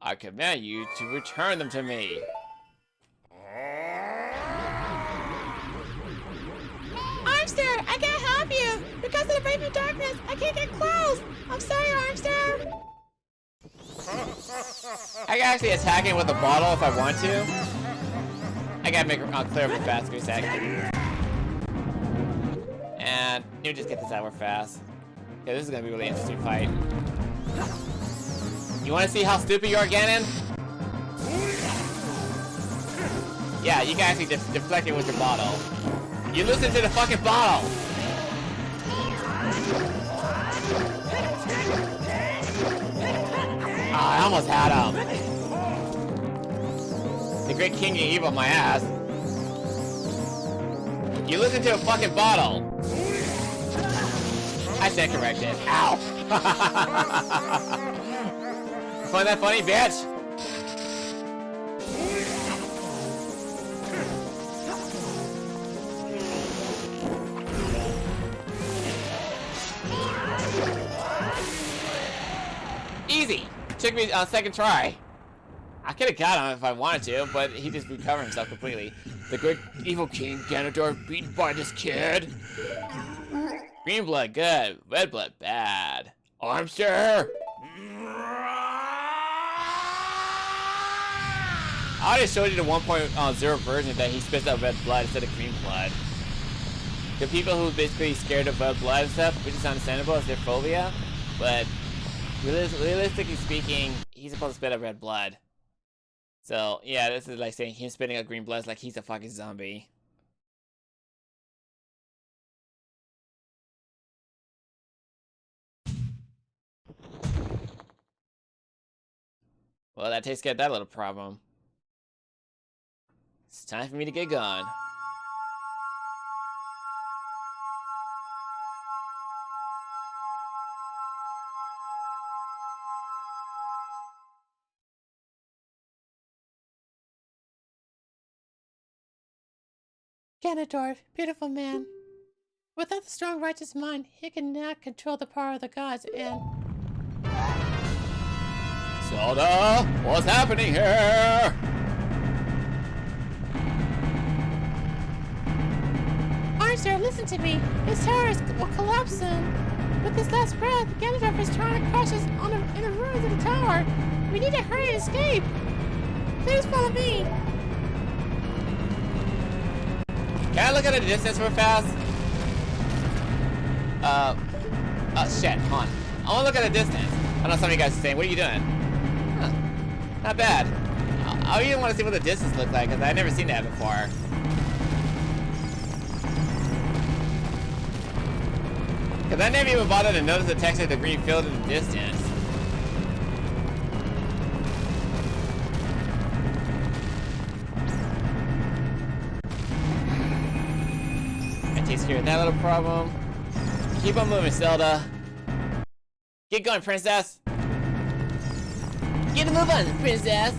I command you to return them to me. Armster, I can't help you! Because of the Raven Darkness, I can't get close! I'm sorry, Armster! I can actually attack it with a bottle if I want to. I gotta make it clear real fast, give me a second. And you just get this out real fast. Yeah, this is gonna be a really interesting fight. You wanna see how stupid you are, Ganon? Yeah, you can actually deflect it with your bottle. You listen to the fucking bottle! Oh, I almost had him. The Great King of Evil, my ass. You listen to a fucking bottle. I stand corrected. Ow! Find that funny, bitch? Easy! Took me a second try. I could have got him if I wanted to, but he just recovered himself completely. The Great Evil King Ganondorf beaten by this kid. Green blood, good. Red blood, bad. Armster! I already showed you the 1.0 version that he spits out red blood instead of green blood. The people who are basically scared of red blood and stuff, which is understandable, it's their phobia, but realistically speaking, he's supposed to spit out red blood. So, yeah, this is like saying him spitting out green blood is like he's a fucking zombie. Well, that takes care of that little problem. It's time for me to get gone. Ganondorf, beautiful man. Without the strong righteous mind, he cannot control the power of the gods and... Zelda, what's happening here? Armster, listen to me. This tower will collapse soon. With this last breath, Ganondorf is trying to crush us in the ruins of the tower. We need to hurry and escape. Please follow me. Can I look at the distance real fast? Oh shit, hold on. I wanna look at the distance. I know some of you guys are saying, what are you doing? Huh, not bad. I even wanna see what the distance looks like, because I've never seen that before. Because I never even bothered to notice the texture of the green field in the distance. That takes care of that little problem. Keep on moving, Zelda. Get going, princess. Get a move on, princess.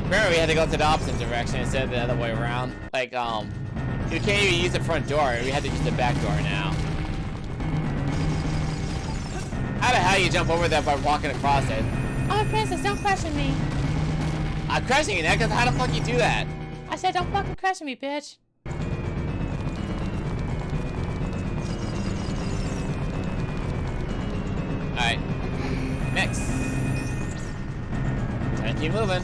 Remember, we had to go to the opposite direction instead of the other way around. Like, you can't even use the front door. We had to use the back door now. How the hell you jump over that by walking across it? I'm a princess, don't question me. I'm crushing you now, because how the fuck you do that? I said don't fucking question me, bitch. Alright. Next. Time to keep moving.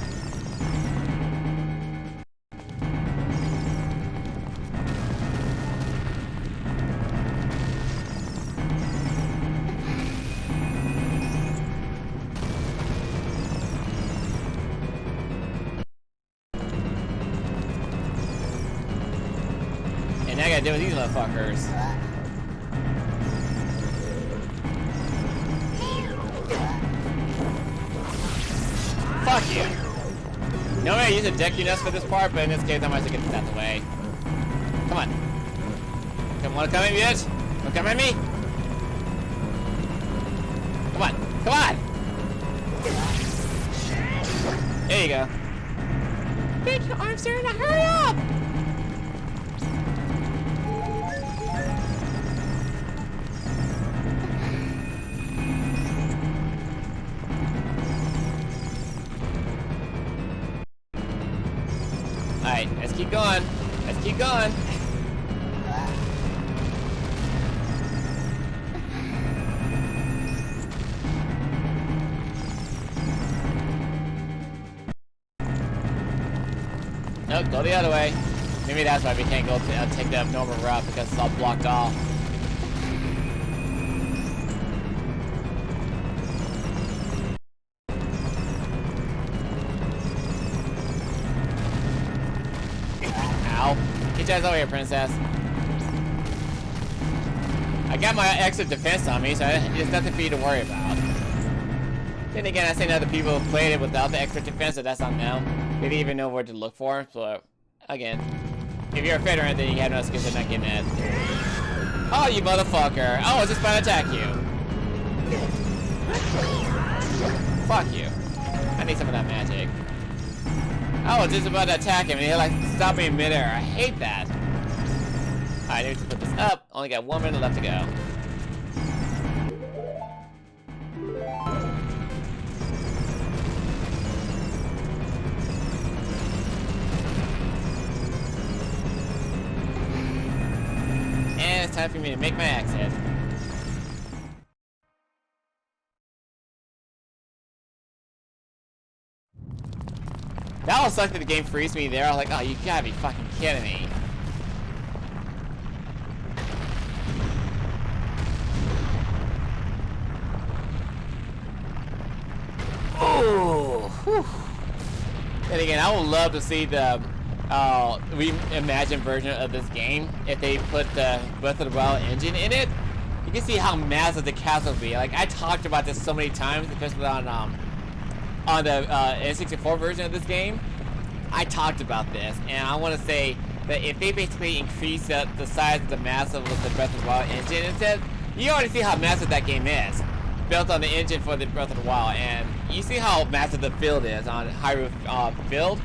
And now I gotta deal with these motherfuckers. Fuck you. Normally I use a deckiness for this part, but in this case I might as well get this out the way. Come on. Wanna come at me, bitch? Wanna come at me? Come on. Come on! There you go. Thank you, Armster, now hurry up! Alright, let's keep going. Let's keep going. Nope, go the other way. Maybe that's why we can't go take the normal route, because it's all blocked off. Ow. Get your ass over here, princess. I got my extra defense on me, so there's nothing for you to worry about. Then again, I seen other people who played it without the extra defense, so that's on them. They didn't even know where to look for, so again, if you're afraid or anything, you have no excuse for not getting it. Oh, you motherfucker. Oh, I was just about to attack you. Fuck you. I need some of that magic. I was just about to attack him and he like stopped me in midair. I hate that. Alright, need to put this up. Only got 1 minute left to go. And it's time for me to make my exit. That will suck that the game freezed me there. I was like, oh, you gotta be fucking kidding me. Oh, whew. And again, I would love to see the reimagined version of this game if they put the Breath of the Wild engine in it. You can see how massive the castle would be. Like, I talked about this so many times, especially on the N64 version of this game. I talked about this, and I want to say that if they basically increase the size of the massive of the Breath of the Wild engine instead, you already see how massive that game is, built on the engine for the Breath of the Wild, and you see how massive the field is on Hyrule Field.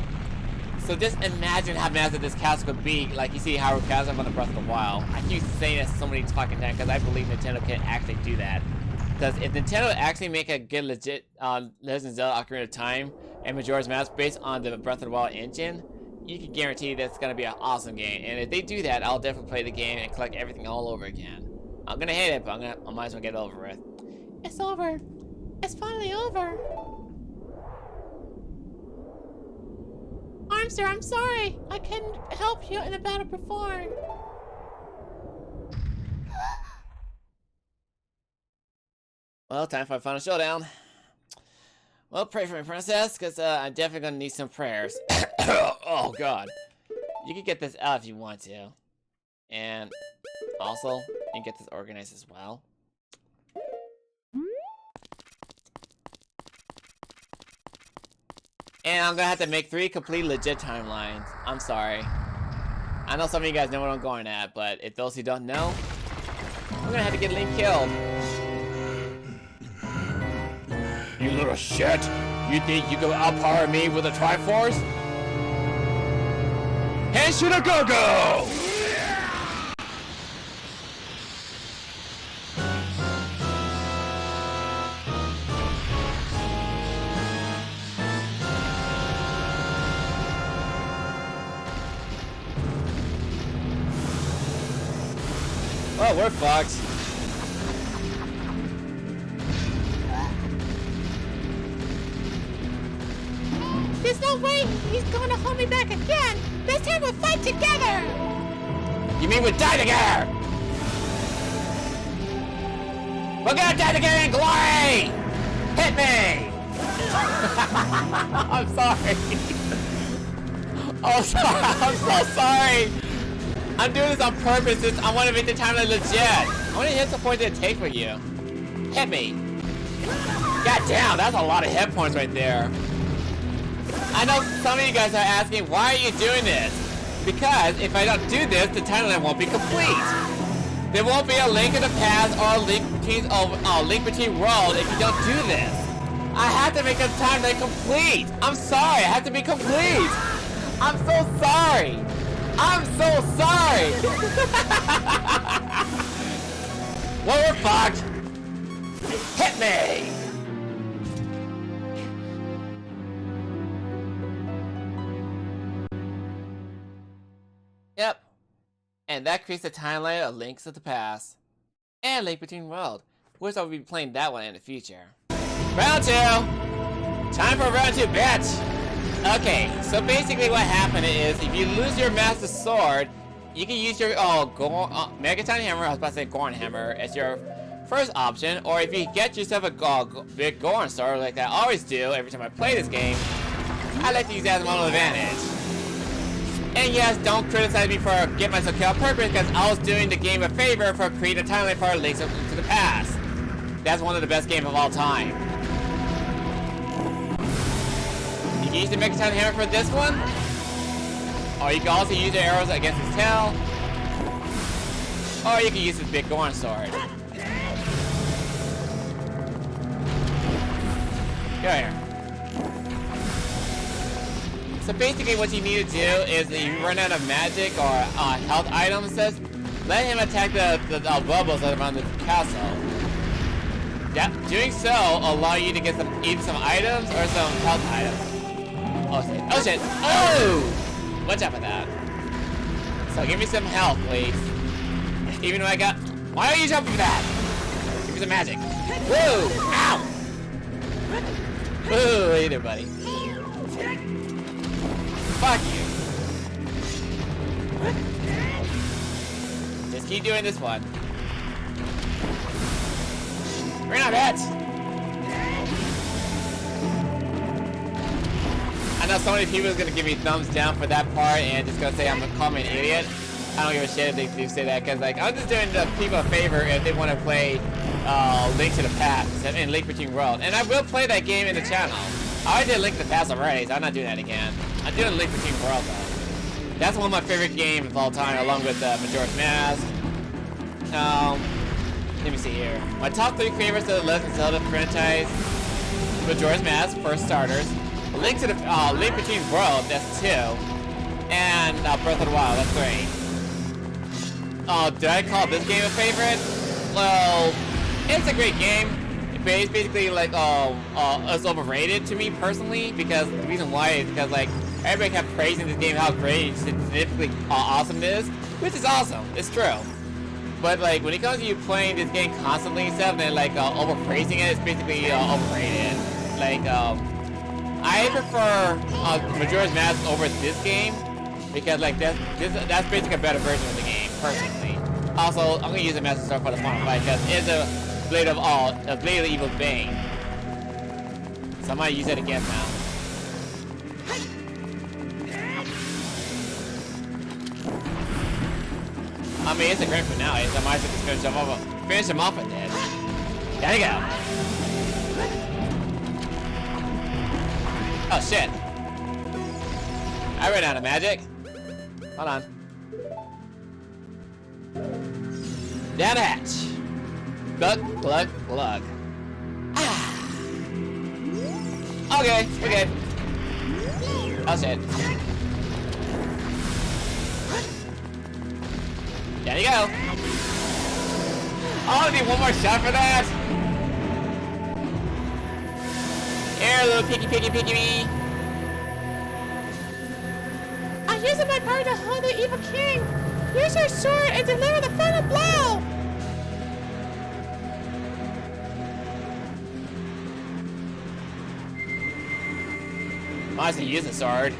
So just imagine how massive this castle could be. Like you see Hyrule Castle on the Breath of the Wild. I keep saying this so many fucking times because I believe Nintendo can actually do that. Because if Nintendo actually make a good legit Legend of Zelda Ocarina of Time and Majora's Mask based on the Breath of the Wild engine, you can guarantee that's gonna be an awesome game. And if they do that, I'll definitely play the game and collect everything all over again. I'm gonna hate it, but I might as well get it over with. It's over. It's finally over. Armster, I'm sorry. I couldn't help you in the battle before. Well, time for a final showdown. Well, pray for me, princess, because I'm definitely gonna need some prayers. Oh god. You can get this out if you want to. And also, you can get this organized as well. And I'm gonna have to make 3 complete legit timelines. I'm sorry. I know some of you guys know what I'm going at, but if those who don't know, I'm gonna have to get Link killed. You little shit! You think you can outpower me with a Triforce? Henshin a go-go! Oh, we're fucked. There's no way he's going to hold me back again. This time we'll fight together. You mean we die together? We're gonna die together in glory! Hit me! I'm sorry. Oh, sorry. I'm so sorry. I'm doing this on purpose. I want to make the timeline legit. How many hit points did it take for you? Hit me. God damn, that's a lot of hit points right there. I know some of you guys are asking, why are you doing this? Because if I don't do this, the timeline won't be complete. There won't be a Link in the Past or a Link Between Worlds if you don't do this. I have to make the timeline complete. I'm sorry, I have to be complete. I'm so sorry. I'm so sorry! Well, we're fucked! Hit me! Yep. And that creates a timeline of Links of the Past. And Link Between Worlds. Which I'll be playing that one in the future. Round 2! Time for round 2, bitch! Okay, so basically what happened is, if you lose your Master Sword, you can use your Megaton Hammer, I was about to say Gorn Hammer, as your first option, or if you get yourself a big Gorn Sword, like I always do every time I play this game, I like to use that as my own advantage. And yes, don't criticize me for getting myself killed on purpose, because I was doing the game a favor for creating a timeline for Links to the Past. That's one of the best games of all time. You can use the Megaton Hammer for this one, or you can also use the arrows against his tail, or you can use his big Gorn Sword. Go here. So basically what you need to do is if you run out of magic or health items, let him attack the bubbles that are around the castle. Doing so will allow you to get either some items or some health items. Oh shit. Oh shit. Oh! Watch out for that. So give me some health, please. Even though I got... Why are you jumping for that? Give me some magic. Woo! Ow! Woo! Hey there, buddy. Fuck you. Just keep doing this one. Bring on, bitch! I know so many people is gonna give me thumbs down for that part and just gonna say I'm gonna call me an idiot. I don't give a shit if they do say that, because like I'm just doing the people a favor if they want to play Link to the Past and Link Between Worlds. And I will play that game in the channel. I already did Link to the Past already, so I'm not doing that again. I'm doing Link Between Worlds though. That's one of my favorite games of all time, along with Majora's Mask. Let me see here. My top 3 favorites of the Legend of Zelda franchise: Majora's Mask, for starters. Link Between Worlds, that's 2. And Breath of the Wild, that's 3. Did I call this game a favorite? Well, it's a great game. But it's basically like, it's overrated to me personally, because the reason why is because, like, everybody kept praising this game, how great and significantly awesome it is, which is awesome, it's true. But, like, when it comes to you playing this game constantly and stuff, and, like, overpraising it, it's basically, overrated. Like, I prefer, Majora's Mask over this game, because, like, that's basically a better version of the game, personally. Also, I'm gonna use the Master Sword for the final fight, because it's a Blade of the Evil Bane. So I might use it again now. I mean, it's a grand finale, so I might as well just finish him off with it. There you go. Oh shit. I ran out of magic. Hold on. Down the hatch. Glug, glug, glug. Ah. Okay, we're good. Oh shit. There you go. Oh, I need one more shot for that. Here, little piggy me. I'm using my power to hold the evil king. Use your sword and deliver the final blow. Might as well use the sword.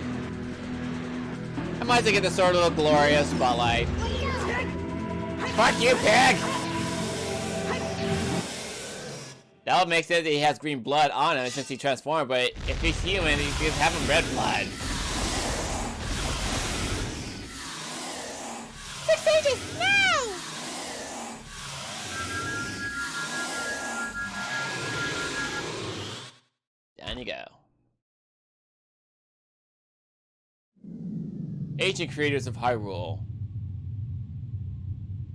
I might as well get the sword a little glorious spotlight. Fuck you, pig! That would make sense that he has green blood on him since he transformed, but if he's human, he's having red blood. 6 ages, now! Down you go. Ancient creators of Hyrule.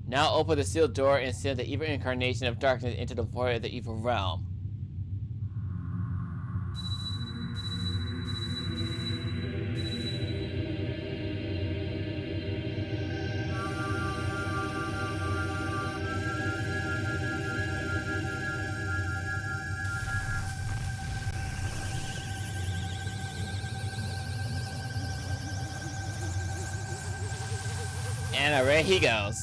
Now open the sealed door and send the evil incarnation of darkness into the void of the evil realm. And away he goes.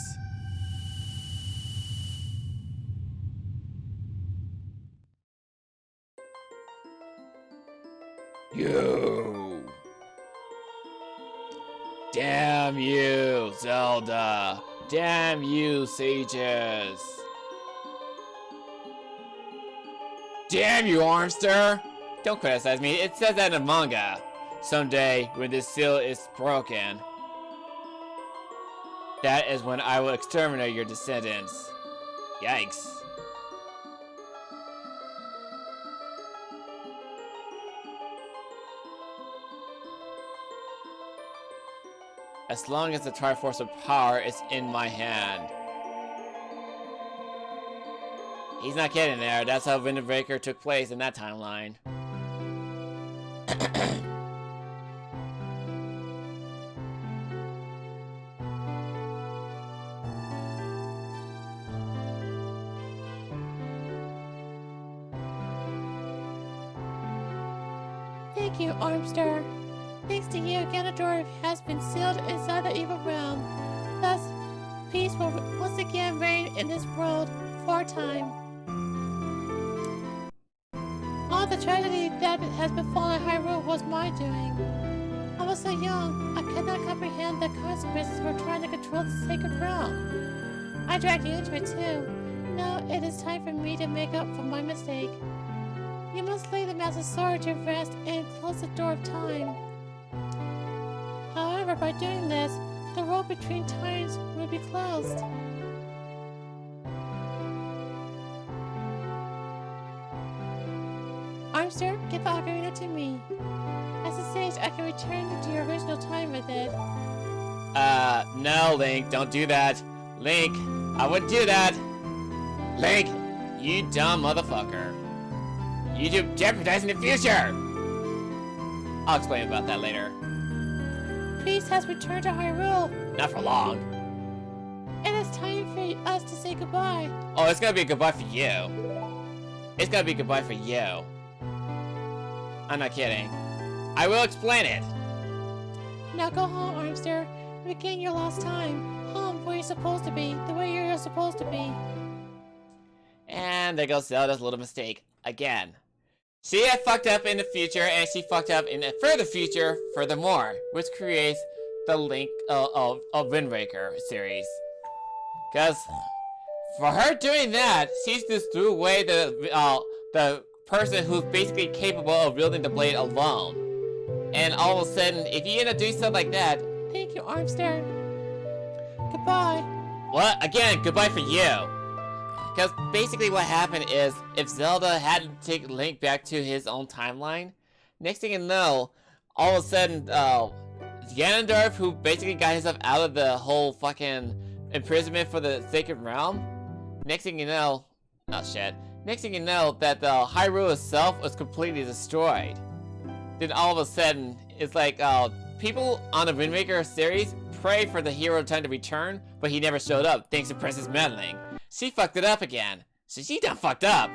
You! Damn you, Zelda! Damn you, sages! Damn you, Armster! Don't criticize me, it says that in the manga. Someday, when this seal is broken, that is when I will exterminate your descendants. Yikes. As long as the Triforce of Power is in my hand. He's not kidding there. That's how Windbreaker took place in that timeline. Thank you, Armster. Thanks to you, Ganondorf has been sealed inside the evil realm. Thus, peace will once again reign in this world for a time. All the tragedy that has befallen Hyrule was my doing. I was so young, I could not comprehend the consequences for trying to control the sacred realm. I dragged you into it too. Now it is time for me to make up for my mistake. You must lay the Master Sword to rest and close the door of time. However, by doing this, the road between times will be closed. Armster, give the ocarina to me. As a sage, I can return to your original time with it. No, Link, don't do that. Link, I wouldn't do that. Link, you dumb motherfucker. You're jeopardizing the future. I'll explain about that later. Priest has returned to Hyrule. Not for long. And it's time for us to say goodbye. Oh, it's gonna be a goodbye for you. It's gonna be goodbye for you. I'm not kidding. I will explain it. Now go home, Armster. Regain your lost time. Home where you're supposed to be. The way you're supposed to be. And there goes Zelda's little mistake. Again. She had fucked up in the future, and she fucked up in the further future furthermore, which creates the Link of Wind Waker series. Because for her doing that, she's just threw away the person who's basically capable of wielding the blade alone. And all of a sudden, if you end up doing something like that... Thank you, Armster. Goodbye. What? Again, goodbye for you. Because basically what happened is, if Zelda hadn't taken Link back to his own timeline, next thing you know, all of a sudden, Ganondorf, who basically got himself out of the whole fucking imprisonment for the Sacred Realm, next thing you know, oh shit, next thing you know, that the Hyrule itself was completely destroyed. Then all of a sudden, it's like, people on the Wind Waker series prayed for the hero time to return, but he never showed up, thanks to Princess meddling. She fucked it up again. So she done fucked up.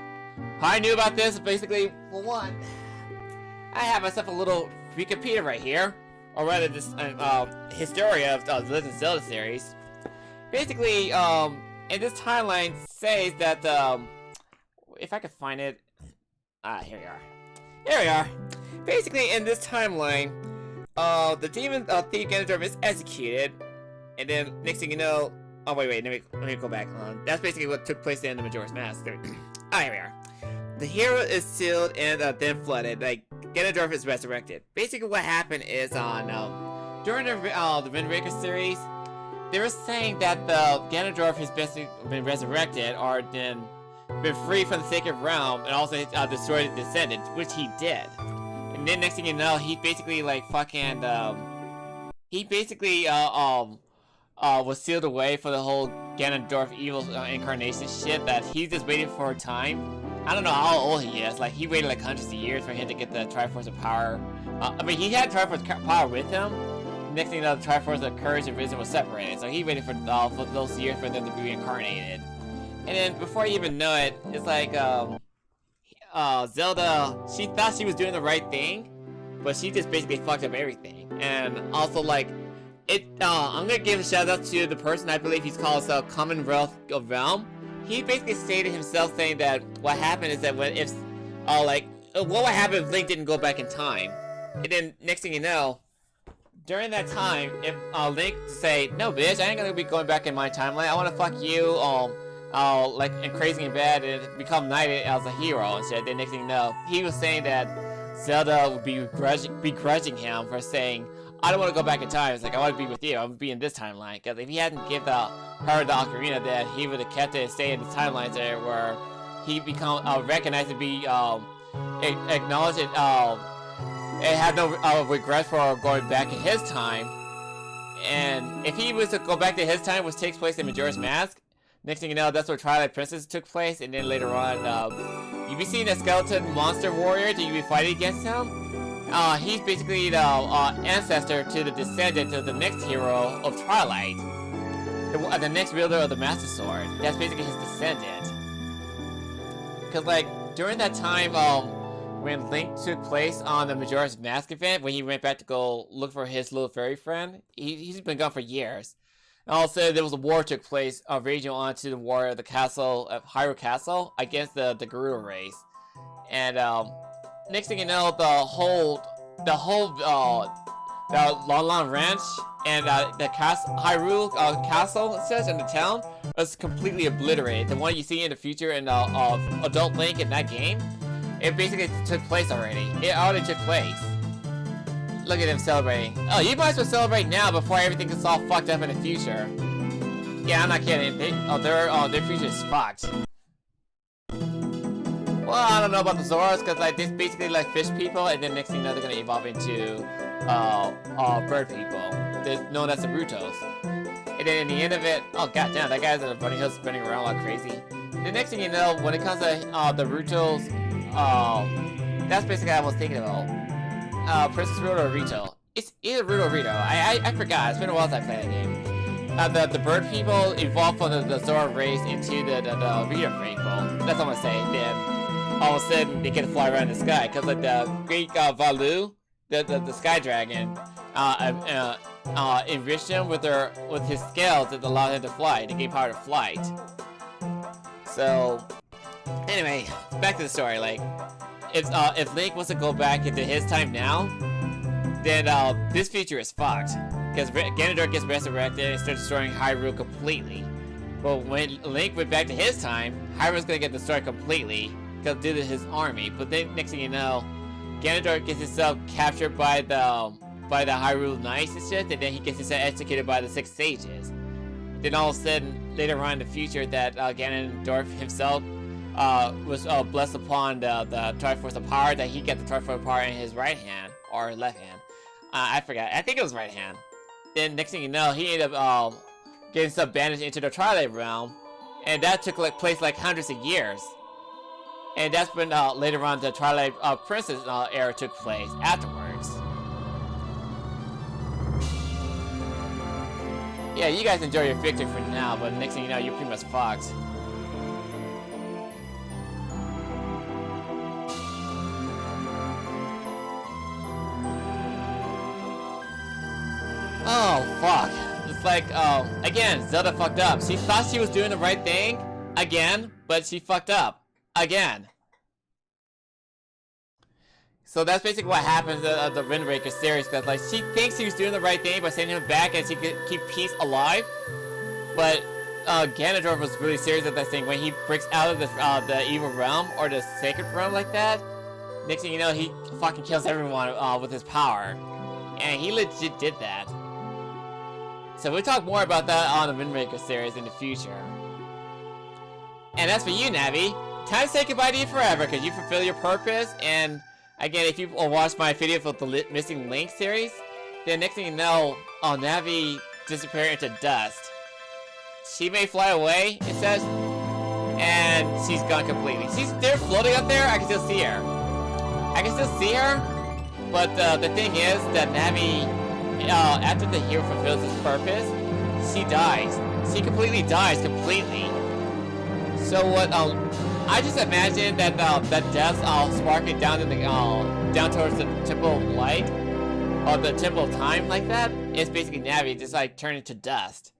How I knew about this, basically, for one, I have myself a little Wikipedia right here, or rather this Historia of the Legend of Zelda series. Basically, in this timeline says that, if I could find it, here we are. Here we are. Basically, in this timeline, the demon thief Ganondorf is executed, and then next thing you know, oh wait, let me go back. That's basically what took place in the Majora's Mask. Here we are. The hero is sealed and then flooded. Like Ganondorf is resurrected. Basically, what happened is during the Wind Waker series, they were saying that the Ganondorf has basically been resurrected or then been free from the Sacred Realm and also destroyed the Descendant, which he did. And then next thing you know, he basically like fucking was sealed away for the whole Ganondorf evil incarnation shit that he's just waiting for time. I don't know how old he is. Like, he waited like hundreds of years for him to get the Triforce of Power. I mean, he had Triforce Power with him. Next thing you know, the Triforce of Courage and Wisdom was separated. So he waited for those years for them to be reincarnated. And then before you even know it, it's like, Zelda, she thought she was doing the right thing, but she just basically fucked up everything. And also, like, I'm gonna give a shout out to the person, I believe he's called Commonwealth of Realm. He basically stated himself saying that what happened is that what would happen if Link didn't go back in time? And then next thing you know, during that time, if Link say, no bitch, I ain't gonna be going back in my timeline, I wanna fuck you, like, and crazy and bad and become knighted as a hero and shit. Then next thing you know, he was saying that Zelda would be begrudging him for saying, I don't want to go back in time. It's like, I want to be with you. I want to be in this timeline. Because if he hadn't given her the Ocarina, then he would have kept it and stayed in the timelines there where he become recognized to be acknowledged and had no regret for going back in his time. And if he was to go back to his time, which takes place in Majora's Mask, next thing you know, that's where Twilight Princess took place. And then later on, you'll be seeing a skeleton monster warrior that you'll be fighting against him. He's basically the ancestor to the descendant of the next hero of Twilight. The next wielder of the Master Sword. That's basically his descendant. Because, like, during that time, when Link took place on the Majora's Mask event, when he went back to go look for his little fairy friend, he's been gone for years. And also, there was a war took place, raging on to the war of the castle, of Hyrule Castle, against the Gerudo race. And, next thing you know, the whole Lon Lon Ranch and the Hyrule Castle, it says, in the town, was completely obliterated. The one you see in the future in of Adult Link in that game, it basically took place already. It already took place. Look at them celebrating. Oh, you might as well celebrate now before everything gets all fucked up in the future. Yeah, I'm not kidding. Their future is fucked. Well, I don't know about the Zoras, because like they're basically like fish people, and then next thing you know, they're gonna evolve into bird people. They're known as the Rutos. And then in the end of it, oh goddamn, that guy's on a bunny hill spinning around like crazy. The next thing you know, when it comes to the Rutos, that's basically what I was thinking about. Princess Ruto or Rito? It's either Ruto or Rito. I forgot. It's been a while since I played that game. The bird people evolved from the Zora race into the Rito people. That's all I'm gonna say. Then all of a sudden they get to fly around the sky because like the Great Valu, the sky dragon, enriched him with his scales that allowed him to fly. They gave power to flight. So anyway, back to the story. Like if Link wants to go back into his time now, then this future is fucked. Because Ganondorf gets resurrected and starts destroying Hyrule completely. But when Link went back to his time, Hyrule's gonna get destroyed completely because due to his army. But then next thing you know, Ganondorf gets himself captured by the Hyrule Knights and shit, and then he gets himself executed by the 6 sages. Then all of a sudden, later on in the future, that Ganondorf himself was blessed upon the Triforce of Power, that he got the Triforce of Power in his right hand or left hand. I forgot. I think it was right hand. Then next thing you know, he ended up getting some banished into the Twilight Realm, and that took place like hundreds of years. And that's when later on the Twilight Princess era took place afterwards. Yeah, you guys enjoy your victory for now, but next thing you know, you're pretty much fucked. Oh, fuck. It's like, again, Zelda fucked up. She thought she was doing the right thing, again, but she fucked up. Again. So that's basically what happens in the Wind Waker series, because, like, she thinks she was doing the right thing by sending him back and she could keep peace alive. But, Ganondorf was really serious at that thing. When he breaks out of the evil realm, or the sacred realm like that, next thing you know, he fucking kills everyone with his power. And he legit did that. So we'll talk more about that on the Wind Waker series in the future. And as for you, Navi, time to say goodbye to you forever, because you fulfill your purpose. And again, if you've watched my video for the Missing Link series, then next thing you know, Navi disappeared into dust. She may fly away, it says, and she's gone completely. She's there floating up there. I can still see her. But the thing is that Navi, after the hero fulfills his purpose, she dies. She completely dies, completely. So what? I just imagine that that death sparking down in the down towards the Temple of Light, or the Temple of Time, like that, is basically Navi just like turn into dust.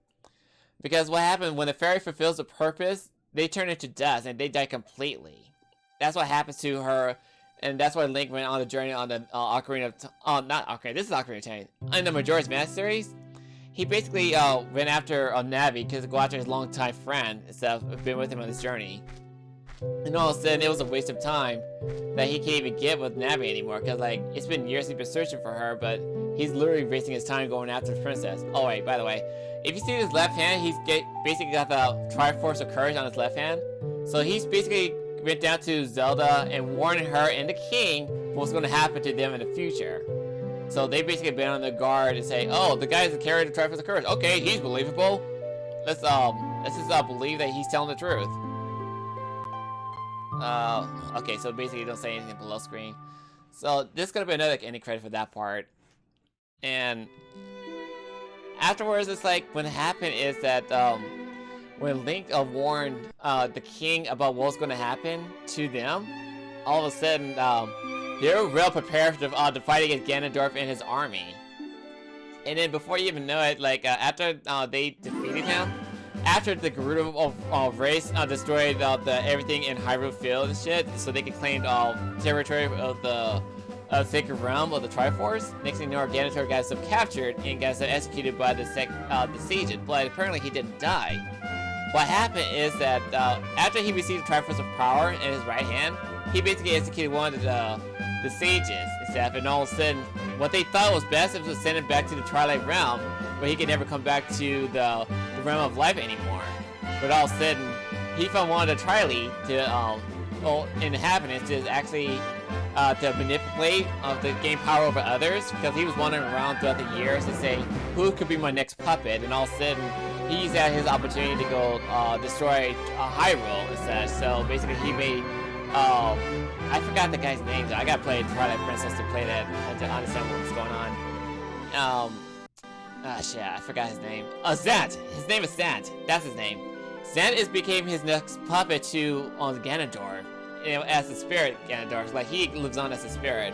Because what happens when the fairy fulfills the purpose, they turn into dust and they die completely. That's what happens to her. And that's why Link went on the journey on the Ocarina of not Ocarina, this is Ocarina of Time. In the Majora's Mask series, he basically went after Navi because to go after his longtime friend and stuff, been with him on this journey. And all of a sudden, it was a waste of time that he can't even get with Navi anymore, because like it's been years he's been searching for her, but he's literally wasting his time going after the princess. Oh wait, by the way, if you see his left hand, he's basically got the Triforce of Courage on his left hand. So he's basically went down to Zelda and warned her and the king what's going to happen to them in the future. So they basically been on the guard and say, oh, the guy's the carrier of the Triforce of Courage. Okay, he's believable. Let's just believe that he's telling the truth. Okay, so basically don't say anything below screen. So this is gonna be another ending credit for that part. And afterwards, it's like what happened is that when Link warned the king about what was going to happen to them, all of a sudden they were real prepared to fight against Ganondorf and his army. And then before you even know it, like after they defeated him, after the Gerudo race destroyed everything in Hyrule Field and shit, so they could claim territory of the Sacred Realm of the Triforce. Next thing you know, Ganondorf got himself captured and got himself executed by the sages, but apparently he didn't die. What happened is that after he received the Triforce of Power in his right hand, he basically executed one of the sages and stuff, and all of a sudden, what they thought was best was to send him back to the Twilight Realm, where he could never come back to the Realm of Life anymore. But all of a sudden, he found one of the Triley inhabitants to actually to manipulate to gain power over others, because he was wandering around throughout the years to say who could be my next puppet, and all of a sudden he used that his opportunity to go destroy Hyrule and such. So basically he made I forgot the guy's name though. I gotta play Twilight Princess to play that and to understand what's going on. Shit, I forgot his name. Zant! His name is Zant. That's his name. Zant became his next puppet to Ganondorf. You know, as a spirit Ganondorf. Like, he lives on as a spirit.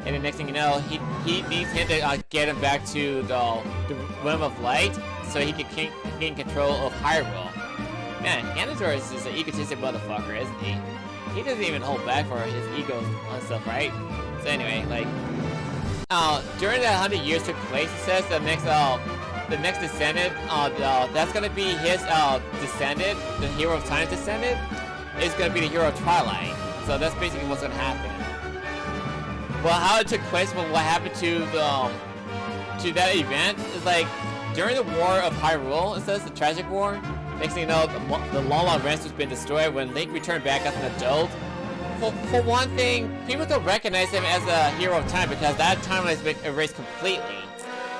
And the next thing you know, he needs him to get him back to the Realm of Light so he can gain control of Hyrule. Man, Ganondorf is just an egotistic motherfucker, isn't he? He doesn't even hold back for his ego and stuff, right? So anyway, like, during that 100 years took place, it says the next descendant, that's gonna be his descendant, the Hero of Time descendant, is gonna be the Hero of Twilight. So that's basically what's gonna happen. Well, how it took place, well, what happened to that event is like during the War of Hyrule. It says the tragic war. Next thing you know, the Long Long Ranch has been destroyed when Link returned back as an adult. For one thing, people don't recognize him as a Hero of Time because that timeline has been erased completely,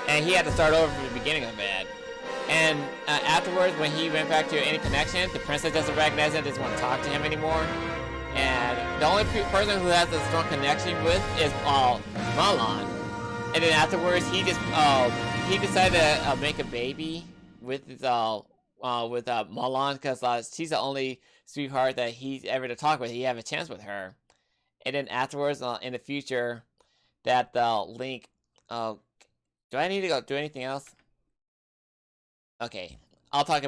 and he had to start over from the beginning of it. And afterwards, when he went back to any connection, the princess doesn't recognize him, doesn't want to talk to him anymore. And the only person who has a strong connection with is Malon. And then afterwards, he decided to make a baby with his Malon because she's the only sweetheart that he's ever to talk with. He have a chance with her. And then afterwards, in the future, that Link. Do I need to go do anything else? Okay, I'll talk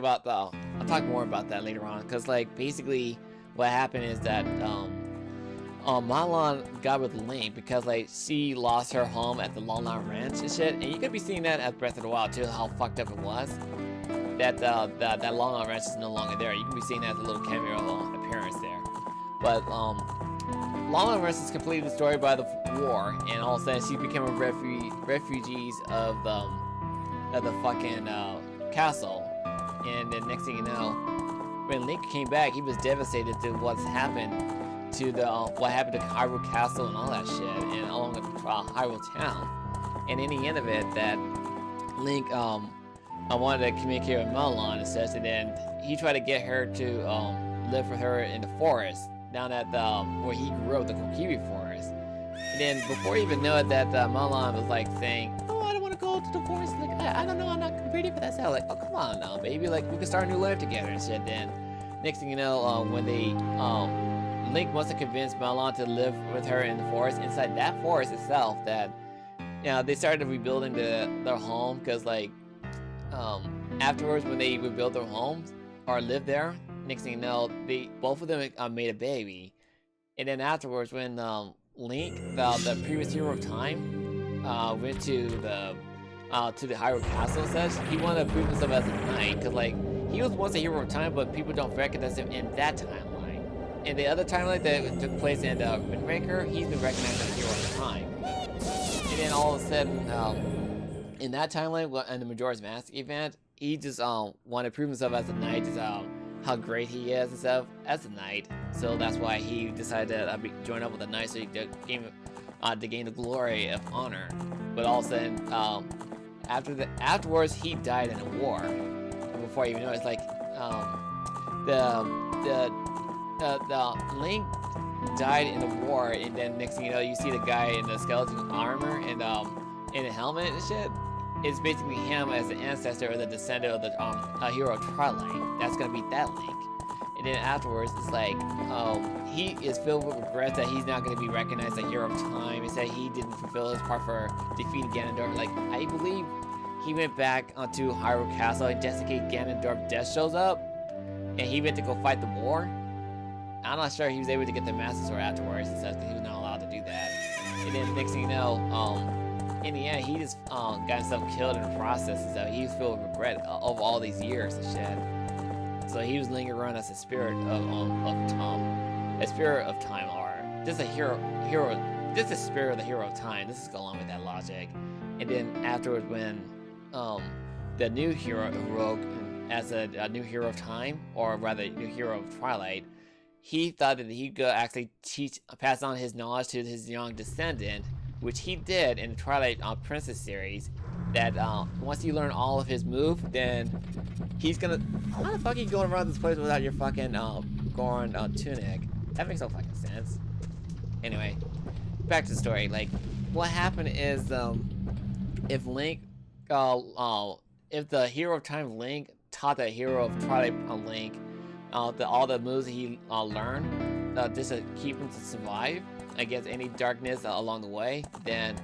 more about that later on. Cause like basically, what happened is that Malon got with Link because like she lost her home at the Long Long Ranch and shit. And you could be seeing that at Breath of the Wild too, how fucked up it was. That Long Long Ranch is no longer there. You can be seeing that as a little cameo appearance there. But Long Long Ranch is completely destroyed by the war, and all of a sudden she became a refugees of the fucking castle. And then next thing you know, when Link came back, he was devastated to what's happened to what happened to Hyrule Castle and all that shit, and along with Hyrule Town. And in the end of it, that Link I wanted to communicate with Malon and such, and then he tried to get her to live with her in the forest down at where he grew up, the Kokiri forest. And then before you even know it, that Malon was like saying, "Oh, I don't want to go to the forest. Like I don't know, I'm not ready for that." So like, "Oh, come on now, baby. Like we can start a new life together and shit." Then next thing you know, when they Link wants to convince Malon to live with her in the forest, inside that forest itself, that they started rebuilding their home because like. Afterwards, when they rebuilt their homes or lived there, next thing you know, both of them made a baby. And then afterwards, when Link, the previous Hero of Time, went to the Hyrule Castle and such, he wanted to prove himself as a knight, because like he was once a Hero of Time, but people don't recognize him in that timeline. In the other timeline that took place in Remake, he's been recognized as a Hero of Time. And then all of a sudden, in that timeline, in the Majora's Mask event, he just wanted to prove himself as a knight, just how great he is and stuff as a knight. So that's why he decided to join up with the knight so he could gain the glory of honor. But all of a sudden, afterwards, he died in a war. And before you even know it, it's like the Link died in the war, and then next thing you know, you see the guy in the skeleton armor and in a helmet and shit. It's basically him as the ancestor or the descendant of the Hero of Twilight. That's gonna be that Link. And then afterwards, it's like he is filled with regret that he's not gonna be recognized as a Hero of Time. He said he didn't fulfill his part for defeating Ganondorf. Like I believe he went back onto Hyrule Castle and just in case Ganondorf death shows up, and he went to go fight the war. I'm not sure he was able to get the Master Sword afterwards and stuff because he was not allowed to do that. And then next thing you know, in the end, he just got himself killed in the process, and so he was filled with regret of all these years and shit. So he was lingering around as a spirit of time, or just just a spirit of the Hero of Time. This is going along with that logic. And then afterwards, when the new hero awoke as a new Hero of Time, or rather, new Hero of Twilight, he thought that he could actually pass on his knowledge to his young descendant, which he did in the Twilight Princess series. That once you learn all of his moves, then he's gonna. How the fuck are you going around this place without your fucking Goron tunic? That makes no fucking sense. Anyway, back to the story. Like, what happened is, if Link, if the hero of time Link taught the hero of Twilight Link, all the moves he learned, just to keep him to survive against any darkness along the way, then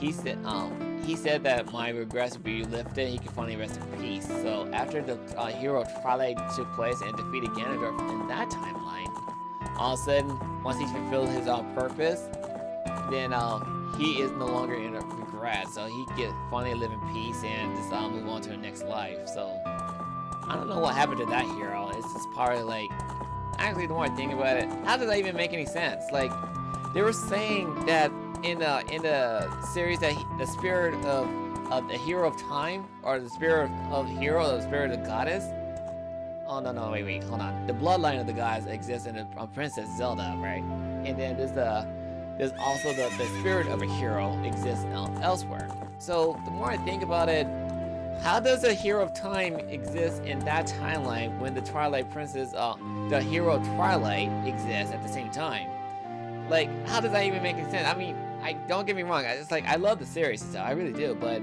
he said that my regrets would be lifted. He could finally rest in peace. So after the hero of Twilight took place and defeated Ganondorf in that timeline, all of a sudden, once he's fulfilled his purpose, then he is no longer in a regret. So he can finally live in peace and just move on to the next life. So I don't know what happened to that hero. It's just probably like, actually, the more I think about it, how does that even make any sense? Like, they were saying that in the series that the spirit of the hero of time, or the spirit of hero, or the spirit of the goddess. Oh no, wait, hold on. The bloodline of the gods exists in Princess Zelda, right? And then there's also the spirit of a hero exists elsewhere. So the more I think about it, how does a hero of time exist in that timeline when the Twilight Princess, the hero of Twilight exists at the same time? Like, how does that even make any sense? I mean, don't get me wrong. I love the series and stuff. I really do. But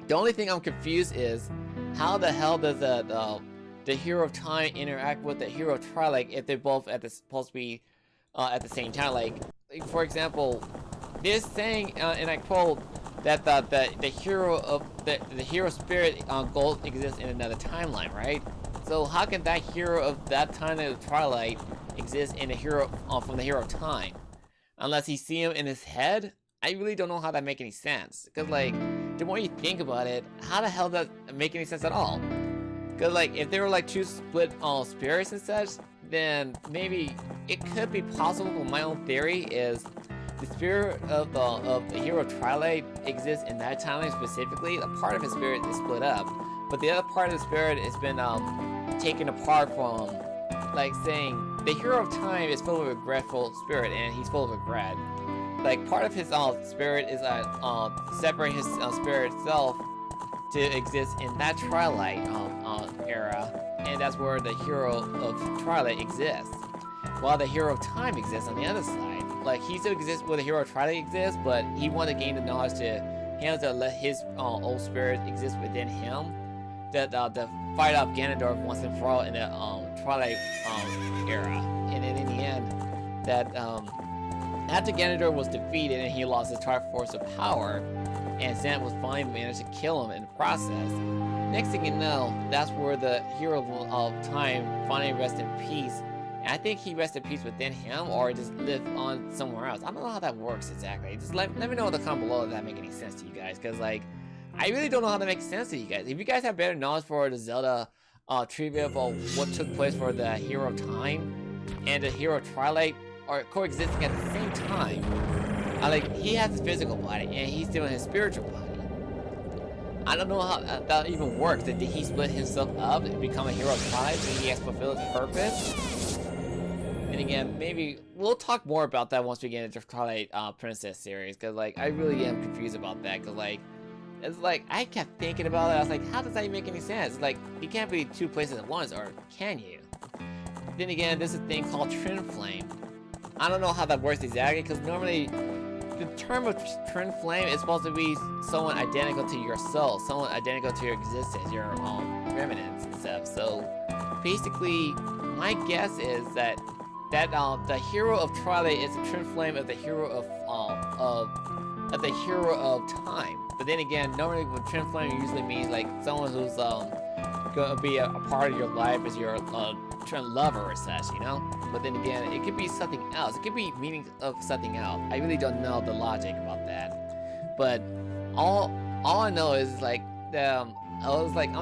the only thing I'm confused is how the hell does the hero of time interact with the hero of Twilight if they're both supposed to be at the same time? Like, for example, they're saying, and I quote, that the hero of the hero spirit goal exists in another timeline, right? So how can that hero of that time of Twilight exist in a hero from the hero of time? Unless he see him in his head? I really don't know how that make any sense. Because, like, the more you think about it, how the hell does that make any sense at all? Because, like, if they were, like, two split spirits and such, then maybe it could be possible. But my own theory is the spirit of the hero of Twilight exists in that timeline specifically. A part of his spirit is split up, but the other part of the spirit has been taken apart from, like, saying the hero of time is full of a regretful spirit and he's full of regret. Like, part of his spirit is separate his spirit itself to exist in that Twilight era, and that's where the hero of Twilight exists, while the hero of time exists on the other side. Like, he still exists where the hero of Twilight exists, but he wanted to gain the knowledge to let his old spirit exist within him, that to fight off Ganondorf once and for all in the Twilight era. And then in the end, that after Ganondorf was defeated and he lost his Triforce of power, and Zant was finally managed to kill him in the process, next thing you know, that's where the hero of time finally rests in peace. And I think he rests in peace within him, or just live on somewhere else. I don't know how that works exactly. Just let me know in the comment below if that make any sense to you guys, because, like, I really don't know how that makes sense to you guys. If you guys have better knowledge for the Zelda trivia of what took place for the hero of time and the hero of Twilight are coexisting at the same time, like, he has his physical body and he's still in his spiritual body. I don't know how that even works. Did he split himself up and become a hero of Twilight so he has fulfilled his purpose? And again, maybe we'll talk more about that once we get into Twilight Princess series, because, like, I really am confused about that, because, like, it's like, I kept thinking about it. I was like, how does that even make any sense? It's like, you can't be two places at once, or can you? Then again, there's a thing called twin flame. I don't know how that works exactly, because normally the term of twin flame is supposed to be someone identical to your soul, someone identical to your existence, your remnants and stuff. So basically, my guess is that the hero of Twilight is a twin flame of the hero of the hero of time. But then again, normally with twin flame usually means like someone who's gonna be a part of your life as your twin lover or such, you know? But then again, it could be something else. It could be meaning of something else. I really don't know the logic about that. But all I know is, like, I'm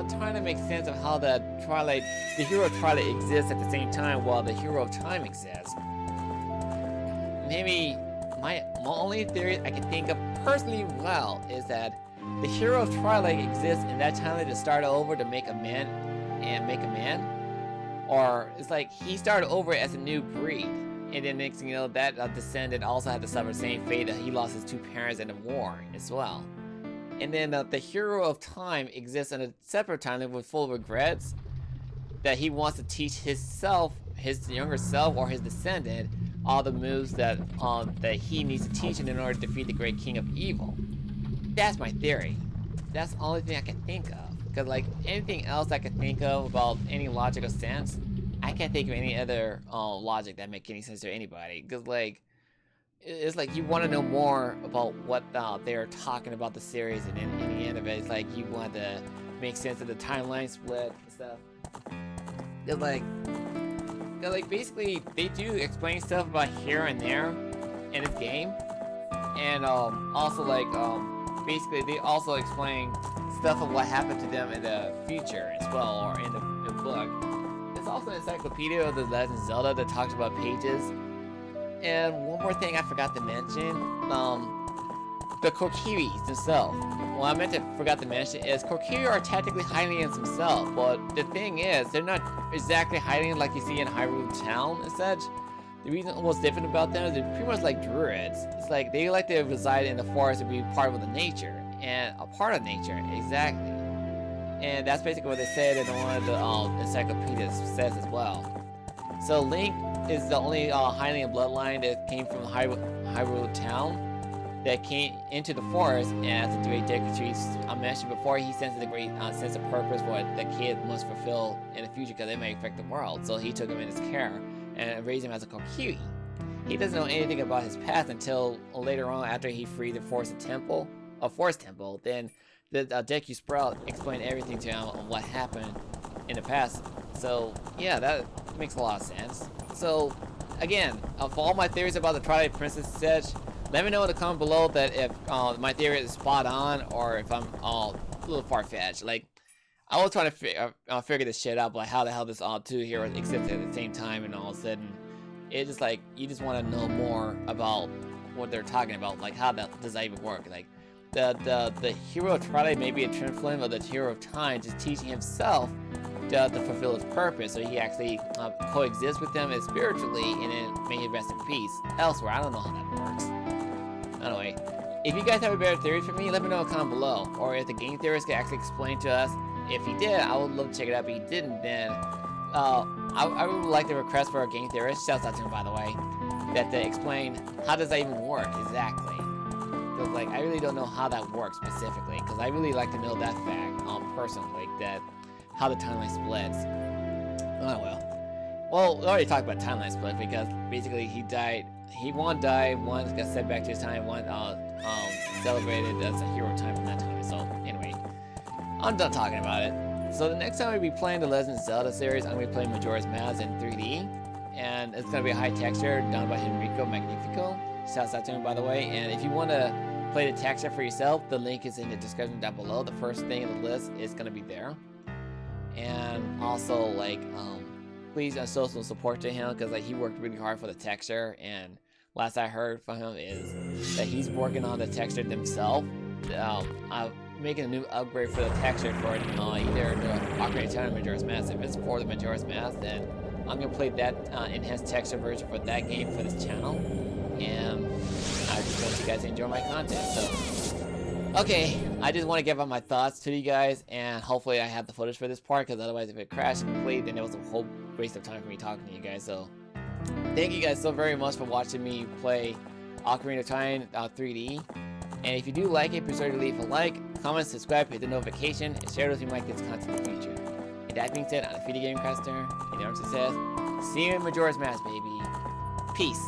trying to make sense of how the hero of Twilight exists at the same time while the hero of time exists. Maybe my only theory I can think of personally is that the hero of Twilight exists in that timeline to start over to make a man. Or it's like he started over as a new breed, and then next thing you know, that descendant also had to suffer the same fate that he lost his two parents in the war as well. And then the hero of time exists in a separate timeline with full regrets that he wants to teach himself his younger self or his descendant all the moves that that he needs to teach him in order to defeat the great king of evil. That's my theory. That's the only thing I can think of. Because like anything else I can think of about any logical sense, I can't think of any other logic that make any sense to anybody. Because like it's like you want to know more about what they're talking about the series, and in the end of it, it's like you want to make sense of the timeline split and stuff. It's like basically they do explain stuff about here and there in this game, and also like basically they also explain stuff of what happened to them in the future as well, or in the book. There's also an encyclopedia of the Legend of Zelda that talks about pages. And one more thing I forgot to mention, the Kokiris themselves. What I meant to forgot to mention is Kokiri are technically Hylians themselves, but the thing is, they're not exactly Hylian like you see in Hyrule Town and such. The reason what's different about them is they're pretty much like druids. It's like they like to reside in the forest and be part of the nature, and a part of nature, exactly. And that's basically what they said in one of the encyclopedias says as well. So Link is the only Hylian bloodline that came from Hyrule Town that came into the forest, and as the great dignitaries I mentioned before, he senses a great sense of purpose what the kid must fulfill in the future because it may affect the world. So he took him in his care and raised him as a Kokiri. He doesn't know anything about his past until later on after he freed the Forest Temple. Then the Deku Sprout explained everything to him on what happened in the past. So yeah, that makes a lot of sense. So again, for all my theories about the Twilight Princess such, let me know in the comment below that if my theory is spot on or if I'm a little far-fetched. Like, I was trying to figure this shit out, like how the hell this two heroes exist at the same time, and all of a sudden, it's just like you just want to know more about what they're talking about, like how does that even work? Like, the hero of Twilight may be a twin flame of the hero of Time, just teaching himself to fulfill his purpose, so he actually coexists with them spiritually, and then may he rest in peace elsewhere. I don't know how that works. Anyway, if you guys have a better theory for me, let me know in the comment below. Or if the game theorist can actually explain to us. If he did, I would love to check it out. But if he didn't, then I would like to request for a game theorist, shouts out to him by the way, that to explain how does that even work exactly. Because like I really don't know how that works specifically. Because I really like to know that fact personally, that how the timeline splits. Oh well. Well, we already talked about timeline split because basically he died. One died, one got sent back to his time, one celebrated as a hero time from that time. So anyway, I'm done talking about it. So the next time we'll be playing the Legend of Zelda series, I'm going to be playing Majora's Mask in 3D. And it's going to be a high texture done by Enrico Magnifico. Shouts out to him by the way. And if you want to play the texture for yourself, the link is in the description down below. The first thing in the list is going to be there. And also like please show some support to him because like he worked really hard for the texture, and last I heard from him is that he's working on the texture himself. I'm making a new upgrade for the texture for either the Ocarina of Time or Majora's Mask. If it's for the Majora's Mask, then I'm gonna play that enhanced texture version for that game for this channel, and I just want you guys to enjoy my content. So okay, I just want to give out my thoughts to you guys, and hopefully I have the footage for this part, because otherwise if it crashed completely, then it was a whole waste of time for me talking to you guys. So thank you guys so very much for watching me play Ocarina of Time 3D. And if you do like it, be sure to leave a like, comment, subscribe, hit the notification, and share it if you like this content in the future. And that being said, I'm a video game caster, and the artist says, see you in Majora's Mask, baby. Peace.